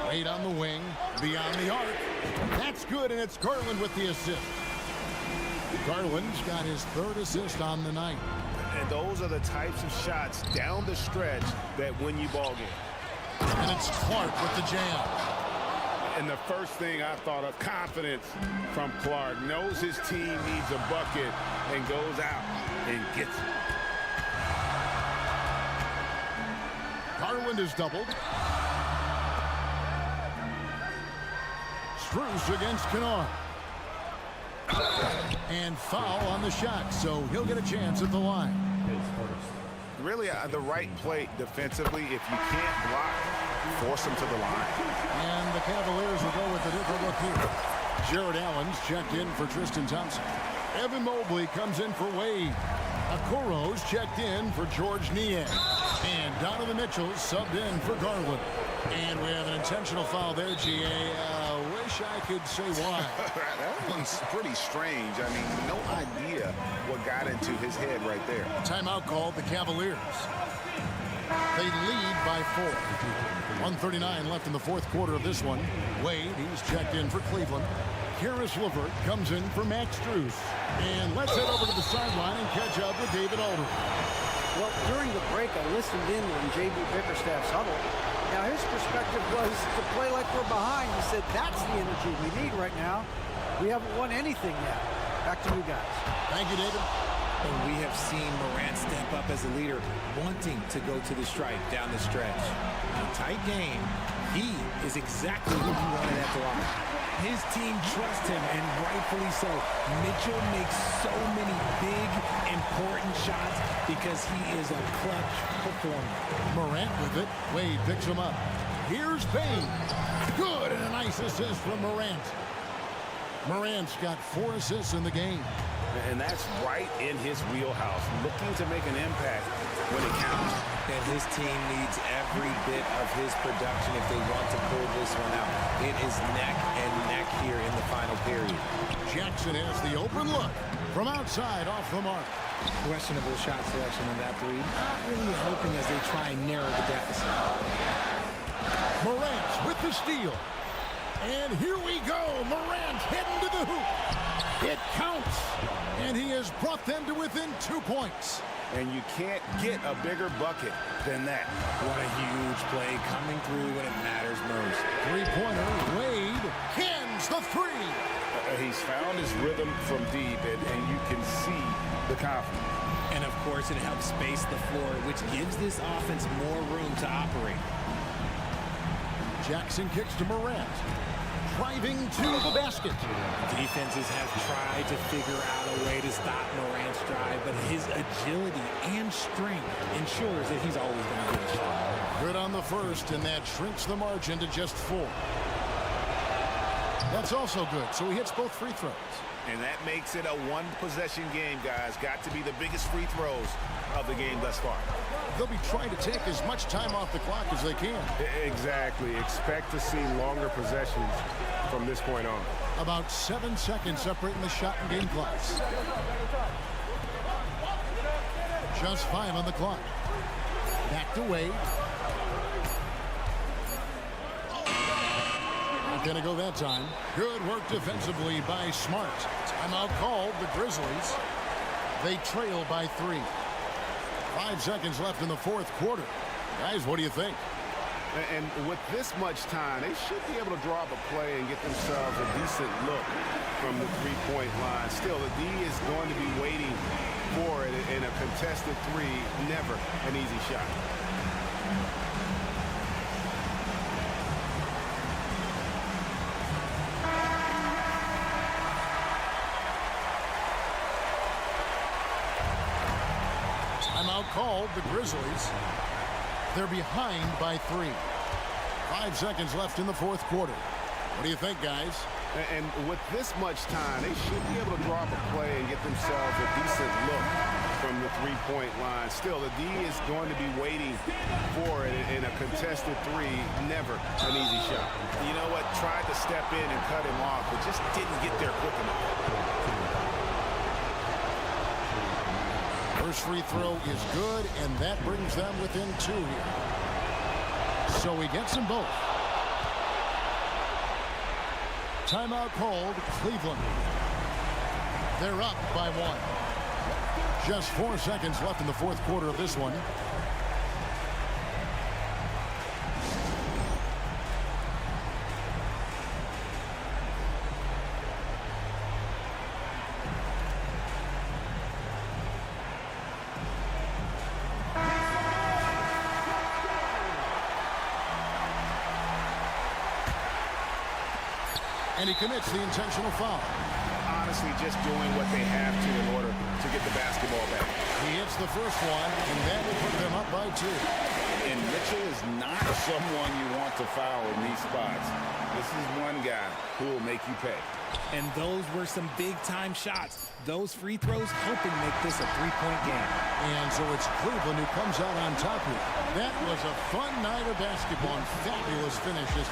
A: Wade on the wing. Beyond the arc. That's good, and it's Garland with the assist. Garland's got his 3rd assist on the night.
K: And those are the types of shots down the stretch that win you ball games.
A: And it's Clark with the jam.
K: And the first thing I thought of, confidence from Clark. Knows his team needs a bucket and goes out and gets it.
A: Garland is doubled. Strus against Kennard. And foul on the shot, so he'll get a chance at the line.
K: Really the right play defensively. If you can't block, force them to the line.
A: And the Cavaliers will go with a different look here. Jared Allen's checked in for Tristan Thompson. Evan Mobley comes in for Wade. Okoro's checked in for George Niang. And Donovan Mitchell subbed in for Garland. And we have an intentional foul there, GA. Wish I could say why.
F: That one's pretty strange. I mean, no idea what got into his head right there.
A: Timeout called the Cavaliers. They lead by 4. 1:39 left in the fourth quarter of this one. Wade, he's checked in for Cleveland. Karis LeVert comes in for Max Strus. And let's head over to the sideline and catch up with David Aldridge.
I: Well, during the break, I listened in on J.B. Bickerstaff's huddle. Now, his perspective was to play like we're behind. He said, that's the energy we need right now. We haven't won anything yet. Back to you guys.
A: Thank you, David.
C: And we have seen Morant step up as a leader, wanting to go to the stripe down the stretch. In a tight game, he is exactly who he wanted at the line. His team trusts him, and rightfully so. Mitchell makes so many big, important shots because he is a clutch performer.
A: Morant with it. Wade picks him up. Here's Payne. Good, and a nice assist from Morant. Morant's got 4 assists in the game.
K: And that's right in his wheelhouse, looking to make an impact when it counts.
C: And his team needs every bit of his production if they want to pull this one out. It is neck and neck here in the final period.
A: Jackson has the open look from outside off the mark.
C: Questionable shot selection on that three. Not really helping as they try and narrow the deficit.
A: Morant with the steal. And here we go. Morant heading to the hoop. It counts. And he has brought them to within 2 points.
K: And you can't get a bigger bucket than that.
C: What a huge play coming through when it matters most.
A: Three-pointer, Wade cans the three.
K: He's found his rhythm from deep, and you can see the confidence.
C: And, of course, it helps space the floor, which gives this offense more room to operate.
A: Jackson kicks to Morant. Driving to the basket.
C: Defenses have tried to figure out a way to stop Morant's drive, but his agility and strength ensures that he's always going to get a shot.
A: Good on the first, and that shrinks the margin to just 4. That's also good, so he hits both free throws.
K: And that makes it a one-possession game, guys. Got to be the biggest free throws of the game thus far.
A: They'll be trying to take as much time off the clock as they can.
K: Exactly. Expect to see longer possessions from this point on.
A: About 7 seconds separating the shot and game clocks. Just 5 on the clock. Back to Wade. Not going to go that time. Good work defensively by Smart. Timeout called the Grizzlies. They trail by 3. 5 seconds left in the fourth quarter. Guys, what do you think?
K: And with this much time, they should be able to draw up a play and get themselves a decent look from the three-point line. Still, the D is going to be waiting for it in a contested three. Never an easy shot.
A: Timeout called the Grizzlies. They're behind by 3. 5 seconds left in the fourth quarter. What do you think, guys?
K: And with this much time, they should be able to draw up a play and get themselves a decent look from the three-point line. Still, the D is going to be waiting for it in a contested three. Never an easy shot. You know what? Tried to step in and cut him off, but just didn't get there quick enough.
A: First free throw is good, and that brings them within 2 here. So he gets them both. Timeout called Cleveland. They're up by 1. Just 4 seconds left in the fourth quarter of this one. And he commits the intentional foul.
F: Honestly, just doing what they have to in order to get the basketball back.
A: He hits the first one, and that will put them up by 2.
F: And Mitchell is not someone you want to foul in these spots. This is one guy who will make you pay.
C: And those were some big-time shots. Those free throws helping make this a three-point game.
A: And so it's Cleveland who comes out on top here. That was a fun night of basketball and fabulous finishes.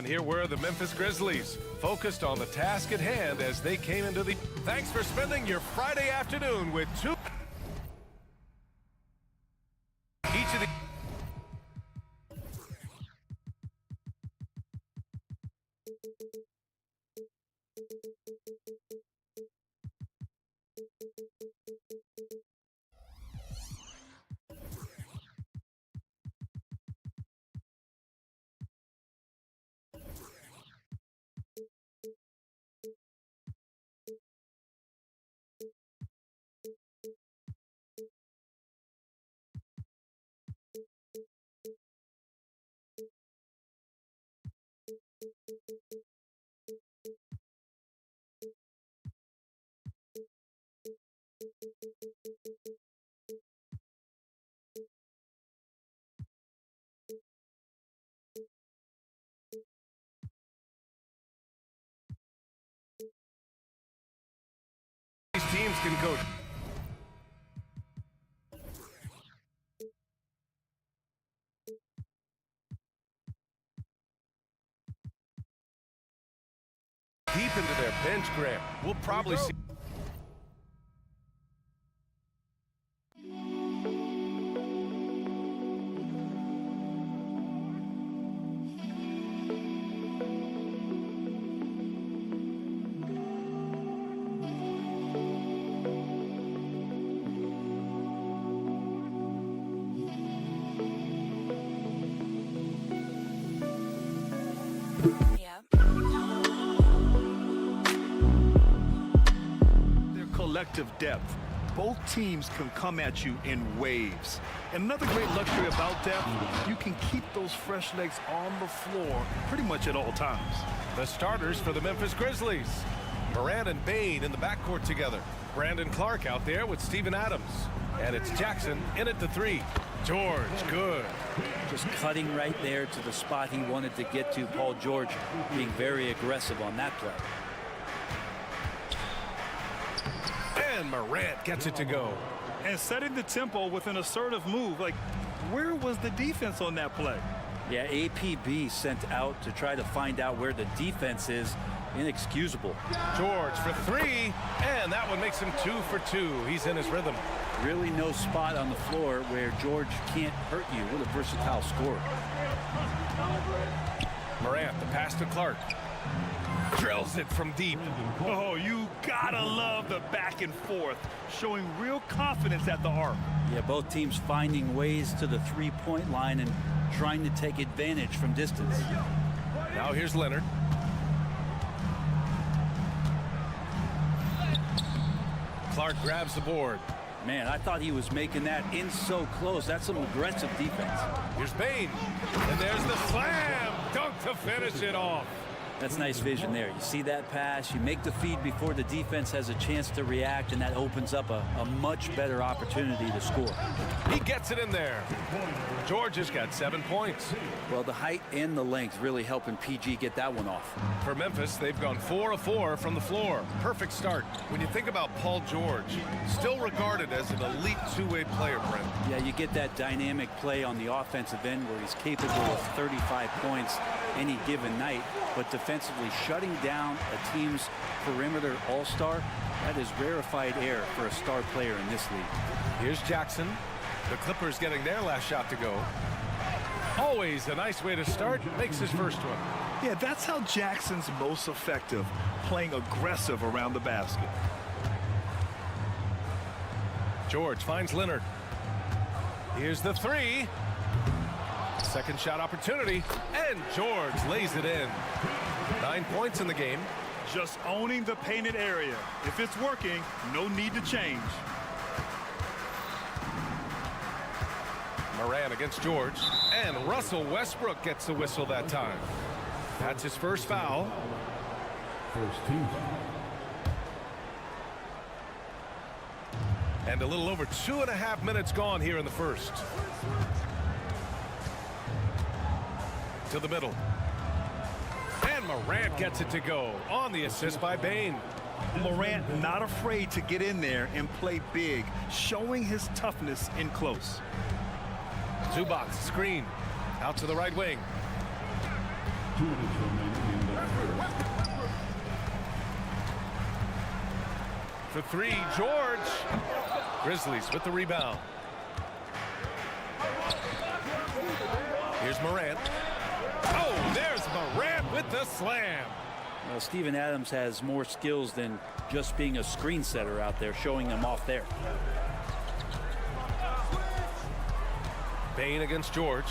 B: And here were the Memphis Grizzlies, focused on the task at hand as they came into the... Thanks for spending your Friday afternoon with two... Each of the... These teams can coach. Deep into their bench, Graham. We'll probably see.
D: Collective depth. Both teams can come at you in waves. And another great luxury about depth, you can keep those fresh legs on the floor pretty much at all times.
B: The starters for the Memphis Grizzlies. Morant and Bane in the backcourt together. Brandon Clark out there with Steven Adams. And it's Jackson in at the three. George, good.
J: Just cutting right there to the spot he wanted to get to. Paul George being very aggressive on that play.
B: And Morant gets it to go.
D: And setting the tempo with an assertive move. Like, where was the defense on that play?
J: Yeah, APB sent out to try to find out where the defense is. Inexcusable.
B: George for three, and that one makes him 2 for 2. He's in his rhythm.
J: Really no spot on the floor where George can't hurt you. What a versatile scorer.
B: Morant, the pass to Clark. Drills it from deep.
D: Oh, you gotta love the back and forth, showing real confidence at the arc.
J: Yeah, both teams finding ways to the three-point line and trying to take advantage from distance.
B: Now here's Leonard. Clark grabs the board.
J: Man, I thought he was making that in so close. That's some aggressive defense.
B: Here's Bane. And there's the slam. Dunk to finish it off.
J: That's nice vision there. You see that pass, you make the feed before the defense has a chance to react, and that opens up a much better opportunity to score.
B: He gets it in there. George has got 7 points.
J: Well, the height and the length really helping PG get that one off.
B: For Memphis, they've gone 4 of 4 from the floor. Perfect start. When you think about Paul George, still regarded as an elite two-way player, Brent.
J: Yeah, you get that dynamic play on the offensive end where he's capable of 35 points any given night, but defensively shutting down a team's perimeter all-star, that is rarefied air for a star player in this league.
B: Here's Jackson. The Clippers getting their last shot to go. Always a nice way to start. Makes his first one.
D: Yeah, that's how Jackson's most effective, playing aggressive around the basket.
B: George finds Leonard. Here's the three. Second shot opportunity, and George lays it in. 9 points in the game.
D: Just owning the painted area. If it's working, no need to change.
B: Morant against George, and Russell Westbrook gets the whistle that time. That's his first foul.
H: First team.
B: And a little over 2.5 minutes gone here in the first. To the middle. And Morant gets it to go on the assist by Bane.
D: Morant not afraid to get in there and play big, showing his toughness in close.
B: Zubac screen out to the right wing. For three, George. Grizzlies with the rebound. Here's Morant. Oh, there's Morant with the slam.
J: Well, Steven Adams has more skills than just being a screen setter out there, showing them off there.
B: Bane against George.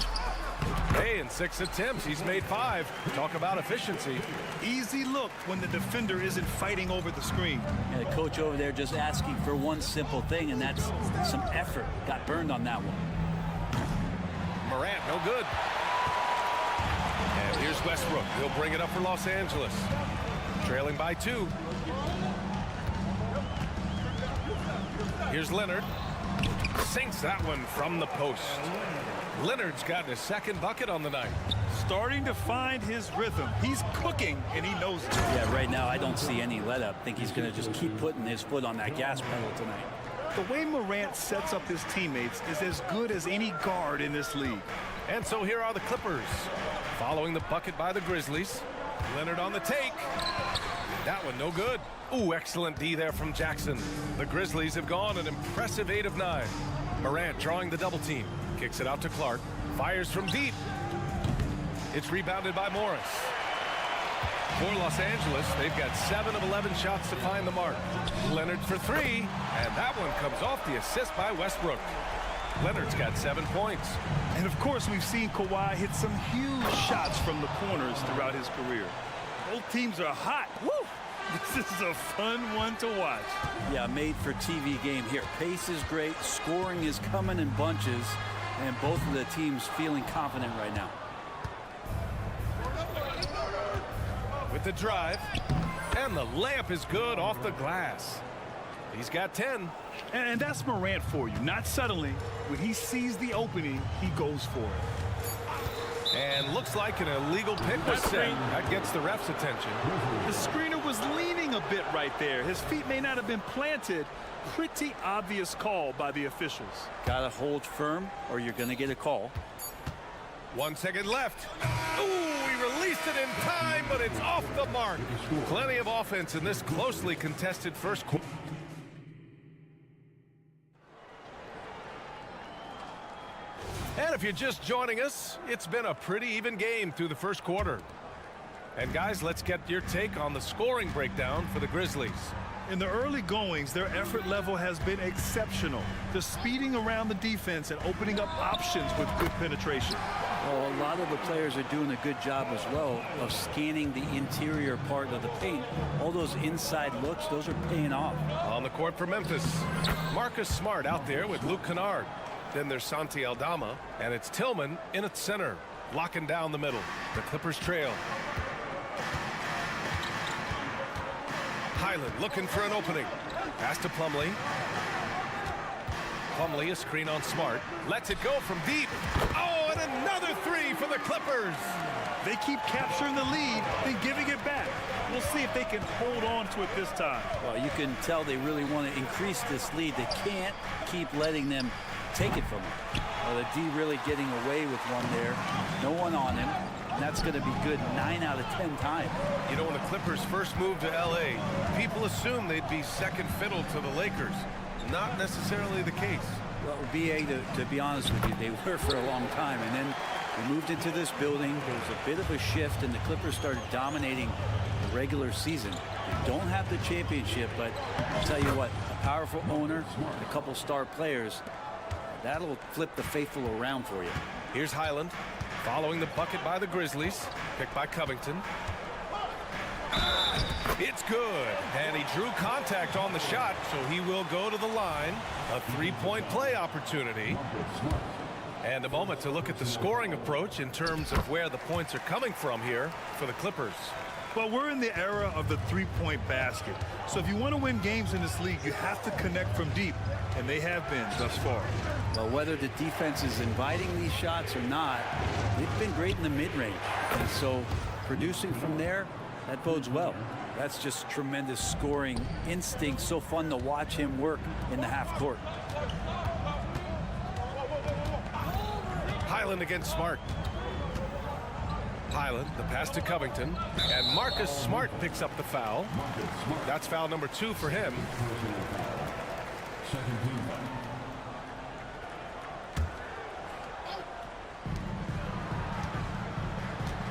B: Hey, in 6 attempts, he's made 5. Talk about efficiency.
D: Easy look when the defender isn't fighting over the screen.
J: And the coach over there just asking for one simple thing, and that's some effort. Got burned on that one.
B: Morant, no good. And here's Westbrook. He'll bring it up for Los Angeles. Trailing by 2. Here's Leonard. Sinks that one from the post. Leonard's gotten his 2nd bucket on the night.
D: Starting to find his rhythm. He's cooking, and he knows it.
J: Yeah, right now I don't see any let up. I think he's going to just keep putting his foot on that gas pedal tonight.
D: The way Morant sets up his teammates is as good as any guard in this league.
B: And so here are the Clippers. Following the bucket by the Grizzlies. Leonard on the take. That one no good. Ooh, excellent D there from Jackson. The Grizzlies have gone an impressive 8 of 9. Morant drawing the double team. Kicks it out to Clark. Fires from deep. It's rebounded by Morris. For Los Angeles, they've got 7 of 11 shots to find the mark. Leonard for 3, and that one comes off the assist by Westbrook. Leonard's got 7 points.
D: And of course, we've seen Kawhi hit some huge shots from the corners throughout his career. Both teams are hot. Woo! This is a fun one to watch.
J: Yeah, made for TV game here. Pace is great. Scoring is coming in bunches. And both of the teams feeling confident right now.
B: With the drive. And the layup is good off the glass. He's got 10.
D: And that's Morant for you. Not suddenly. When he sees the opening, he goes for it.
B: And looks like an illegal pick was set. That gets the ref's attention.
D: The screener was leaning a bit right there. His feet may not have been planted. Pretty obvious call by the officials.
J: Gotta hold firm or you're gonna get a call.
B: 1 second left. Ooh, he released it in time, but it's off the mark. Plenty of offense in this closely contested first quarter. And if you're just joining us, it's been a pretty even game through the first quarter. And guys, let's get your take on the scoring breakdown for the Grizzlies.
D: In the early goings, their effort level has been exceptional. They're speeding around the defense and opening up options with good penetration.
J: Well, a lot of the players are doing a good job as well of scanning the interior part of the paint. All those inside looks, those are paying off.
B: On the court for Memphis, Marcus Smart out there with Luke Kennard. Then there's Santi Aldama, and it's Tillman in at center, locking down the middle. The Clippers trail. Highland looking for an opening. Pass to Plumlee. Plumlee, a screen on Smart. Lets it go from deep. Oh, and another 3 for the Clippers.
D: They keep capturing the lead, then giving it back. We'll see if they can hold on to it this time.
J: Well, you can tell they really want to increase this lead. They can't keep letting them take it from him. Well, the D really getting away with one there. No one on him. And that's going to be good 9 out of 10 times.
B: You know, when the Clippers first moved to L.A., people assumed they'd be second fiddle to the Lakers. Not necessarily the case.
J: Well, BA, to be honest with you, they were for a long time. And then we moved into this building. There was a bit of a shift, and the Clippers started dominating the regular season. They don't have the championship, but I'll tell you what, a powerful owner, a couple star players, that'll flip the faithful around for you.
B: Here's Highland following the bucket by the Grizzlies. Picked by Covington. It's good. And he drew contact on the shot, so he will go to the line. A 3-point play opportunity. And a moment to look at the scoring approach in terms of where the points are coming from here for the Clippers.
D: Well, we're in the era of the 3-point basket. So if you want to win games in this league, you have to connect from deep. And they have been thus far.
J: Well, whether the defense is inviting these shots or not, they've been great in the mid-range. And so producing from there, that bodes well. That's just tremendous scoring instinct. So fun to watch him work in the half court.
B: Highland against Smart. Highland, the pass to Covington, and Marcus Smart picks up the foul. That's foul number 2 for him.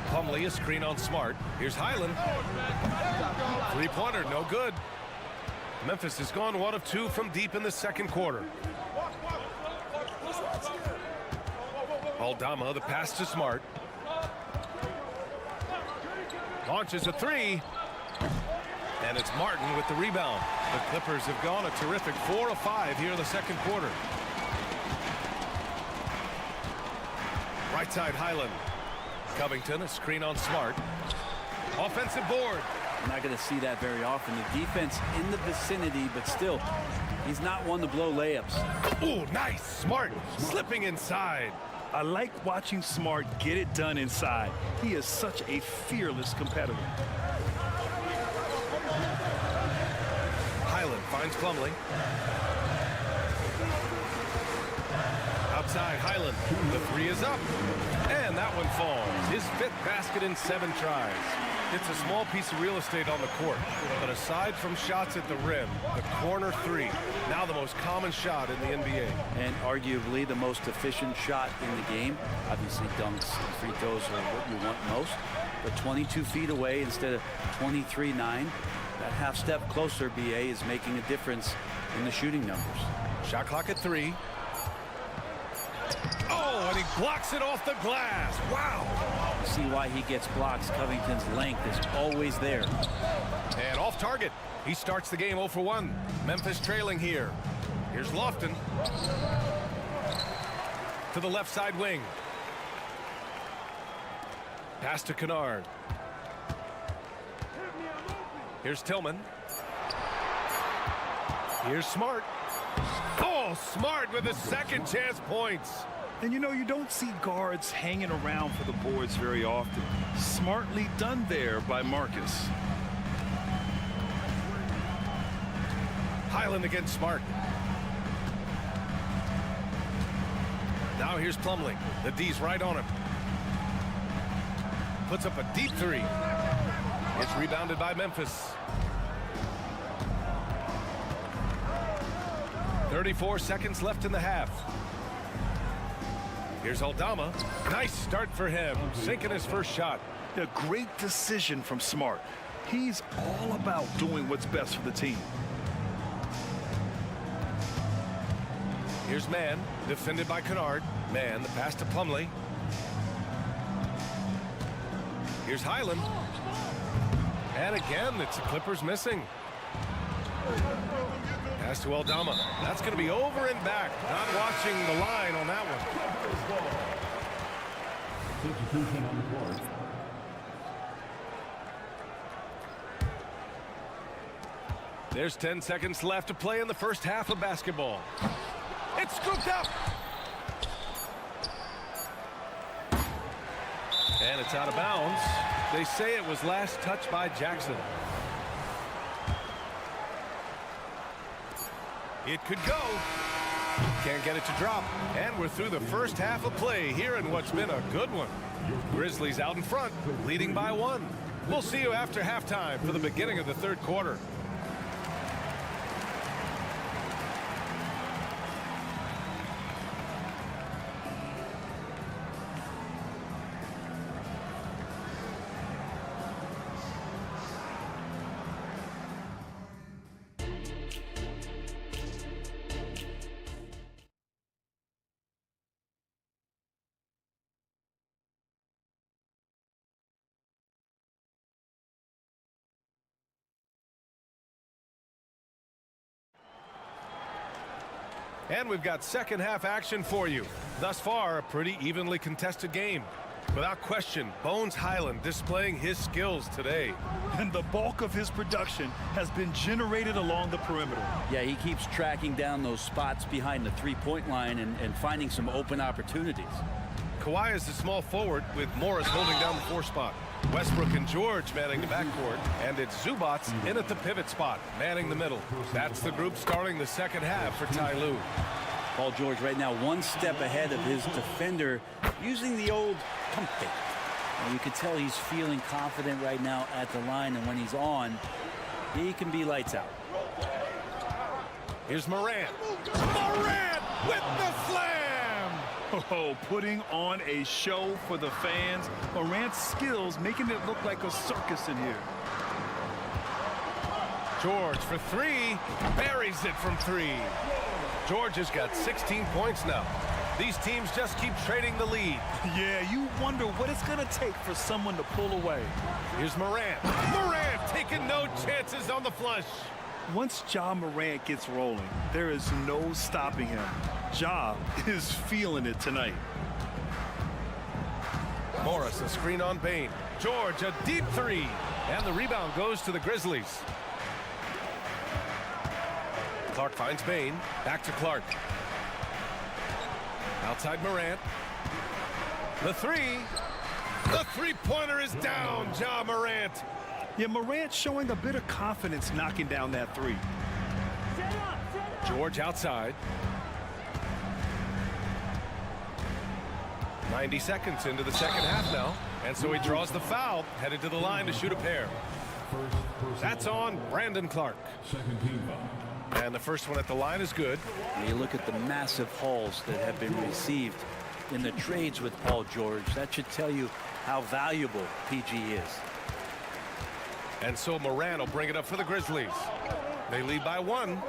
B: Plumlee, a screen on Smart. Here's Highland. Three-pointer, no good. Memphis has gone 1 of 2 from deep in the second quarter. Aldama, the pass to Smart. Launches a 3. And it's Martin with the rebound. The Clippers have gone a terrific 4 of 5 here in the second quarter. Right side, Highland. Covington, a screen on Smart. Offensive board.
J: I'm not going to see that very often. The defense in the vicinity, but still, he's not one to blow layups.
B: Ooh, nice. Smart slipping inside.
D: I like watching Smart get it done inside. He is such a fearless competitor.
B: Highland finds Plumlee. Outside, Highland. The 3 is up. And that one falls. His 5th basket in 7 tries. It's a small piece of real estate on the court. But aside from shots at the rim, the corner 3, now the most common shot in the NBA.
J: And arguably the most efficient shot in the game. Obviously, dunks and free throws are what you want most. But 22 feet away instead of 23-9. That half step closer, BA, is making a difference in the shooting numbers.
B: Shot clock at 3. Oh, and he blocks it off the glass. Wow.
J: You see why he gets blocks. Covington's length is always there.
B: And off target. He starts the game 0 for 1. Memphis trailing here. Here's Lofton. To the left side wing. Pass to Kennard. Here's Tillman. Here's Smart. Oh, Smart with a second chance points.
D: And you know, you don't see guards hanging around for the boards very often. Smartly done there by Marcus.
B: Highland against Smart. Now here's Plumlee. The D's right on him. Puts up a deep 3. It's rebounded by Memphis. 34 seconds left in the half. Here's Aldama. Nice start for him, sinking his first shot.
D: A great decision from Smart. He's all about doing what's best for the team.
B: Here's Mann, defended by Kennard. Mann, the pass to Plumlee. Here's Highland. And again, it's the Clippers missing. Pass to Aldama. That's going to be over and back. Not watching the line on that one.
H: Substitution on the court.
B: There's 10 seconds left to play in the first half of basketball. It's scooped up. And it's out of bounds. They say it was last touched by Jackson. It could go. Can't get it to drop. And we're through the first half of play here in what's been a good one. Grizzlies out in front, leading by 1. We'll see you after halftime for the beginning of the third quarter. And we've got second half action for you. Thus far, a pretty evenly contested game. Without question, Bones Highland displaying his skills today.
D: And the bulk of his production has been generated along the perimeter.
J: Yeah, he keeps tracking down those spots behind the three-point line and finding some open opportunities.
B: Kawhi is the small forward with Morris holding down the 4 spot. Westbrook and George manning the backcourt, and it's Zubats in at the pivot spot, manning the middle. That's the group starting the second half for Ty Lue.
J: Paul George right now 1 step ahead of his defender, using the old pump fake. And you can tell he's feeling confident right now at the line, and when he's on, he can be lights out.
B: Here's Morant. Morant with the slam!
D: Oh, putting on a show for the fans. Morant's skills making it look like a circus in here.
B: George for three. Buries it from three. George has got 16 points now. These teams just keep trading the lead.
D: Yeah, you wonder what it's going to take for someone to pull away.
B: Here's Morant. Morant taking no chances on the flush.
D: Once Ja Morant gets rolling, there is no stopping him. Ja is feeling it tonight.
B: Morris, a screen on Bain. George, a deep three. And the rebound goes to the Grizzlies. Clark finds Bain. Back to Clark. Outside Morant. The three. The three-pointer is down. Ja Morant.
D: Yeah, Morant showing a bit of confidence knocking down that three.
B: George outside. 90 seconds into the second half now. And so he draws the foul, headed to the line to shoot a pair. That's on Brandon Clark. And the first one at the line is good.
J: You look at the massive hauls that have been received in the trades with Paul George. That should tell you how valuable PG is.
B: And so Morant will bring it up for the Grizzlies. They lead by one.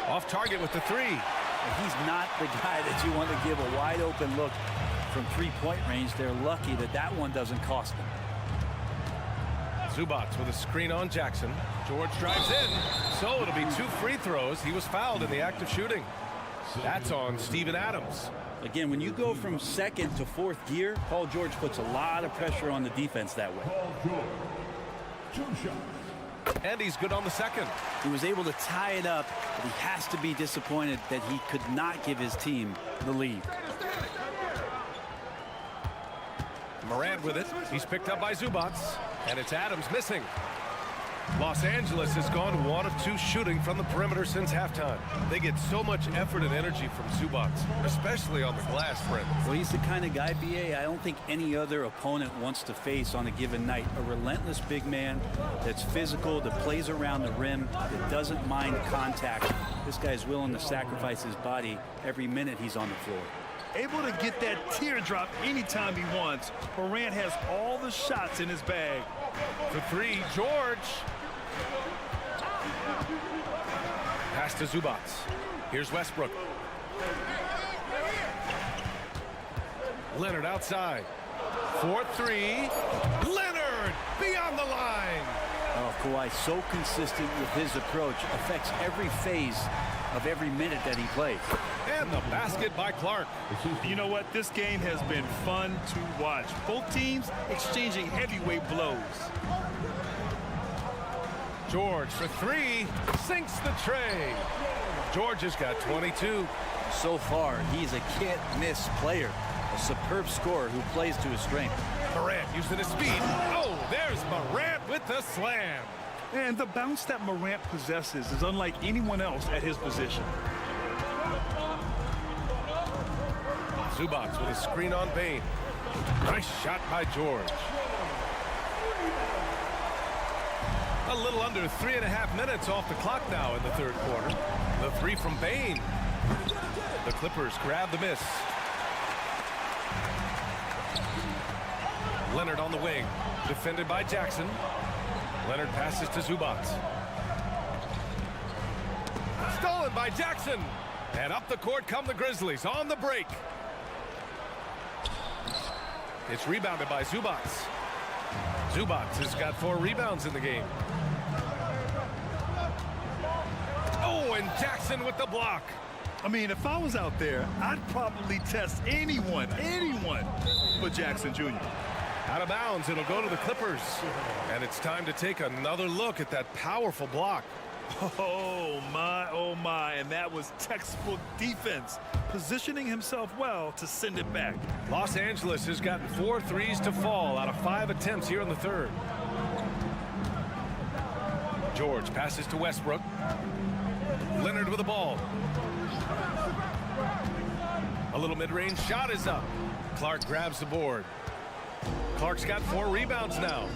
B: Off target with the three.
J: He's not the guy that you want to give a wide open look from three-point range. They're lucky that that one doesn't cost them.
B: Zubac with a screen on Jackson. George drives in. So it'll be 2 free throws. He was fouled in the act of shooting. That's on Steven Adams.
J: Again, when you go from second to fourth gear, Paul George puts a lot of pressure on the defense that way.
B: And he's good on the second.
J: He was able to tie it up, but he has to be disappointed that he could not give his team the lead.
B: Morant with it. He's picked up by Zubac. And it's Adams missing. Los Angeles has gone 1 of 2 shooting from the perimeter since halftime. They get so much effort and energy from Zubac, especially on the glass, Brent.
J: Well, he's the kind of guy, BA, I don't think any other opponent wants to face on a given night. A relentless big man that's physical, that plays around the rim, that doesn't mind contact. This guy's willing to sacrifice his body every minute he's on the floor.
D: Able to get that teardrop anytime he wants. Morant has all the shots in his bag.
B: For three, George. Pass to Zubac. Here's Westbrook. Leonard outside. 4-3. Leonard beyond the line.
J: Oh, Kawhi, so consistent with his approach. Affects every phase of every minute that he plays.
B: And the basket by Clark.
D: You know what? This game has been fun to watch. Both teams exchanging heavyweight blows.
B: George for three. Sinks the tray. George has got 22.
J: So far, he's a can't-miss player. A superb scorer who plays to his strength.
B: Morant using his speed. Oh, there's Morant with the slam.
D: And the bounce that Morant possesses is unlike anyone else at his position.
B: Zubac with a screen on Bain. Nice shot by George. A little under 3.5 minutes off the clock now in the third quarter. The three from Bain. The Clippers grab the miss. Leonard on the wing. Defended by Jackson. Leonard passes to Zubac. Stolen by Jackson. And up the court come the Grizzlies on the break. It's rebounded by Zubac. Zubac has got 4 rebounds in the game. Oh, and Jackson with the block.
D: I mean, if I was out there, I'd probably test anyone but Jackson Jr.
B: Out of bounds, it'll go to the Clippers. And it's time to take another look at that powerful block.
D: Oh my, and that was textbook defense, positioning himself well to send it back.
B: Los Angeles has gotten 4 threes to fall out of 5 attempts here in the third. George passes to Westbrook. Leonard with the ball. A little mid-range shot is up. Clark grabs the board. Clark's got 4 rebounds now.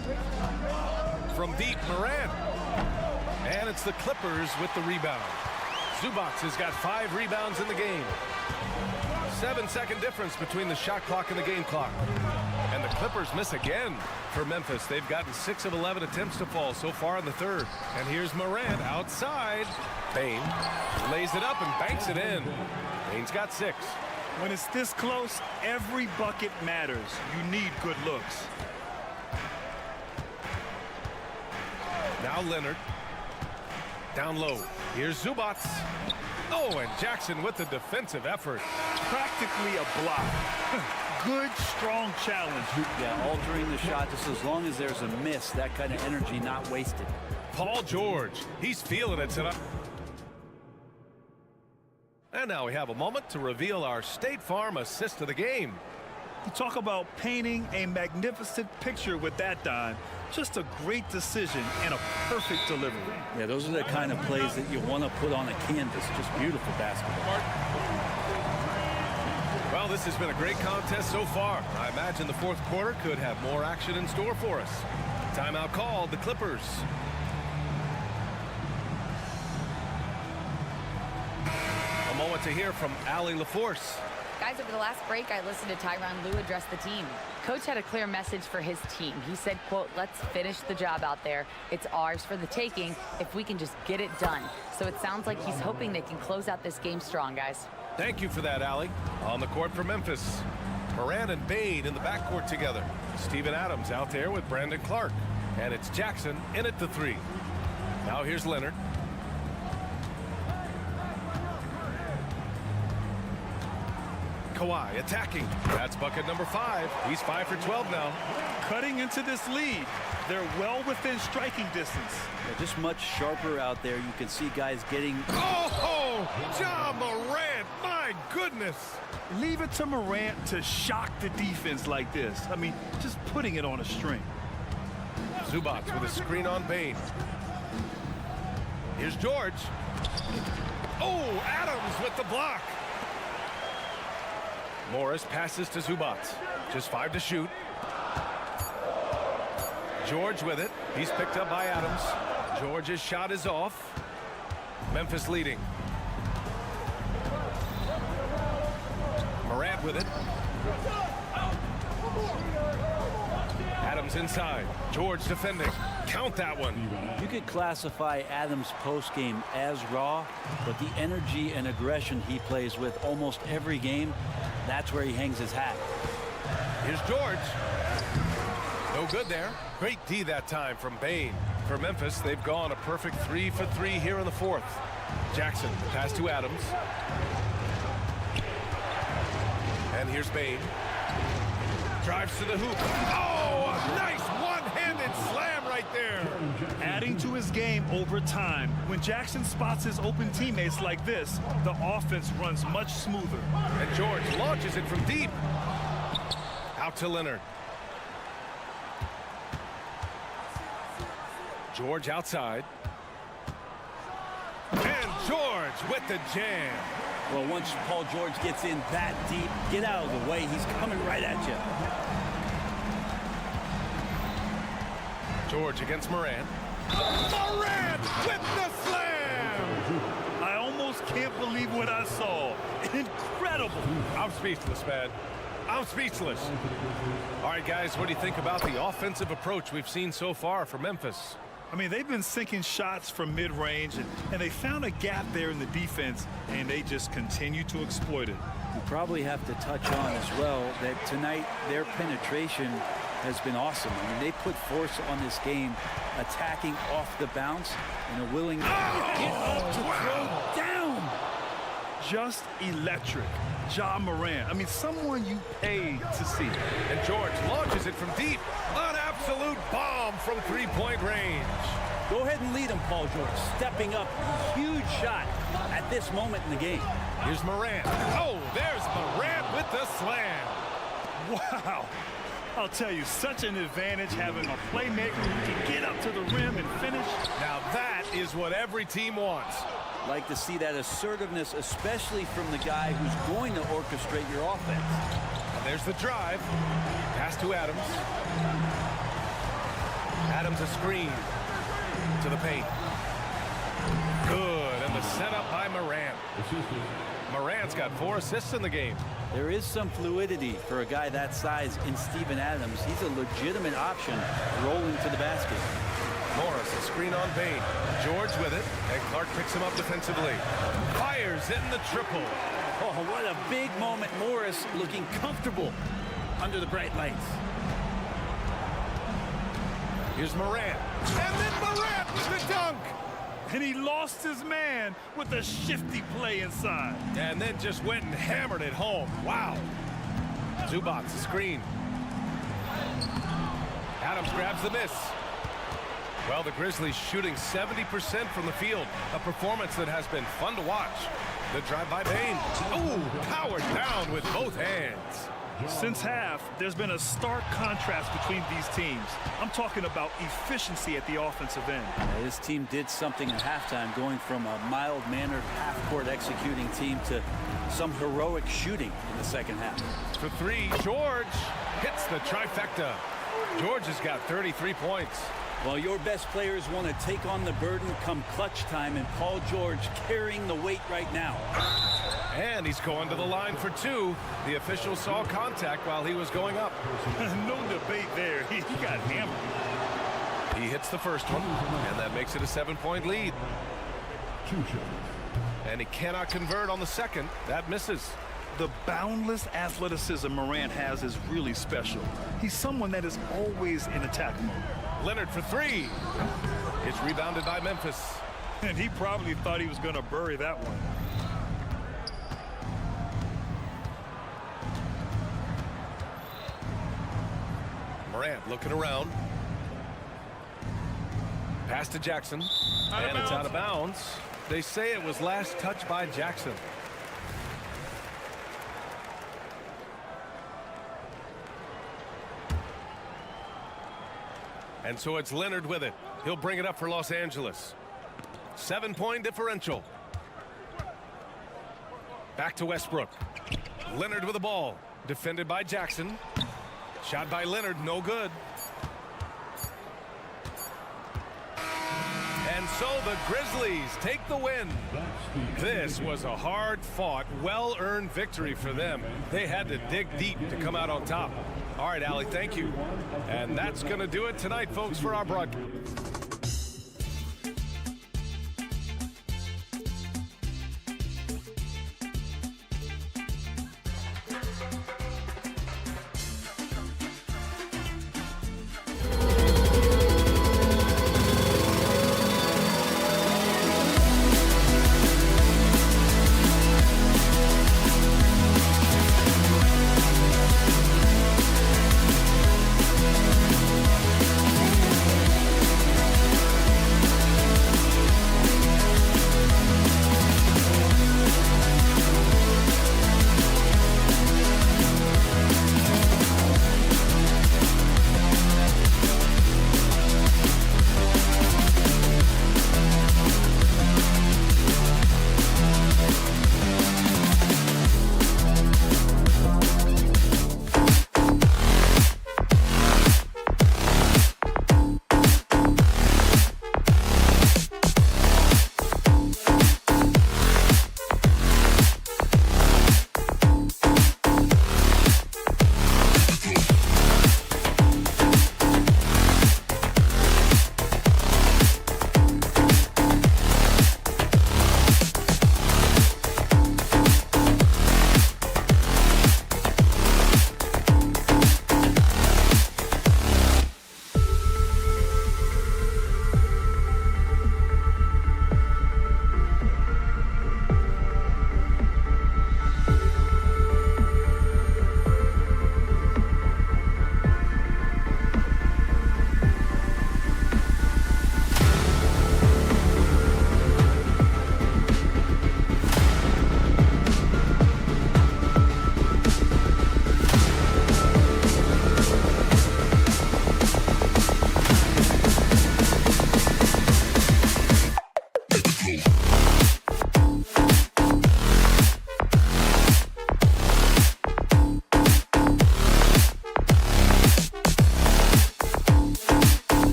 B: From deep, Morant. And it's the Clippers with the rebound. Zubac has got 5 rebounds in the game. 7-second difference between the shot clock and the game clock. And the Clippers miss again for Memphis. They've gotten 6 of 11 attempts to fall so far in the third. And here's Morant outside. Bane lays it up and banks it in. Bane's got 6.
D: When it's this close, every bucket matters. You need good looks.
B: Now Leonard. Down low. Here's Zubac. Oh, and Jackson with the defensive effort.
D: Practically a block. Good, strong challenge.
J: Yeah, altering the shot just as long as there's a miss. That kind of energy not wasted.
B: Paul George. He's feeling it tonight. And now we have a moment to reveal our State Farm assist of the game.
D: You talk about painting a magnificent picture with that dime. Just a great decision and a perfect delivery.
J: Yeah, those are the kind of plays that you want to put on a canvas. Just beautiful basketball.
B: Well, this has been a great contest so far. I imagine the fourth quarter could have more action in store for us. Timeout called, the Clippers. A moment to hear from Allie LaForce.
E: Guys, over the last break, I listened to Tyronn Lue address the team. Coach had a clear message for his team. He said, quote, let's finish the job out there. It's ours for the taking if we can just get it done. So it sounds like he's hoping they can close out this game strong, guys.
B: Thank you for that, Allie. On the court for Memphis. Morant and Bane in the backcourt together. Steven Adams out there with Brandon Clark. And it's Jackson in at the 3. Now here's Leonard. Kawhi attacking. That's bucket number 5. He's 5 for 12 now.
D: Cutting into this lead. They're well within striking distance.
J: Yeah, just much sharper out there. You can see guys getting...
B: Oh, Ja Morant, my goodness.
D: Leave it to Morant to shock the defense like this. I mean, just putting it on a string.
B: Zubac with a screen on Bane. Here's George. Oh, Adams with the block. Morris passes to Zubac. Just 5 to shoot. George with it. He's picked up by Adams. George's shot is off. Memphis leading. Morant with it. Adams inside. George defending. Count that one.
J: You could classify Adams' postgame as raw, but the energy and aggression he plays with almost every game, that's where he hangs his hat.
B: Here's George. No good there. Great D that time from Bane. For Memphis, they've gone a perfect 3 for 3 here in the fourth. Jackson, pass to Adams. And here's Bane. Drives to the hoop. Oh, a nice one-handed slam right there.
D: Adding to his game over time. When Jackson spots his open teammates like this, the offense runs much smoother.
B: And George launches it from deep. Out to Leonard. George outside. And George with the jam.
J: Well, once Paul George gets in that deep, get out of the way. He's coming right at you.
B: George against Morant. Morant with the slam!
D: I almost can't believe what I saw. Incredible.
B: I'm speechless, man. I'm speechless. All right, guys, what do you think about the offensive approach we've seen so far for Memphis?
D: I mean, they've been sinking shots from mid-range, and they found a gap there in the defense, and they just continue to exploit it.
J: You probably have to touch on as well that tonight their penetration has been awesome. I mean, they put force on this game, attacking off the bounce and a willing to get up to throw down.
D: Just electric. Ja Morant. I mean, someone you pay to see.
B: And George launches it from deep. An absolute bomb from three-point range.
J: Go ahead and lead him, Paul George. Stepping up. Huge shot at this moment in the game.
B: Here's Morant. Oh, there's Morant with the slam.
D: Wow. I'll tell you, such an advantage having a playmaker who can get up to the rim and finish.
B: Now that is what every team wants.
J: Like to see that assertiveness, especially from the guy who's going to orchestrate your offense.
B: there's the drive. Pass to Adams. Adams a screen to the paint. Good, and the setup by Morant. Morant's got 4 assists in the game.
J: There is some fluidity for a guy that size in Steven Adams. He's a legitimate option rolling to the basket.
B: Morris, a screen on Bain. George with it, and Clark picks him up defensively. Fires in the triple.
J: Oh, what a big moment. Morris looking comfortable under the bright lights.
B: Here's Morant. And then Morant with the dunk.
D: And he lost his man with a shifty play inside.
B: And then just went and hammered it home. Wow. Zubac, a screen. Adams grabs the miss. Well, the Grizzlies shooting 70% from the field. A performance that has been fun to watch. The drive by Bain. Ooh, powered down with both hands.
D: Since half, there's been a stark contrast between these teams. I'm talking about efficiency at the offensive end.
J: This team did something at halftime, going from a mild-mannered half-court executing team to some heroic shooting in the second half.
B: For 3, George hits the trifecta. George has got 33 points.
J: Well, your best players want to take on the burden come clutch time, and Paul George carrying the weight right now.
B: And he's going to the line for 2. The official saw contact while he was going up.
D: No debate there. He got hammered.
B: He hits the first one, and that makes it a 7-point lead. And he cannot convert on the second. That misses.
D: The boundless athleticism Morant has is really special. He's someone that is always in attack mode.
B: Leonard for 3. It's rebounded by Memphis.
D: And he probably thought he was going to bury that one.
B: Morant looking around. Pass to Jackson. And it's out of bounds. They say it was last touched by Jackson. And so it's Leonard with it. He'll bring it up for Los Angeles. 7-point differential. Back to Westbrook. Leonard with the ball. Defended by Jackson. Shot by Leonard, no good. And so the Grizzlies take the win. This was a hard-fought, well-earned victory for them. They had to dig deep to come out on top. All right, Allie, thank you. And that's going to do it tonight, folks, for our broadcast.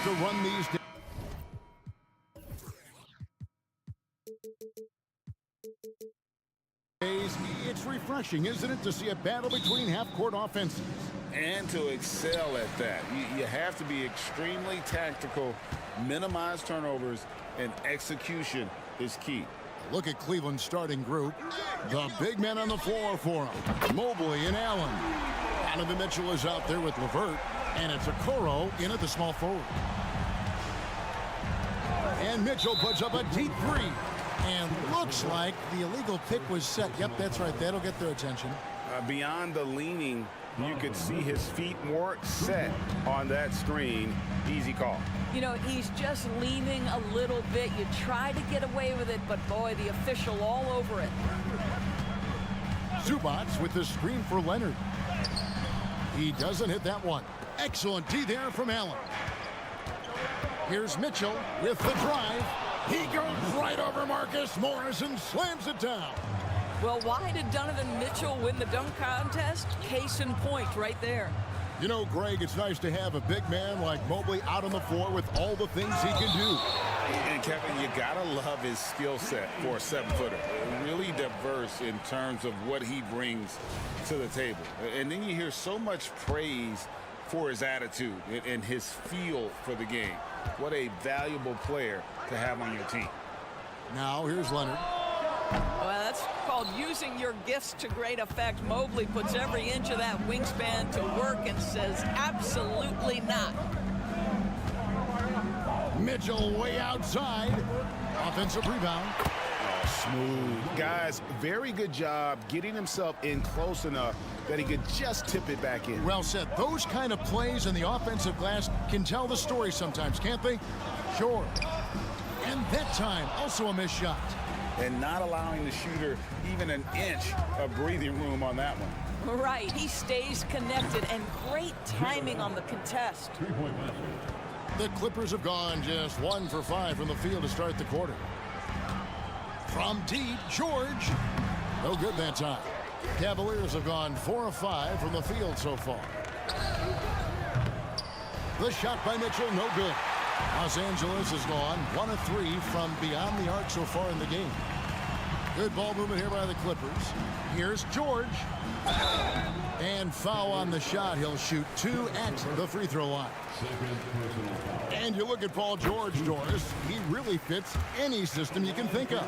A: to run these down. It's refreshing, isn't it, to see a battle between half-court offenses?
F: And to excel at that. You have to be extremely tactical, minimize turnovers, and execution is key.
A: Look at Cleveland's starting group. The big men on the floor for them. Mobley and Allen. Donovan Mitchell is out there with LeVert. And it's Okoro in at the small forward. And Mitchell puts up a deep three. And looks like the illegal pick was set. Yep, that's right. That'll get their attention.
K: Beyond the leaning, you could see his feet weren't set on that screen. Easy call.
G: You know, he's just leaning a little bit. You try to get away with it, but boy, the official all over it.
A: Zubac with the screen for Leonard. He doesn't hit that one. Excellent D there from Allen. Here's Mitchell with the drive. He goes right over Marcus Morris and slams it down.
G: Well, why did Donovan Mitchell win the dunk contest? Case in point right there.
A: You know, Greg, it's nice to have a big man like Mobley out on the floor with all the things he can do.
F: And Kevin, you gotta love his skill set for a 7-footer. Really diverse in terms of what he brings to the table. And then you hear so much praise for his attitude and his feel for the game. What a valuable player to have on your team.
A: Now here's Leonard.
G: Well, that's called using your gifts to great effect. Mobley puts every inch of that wingspan to work and says absolutely not.
A: Mitchell way outside. Offensive rebound.
K: Smooth. Guys, very good job getting himself in close enough that he could just tip it back in.
A: Well said. Those kind of plays in the offensive glass can tell the story sometimes, can't they? Sure. And that time, also a missed shot.
F: And not allowing the shooter even an inch of breathing room on that one.
G: Right. He stays connected, and great timing on the contest.
A: The Clippers have gone just 1 for 5 from the field to start the quarter. From deep, George. No good that time. Cavaliers have gone 4 of 5 from the field so far. The shot by Mitchell, no good. Los Angeles has gone 1 of 3 from beyond the arc so far in the game. Good ball movement here by the Clippers. Here's George. And foul on the shot. He'll shoot 2 at the free throw line. And you look at Paul George, Doris. He really fits any system you can think of.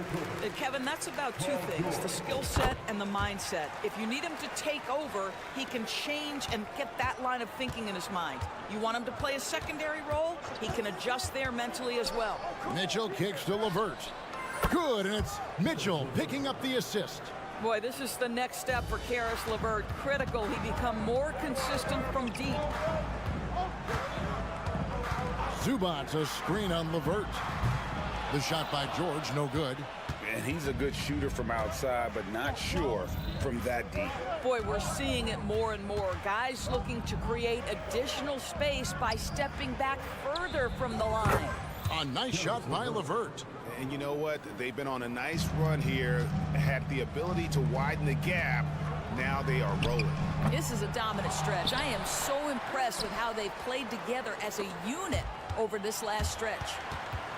G: Kevin, that's about 2 things, the skill set and the mindset. If you need him to take over, he can change and get that line of thinking in his mind. You want him to play a secondary role, he can adjust there mentally as well.
A: Mitchell kicks to LeVert. Good, and it's Mitchell picking up the assist.
G: Boy, this is the next step for Caris LeVert. Critical he become more consistent from deep.
A: Zubac, a screen on LeVert. The shot by George, no good.
F: And he's a good shooter from outside, but not sure from that deep.
G: Boy, we're seeing it more and more. Guys looking to create additional space by stepping back further from the line.
A: A nice shot by LeVert.
K: And you know what? They've been on a nice run here, had the ability to widen the gap. Now they are rolling.
G: This is a dominant stretch. I am so impressed with how they've played together as a unit over this last stretch.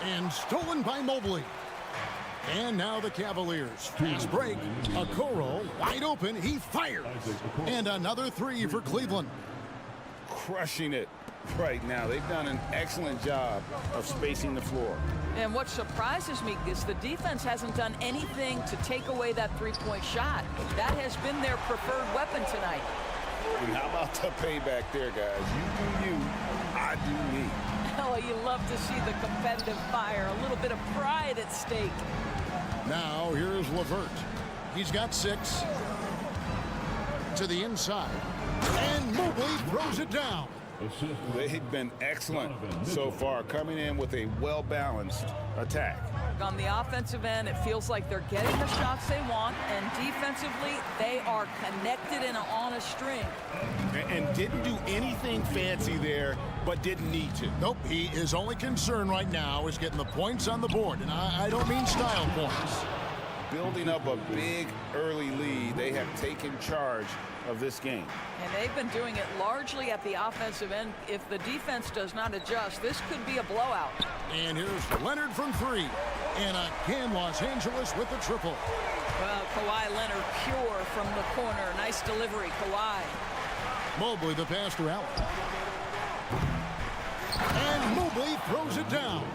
A: And stolen by Mobley. And now the Cavaliers. Fast break. Okoro wide open. He fires. And another 3 for Cleveland.
F: Crushing it right now. They've done an excellent job of spacing the floor.
G: And what surprises me is the defense hasn't done anything to take away that three-point shot. That has been their preferred weapon tonight.
F: And how about the payback there, guys? You do you, I do me.
G: Oh, you love to see the competitive fire. A little bit of pride at stake.
A: Now here's LeVert. He's got 6. To the inside. And Mobley throws it down.
F: They've been excellent so far, coming in with a well-balanced attack.
G: On the offensive end, it feels like they're getting the shots they want, and defensively, they are connected and on a string.
K: And didn't do anything fancy there, but didn't need to.
A: Nope, his only concern right now is getting the points on the board, and I don't mean style points.
F: building up a big early lead, they have taken charge of this game.
G: And they've been doing it largely at the offensive end. If the defense does not adjust, this could be a blowout.
A: And here's Leonard from three. And again, Los Angeles with the triple.
G: Well, Kawhi Leonard pure from the corner. Nice delivery, Kawhi.
A: Mobley the pass to Allen. And Mobley throws it down.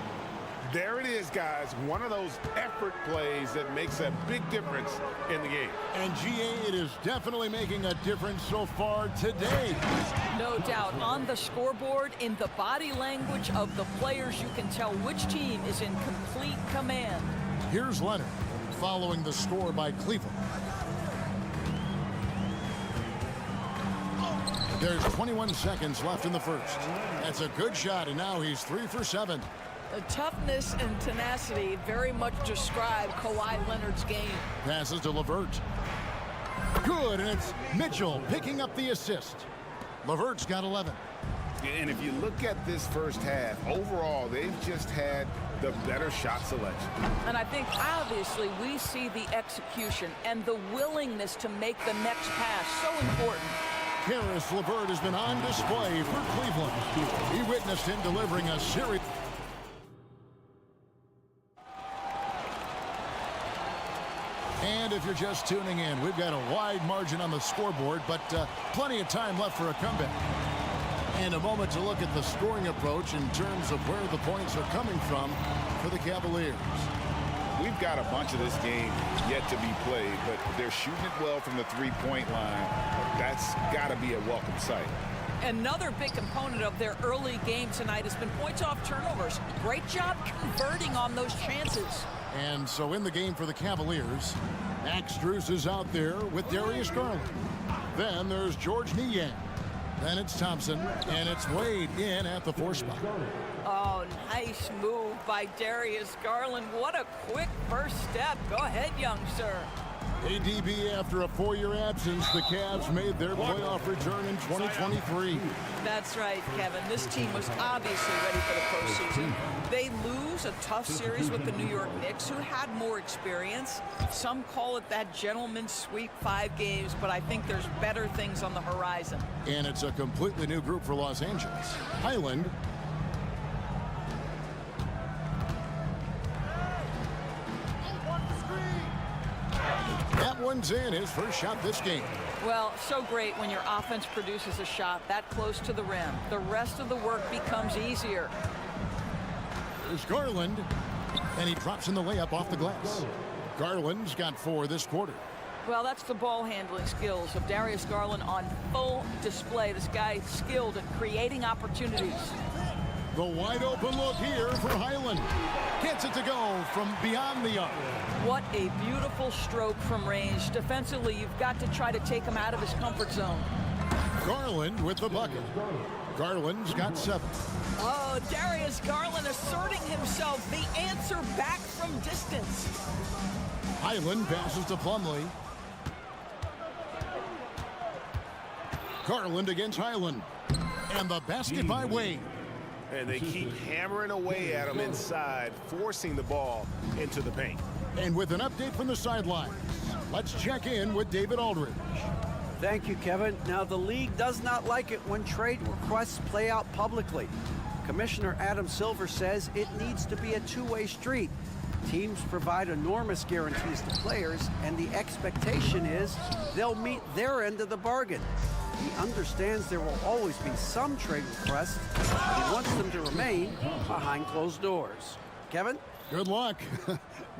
K: There it is, guys. One of those effort plays that makes a big difference in the game.
A: And GA, it is definitely making a difference so far today.
G: No doubt. On the scoreboard, in the body language of the players, you can tell which team is in complete command.
A: Here's Leonard following the score by Cleveland. There's 21 seconds left in the first. That's a good shot, and now he's 3 for 7.
G: The toughness and tenacity very much describe Kawhi Leonard's game.
A: Passes to LeVert. Good, and it's Mitchell picking up the assist. LeVert's got 11.
K: And if you look at this first half, overall, they've just had the better shot selection.
G: And I think, obviously, we see the execution and the willingness to make the next pass so important.
A: Karis LeVert has been on display for Cleveland. He witnessed him delivering a series. And if you're just tuning in, we've got a wide margin on the scoreboard, but plenty of time left for a comeback. And a moment to look at the scoring approach in terms of where the points are coming from for the Cavaliers.
F: We've got a bunch of this game yet to be played, but they're shooting it well from the three-point line. That's got to be a welcome sight.
G: Another big component of their early game tonight has been points off turnovers. Great job converting on those chances.
A: And so in the game for the Cavaliers, Max Strus is out there with Darius Garland. Then there's George Niang. Then it's Thompson, and it's Wade in at the 4 spot.
G: Oh, nice move by Darius Garland. What a quick first step. Go ahead, young sir.
A: ADB, after a 4-year absence, the Cavs made their playoff return in 2023.
G: That's right, Kevin. This team was obviously ready for the postseason. They lose a tough series with the New York Knicks, who had more experience. Some call it that gentleman's sweep, 5 games, but I think there's better things on the horizon.
A: And it's a completely new group for Los Angeles. Highland. That one's in, his first shot this game.
G: Well, so great when your offense produces a shot that close to the rim. The rest of the work becomes easier.
A: There's Garland, and he drops in the layup off the glass. Garland's got 4 this quarter.
G: Well, that's the ball handling skills of Darius Garland on full display. This guy skilled at creating opportunities.
A: The wide open look here for Highland. Gets it to go from beyond the arc.
G: What a beautiful stroke from range. Defensively, you've got to try to take him out of his comfort zone.
A: Garland with the bucket. Garland's got 7.
G: Oh, Darius Garland asserting himself. The answer back from distance.
A: Highland passes to Plumlee. Garland against Highland. And the basket by Wade.
K: And they keep hammering away at him inside, forcing the ball into the paint.
A: And with an update from the sidelines, let's check in with David Aldridge.
I: Thank you, Kevin. Now, the league does not like it when trade requests play out publicly. Commissioner Adam Silver says it needs to be a two-way street. Teams provide enormous guarantees to players, and the expectation is they'll meet their end of the bargain. He understands there will always be some trade requests. He wants them to remain behind closed doors. Kevin?
A: Good luck.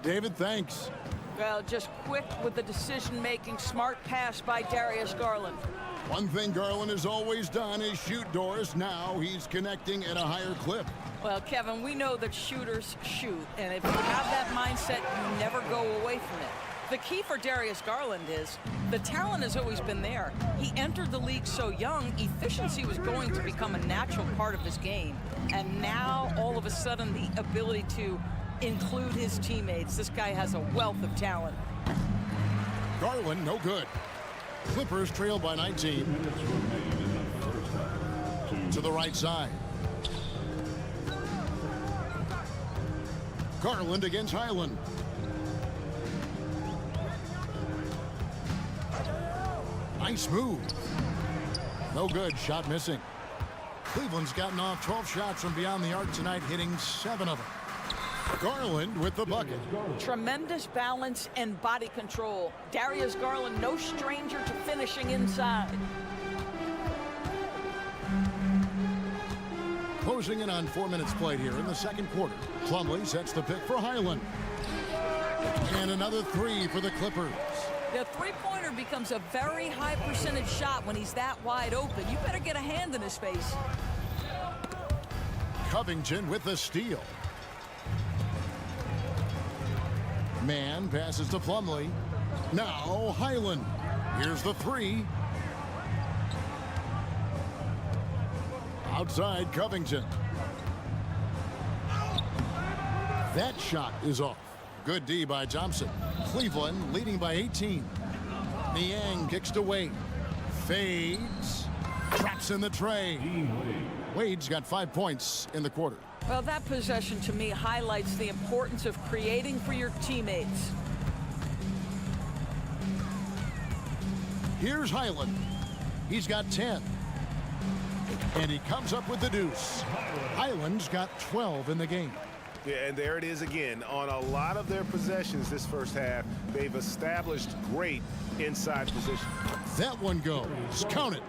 A: David, thanks.
G: Well, just quick with the decision-making, smart pass by Darius Garland.
A: One thing Garland has always done is shoot doors. Now he's connecting at a higher clip.
G: Well, Kevin, we know that shooters shoot, and if you have that mindset, you never go away from it. The key for Darius Garland is the talent has always been there. He entered the league so young, efficiency was going to become a natural part of his game. And now, all of a sudden, the ability to include his teammates. This guy has a wealth of talent.
A: Garland, no good. Clippers trail by 19. To the right side. Garland against Highland. Nice move. No good. Shot missing. Cleveland's gotten off 12 shots from beyond the arc tonight, hitting 7 of them. Garland with the bucket.
G: Tremendous balance and body control. Darius Garland, no stranger to finishing inside.
A: Closing in on 4 minutes played here in the second quarter. Plumlee sets the pick for Highland. And another 3 for the Clippers.
G: The three-pointer becomes a very high percentage shot when he's that wide open. You better get a hand in his face.
A: Covington with the steal. Man passes to Plumlee. Now Highland. Here's the 3. Outside Covington. That shot is off. Good D by Thompson. Cleveland leading by 18. Niang kicks to Wade. Fades. Traps in the tray. Wade's got 5 points in the quarter.
G: Well, that possession to me highlights the importance of creating for your teammates.
A: Here's Highland. He's got 10. And he comes up with the deuce. Highland's got 12 in the game.
K: Yeah, and there it is again. On a lot of their possessions this first half, they've established great inside position.
A: That one goes. Count it.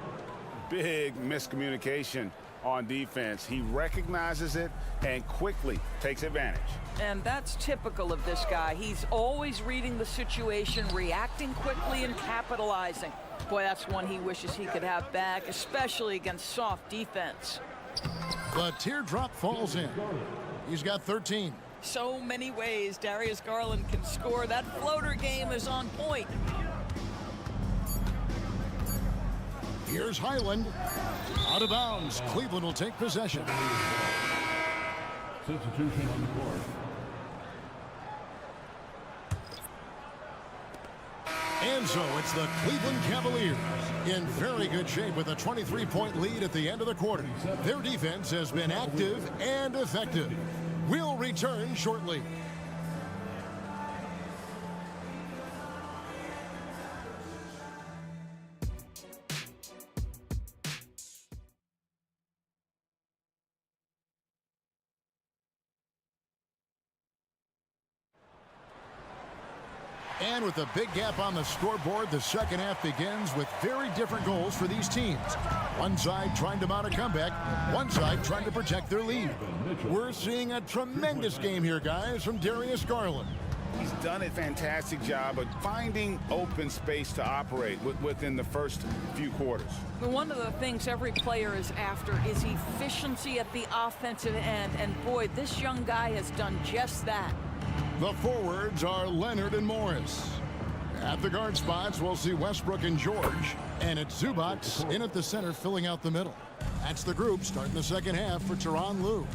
K: Big miscommunication on defense. He recognizes it and quickly takes advantage.
G: And that's typical of this guy. He's always reading the situation, reacting quickly, and capitalizing. Boy, that's one he wishes he could have back, especially against soft defense.
A: The teardrop falls in. He's got 13.
G: So many ways Darius Garland can score. That floater game is on point.
A: Here's Highland. Out of bounds. Cleveland will take possession.
H: Substitution on the court.
A: And so it's the Cleveland Cavaliers in very good shape with a 23-point lead at the end of the quarter. Their defense has been active and effective. We'll return shortly. And with a big gap on the scoreboard, the second half begins with very different goals for these teams. One side trying to mount a comeback, one side trying to protect their lead. We're seeing a tremendous game here, guys, from Darius Garland.
K: He's done a fantastic job of finding open space to operate within the first few quarters.
G: One of the things every player is after is efficiency at the offensive end. And boy, this young guy has done just that.
A: The forwards are Leonard and Morris. At the guard spots, we'll see Westbrook and George. And it's Zubac in at the center, filling out the middle. That's the group starting the second half for Tyronn Lue.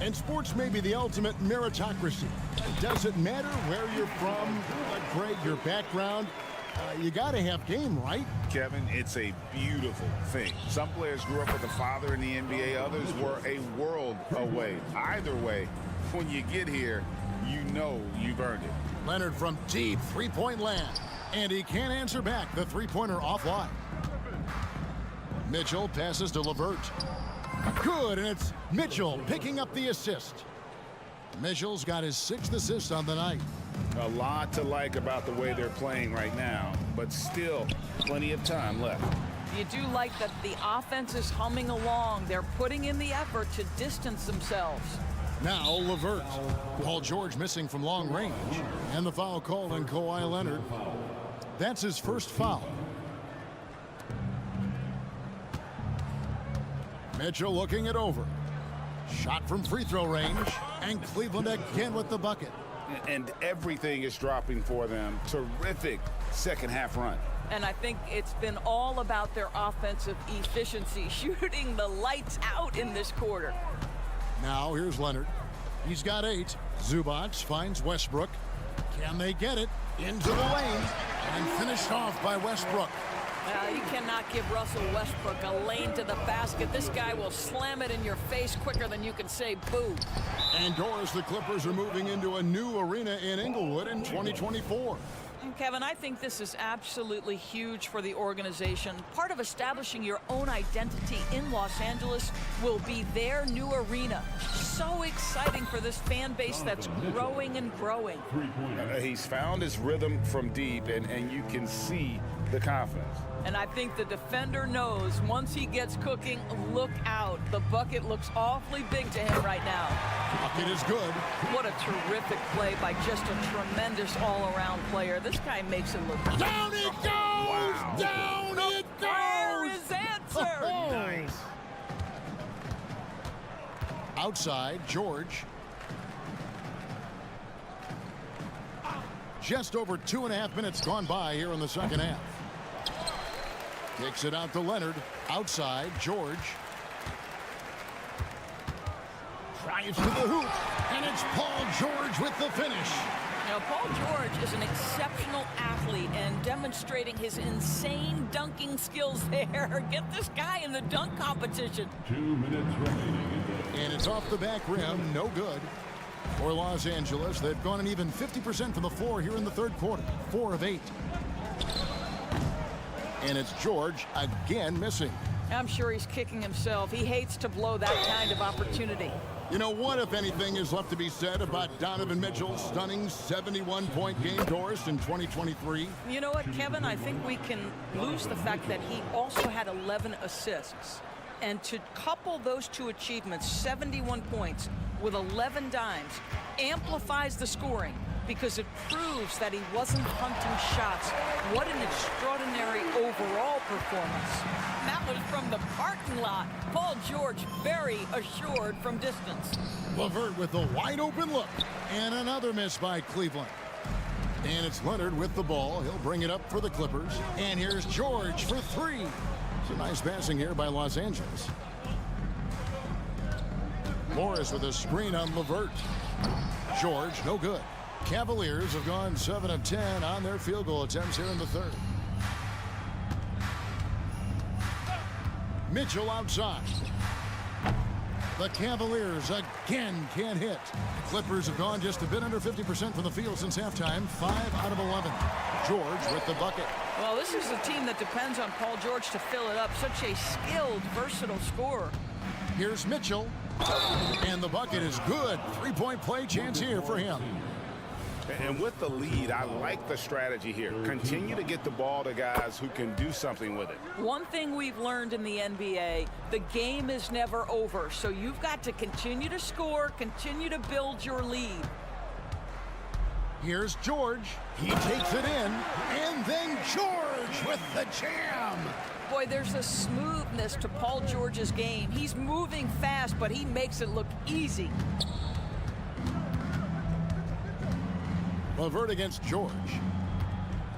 A: And sports may be the ultimate meritocracy. Does it matter where you're from, Greg, your background? You got to have game, right?
K: Kevin, it's a beautiful thing. Some players grew up with a father in the NBA. Others were a world away. Either way, when you get here, you know you've earned it.
A: Leonard from deep three-point land. And he can't answer back. The three-pointer offline. Mitchell passes to LeVert. Good, and it's Mitchell picking up the assist. Mitchell's got his 6th assist on the night.
K: A lot to like about the way they're playing right now, but still plenty of time left.
G: You do like that the offense is humming along. They're putting in the effort to distance themselves.
A: Now LeVert. Paul George missing from long range. And the foul called on Kawhi Leonard. That's his first foul. Mitchell looking it over. Shot from free throw range. And Cleveland again with the bucket.
K: And everything is dropping for them. Terrific second half run.
G: And I think it's been all about their offensive efficiency, shooting the lights out in this quarter.
A: Now here's Leonard. He's got 8. Zubac finds Westbrook. Can they get it into the lane? And finished off by Westbrook.
G: You cannot give Russell Westbrook a lane to the basket. This guy will slam it in your face quicker than you can say boo.
A: And Doris, the Clippers are moving into a new arena in Inglewood in 2024.
G: And Kevin, I think this is absolutely huge for the organization. Part of establishing your own identity in Los Angeles will be their new arena. So exciting for this fan base that's growing and growing.
F: He's found his rhythm from deep, and you can see the confidence.
G: And I think the defender knows once he gets cooking, look out. The bucket looks awfully big to him right now.
A: Bucket is good.
G: What a terrific play by just a tremendous all-around player. This guy makes it look easy.
A: Down it goes!
F: Wow.
A: Down it
G: There
A: goes!
G: is answer!
F: Nice.
A: Outside, George. Just over 2.5 minutes gone by here in the second half. Kicks it out to Leonard. Outside, George. Drives to the hoop, and it's Paul George with the finish.
G: Now, Paul George is an exceptional athlete and demonstrating his insane dunking skills there. Get this guy in the dunk competition.
H: 2 minutes remaining.
A: And it's off the back rim, no good. For Los Angeles, they've gone an even 50% from the floor here in the third quarter. 4 of 8. And it's George again missing.
G: I'm sure he's kicking himself. He hates to blow that kind of opportunity.
A: You know what, if anything, is left to be said about Donovan Mitchell's stunning 71-point game Doris in 2023?
G: You know what, Kevin? I think we can lose the fact that he also had 11 assists. And to couple those two achievements, 71 points with 11 dimes, amplifies the scoring because it proves that he wasn't hunting shots. What an extraordinary overall performance. That was from the parking lot. Paul George very assured from distance.
A: LeVert with the wide open look. And another miss by Cleveland. And it's Leonard with the ball. He'll bring it up for the Clippers. And here's George for 3. It's a nice passing here by Los Angeles. Morris with a screen on LeVert. George, no good. Cavaliers have gone 7 of 10 on their field goal attempts here in the third. Mitchell outside. The Cavaliers again can't hit. Clippers have gone just a bit under 50% from the field since halftime. 5 out of 11. George with the bucket.
G: Well, this is a team that depends on Paul George to fill it up. Such a skilled, versatile scorer.
A: Here's Mitchell. And the bucket is good. 3-point play chance here for him.
F: And with the lead, I like the strategy here. Continue to get the ball to guys who can do something with it.
G: One thing we've learned in the NBA, the game is never over. So you've got to continue to score, continue to build your lead.
A: Here's George. He takes it in. And then George with the jam.
G: Boy, there's a smoothness to Paul George's game. He's moving fast, but he makes it look easy.
A: LeVert against George.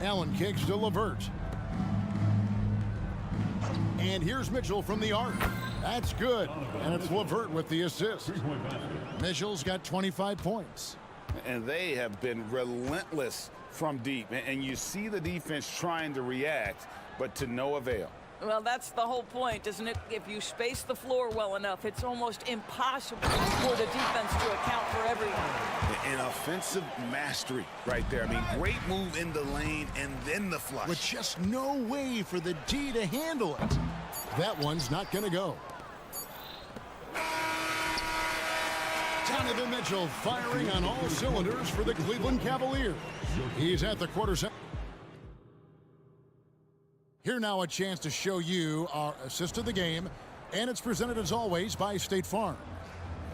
A: Allen kicks to LeVert. And here's Mitchell from the arc. That's good. And it's LeVert with the assist. Mitchell's got 25 points.
F: And they have been relentless from deep. And you see the defense trying to react, but to no avail.
G: Well, that's the whole point, isn't it? If you space the floor well enough, it's almost impossible for the defense to account for everyone.
F: An offensive mastery right there. I mean, great move in the lane and then the flush.
A: With just no way for the D to handle it. That one's not going to go. Donovan Mitchell firing on all cylinders for the Cleveland Cavaliers. He's at the quarter center. Here now a chance to show you our assist of the game, and it's presented as always by State Farm.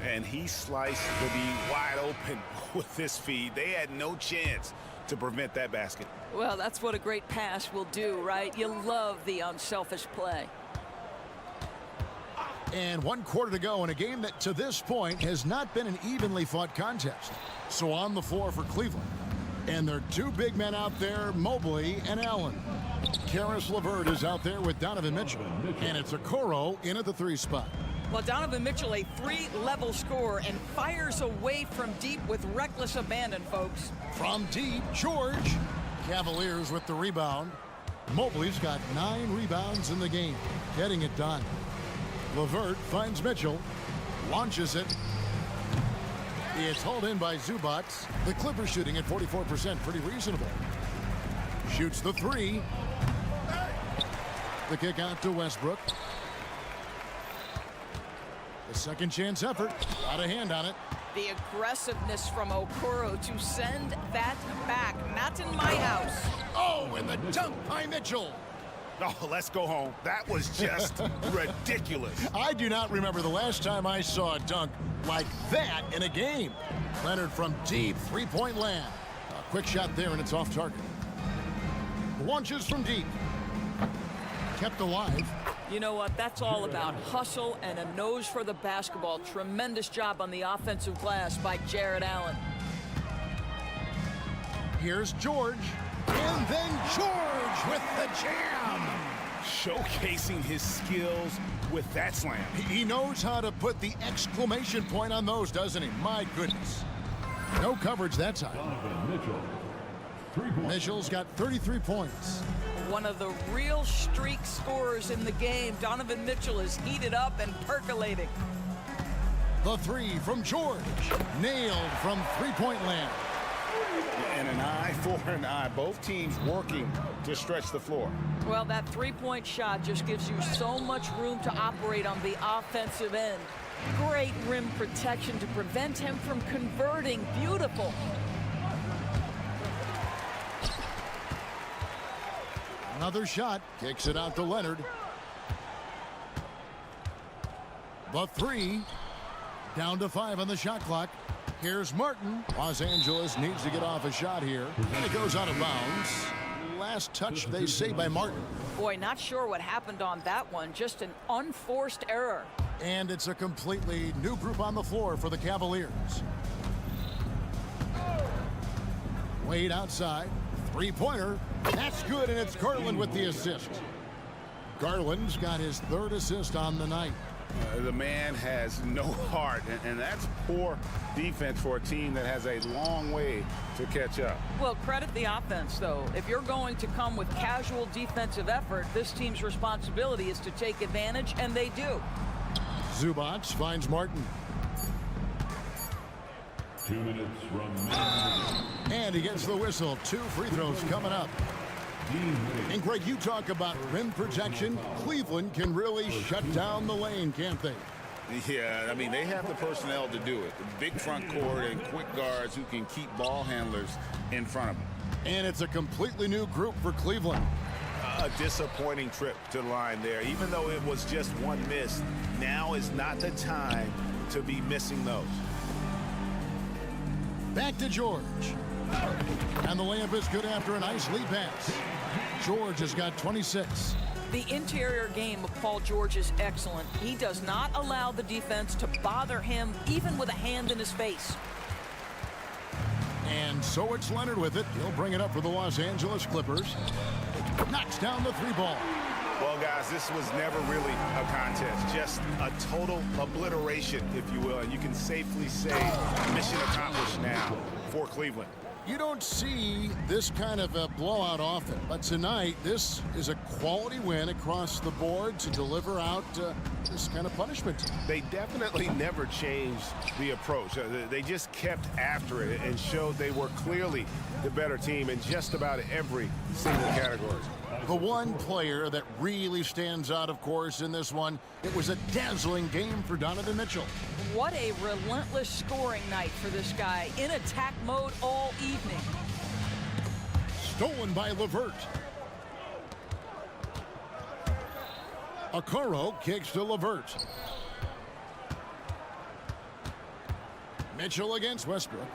F: And he sliced the D wide open with this feed. They had no chance to prevent that basket.
G: Well, that's what a great pass will do, right? You love the unselfish play.
A: And 1 quarter to go in a game that to this point has not been an evenly fought contest. So on the floor for Cleveland. And their 2 big men out there, Mobley and Allen. Karis LeVert is out there with Donovan Mitchell. And it's Okoro in at the 3 spot.
G: Well, Donovan Mitchell, a 3-level scorer, and fires away from deep with reckless abandon, folks.
A: From deep, George. Cavaliers with the rebound. Mobley's got 9 rebounds in the game, getting it done. LeVert finds Mitchell, launches it. It's hauled in by Zubac. The Clippers shooting at 44%, pretty reasonable. Shoots the three. The kick out to Westbrook. The second chance effort. Got a hand on it.
G: The aggressiveness from Okoro to send that back. Not in my house.
A: Oh, and the dunk by Mitchell.
K: Oh, let's go home. That was just ridiculous.
A: I do not remember the last time I saw a dunk like that in a game. Leonard from deep, three-point land. A quick shot there, and it's off target. Launches from deep. Kept alive.
G: You know what? That's all about hustle and a nose for the basketball. Tremendous job on the offensive glass by Jared Allen.
A: Here's George. And then George with the jam.
K: Showcasing his skills with that slam.
A: He knows how to put the exclamation point on those, doesn't he? My goodness. No coverage that time. Mitchell's got 33 points.
G: One of the real streak scorers in the game. Donovan Mitchell is heated up and percolating.
A: The three from George. Nailed from three-point land.
F: And an eye for an eye. Both teams working to stretch the floor.
G: Well, that three-point shot just gives you so much room to operate on the offensive end. Great rim protection to prevent him from converting. Beautiful.
A: Another shot. Kicks it out to Leonard. The three. Down to 5 on the shot clock. Here's Martin. Los Angeles needs to get off a shot here. And it goes out of bounds. Last touch, they say, by Martin.
G: Boy, not sure what happened on that one. Just an unforced error.
A: And it's a completely new group on the floor for the Cavaliers. Wade outside. Three-pointer. That's good, and it's Garland with the assist. Garland's got his third assist on the night.
F: The man has no heart, and that's poor defense for a team that has a long way to catch up.
G: Well, credit the offense, though. If you're going to come with casual defensive effort, this team's responsibility is to take advantage, and they do.
A: Zubac finds Martin.
H: 2 minutes remaining.
A: And he gets the whistle. 2 free throws coming up. And Greg, you talk about rim protection. Cleveland can really shut down the lane, can't they?
F: Yeah, I mean, they have the personnel to do it. Big front court and quick guards who can keep ball handlers in front of them.
A: And it's a completely new group for Cleveland.
K: A disappointing trip to the line there. Even though it was just one miss, now is not the time to be missing those.
A: Back to George. And the layup is good after a nice lead pass. George has got 26.
G: The interior game of Paul George is excellent. He does not allow the defense to bother him, even with a hand in his face.
A: And so it's Leonard with it. He'll bring it up for the Los Angeles Clippers. Knocks down the three ball.
K: Well, guys, this was never really a contest. Just a total obliteration, if you will. And you can safely say mission accomplished now for Cleveland.
A: You don't see this kind of a blowout often, but tonight this is a quality win across the board to deliver out this kind of punishment.
K: They definitely never changed the approach. They just kept after it and showed they were clearly the better team in just about every single category.
A: The one player that really stands out, of course, in this one, it was a dazzling game for Donovan Mitchell.
G: What a relentless scoring night for this guy, in attack mode all evening.
A: Stolen by LeVert. Okoro kicks to LeVert. Mitchell against Westbrook.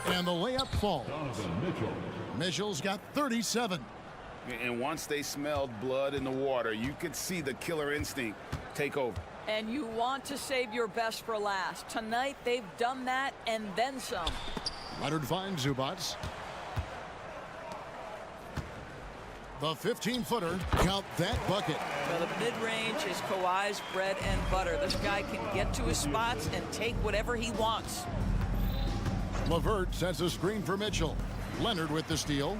A: And the layup falls. Mitchell's got 37.
F: And once they smelled blood in the water, you could see the killer instinct take over.
G: And you want to save your best for last. Tonight, they've done that and then some.
A: Leonard finds Zubac. The 15-footer. Count that bucket.
G: Well, the mid-range is Kawhi's bread and butter. This guy can get to his spots and take whatever he wants.
A: LeVert sets a screen for Mitchell. Leonard with the steal.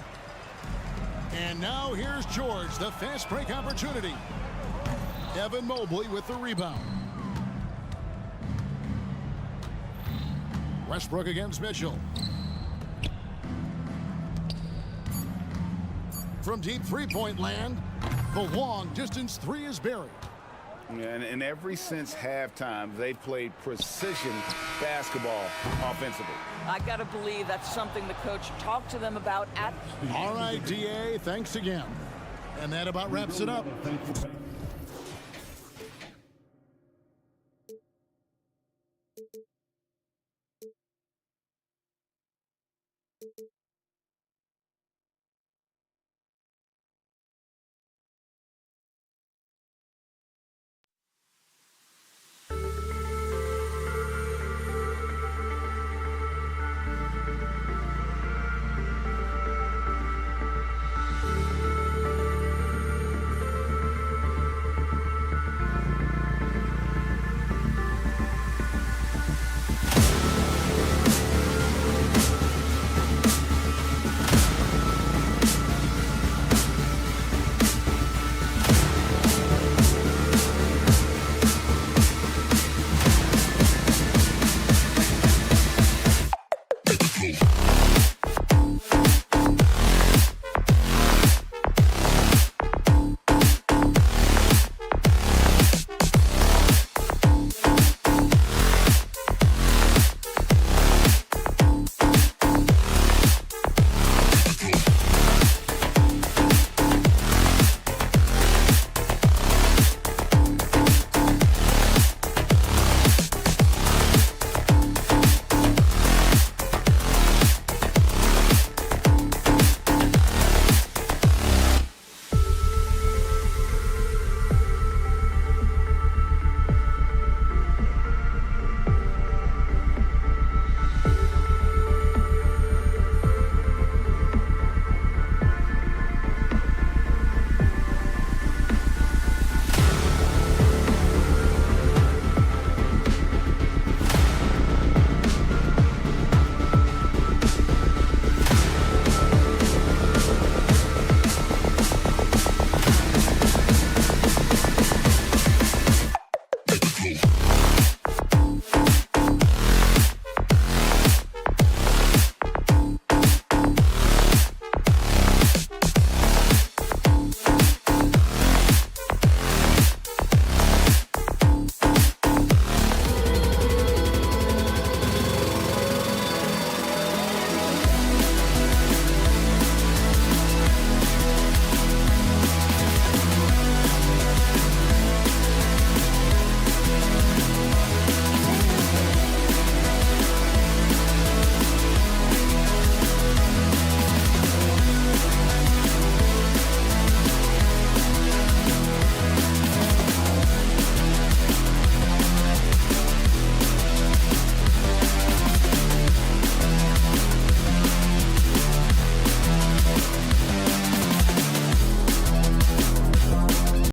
A: And now here's George, the fast break opportunity. Evan Mobley with the rebound. Westbrook against Mitchell. From deep three-point land, the long-distance three is buried.
F: And ever since halftime, they played precision basketball offensively.
G: I got to believe that's something the coach talked to them about at...
A: All right, DA, thanks again. And that about wraps it up.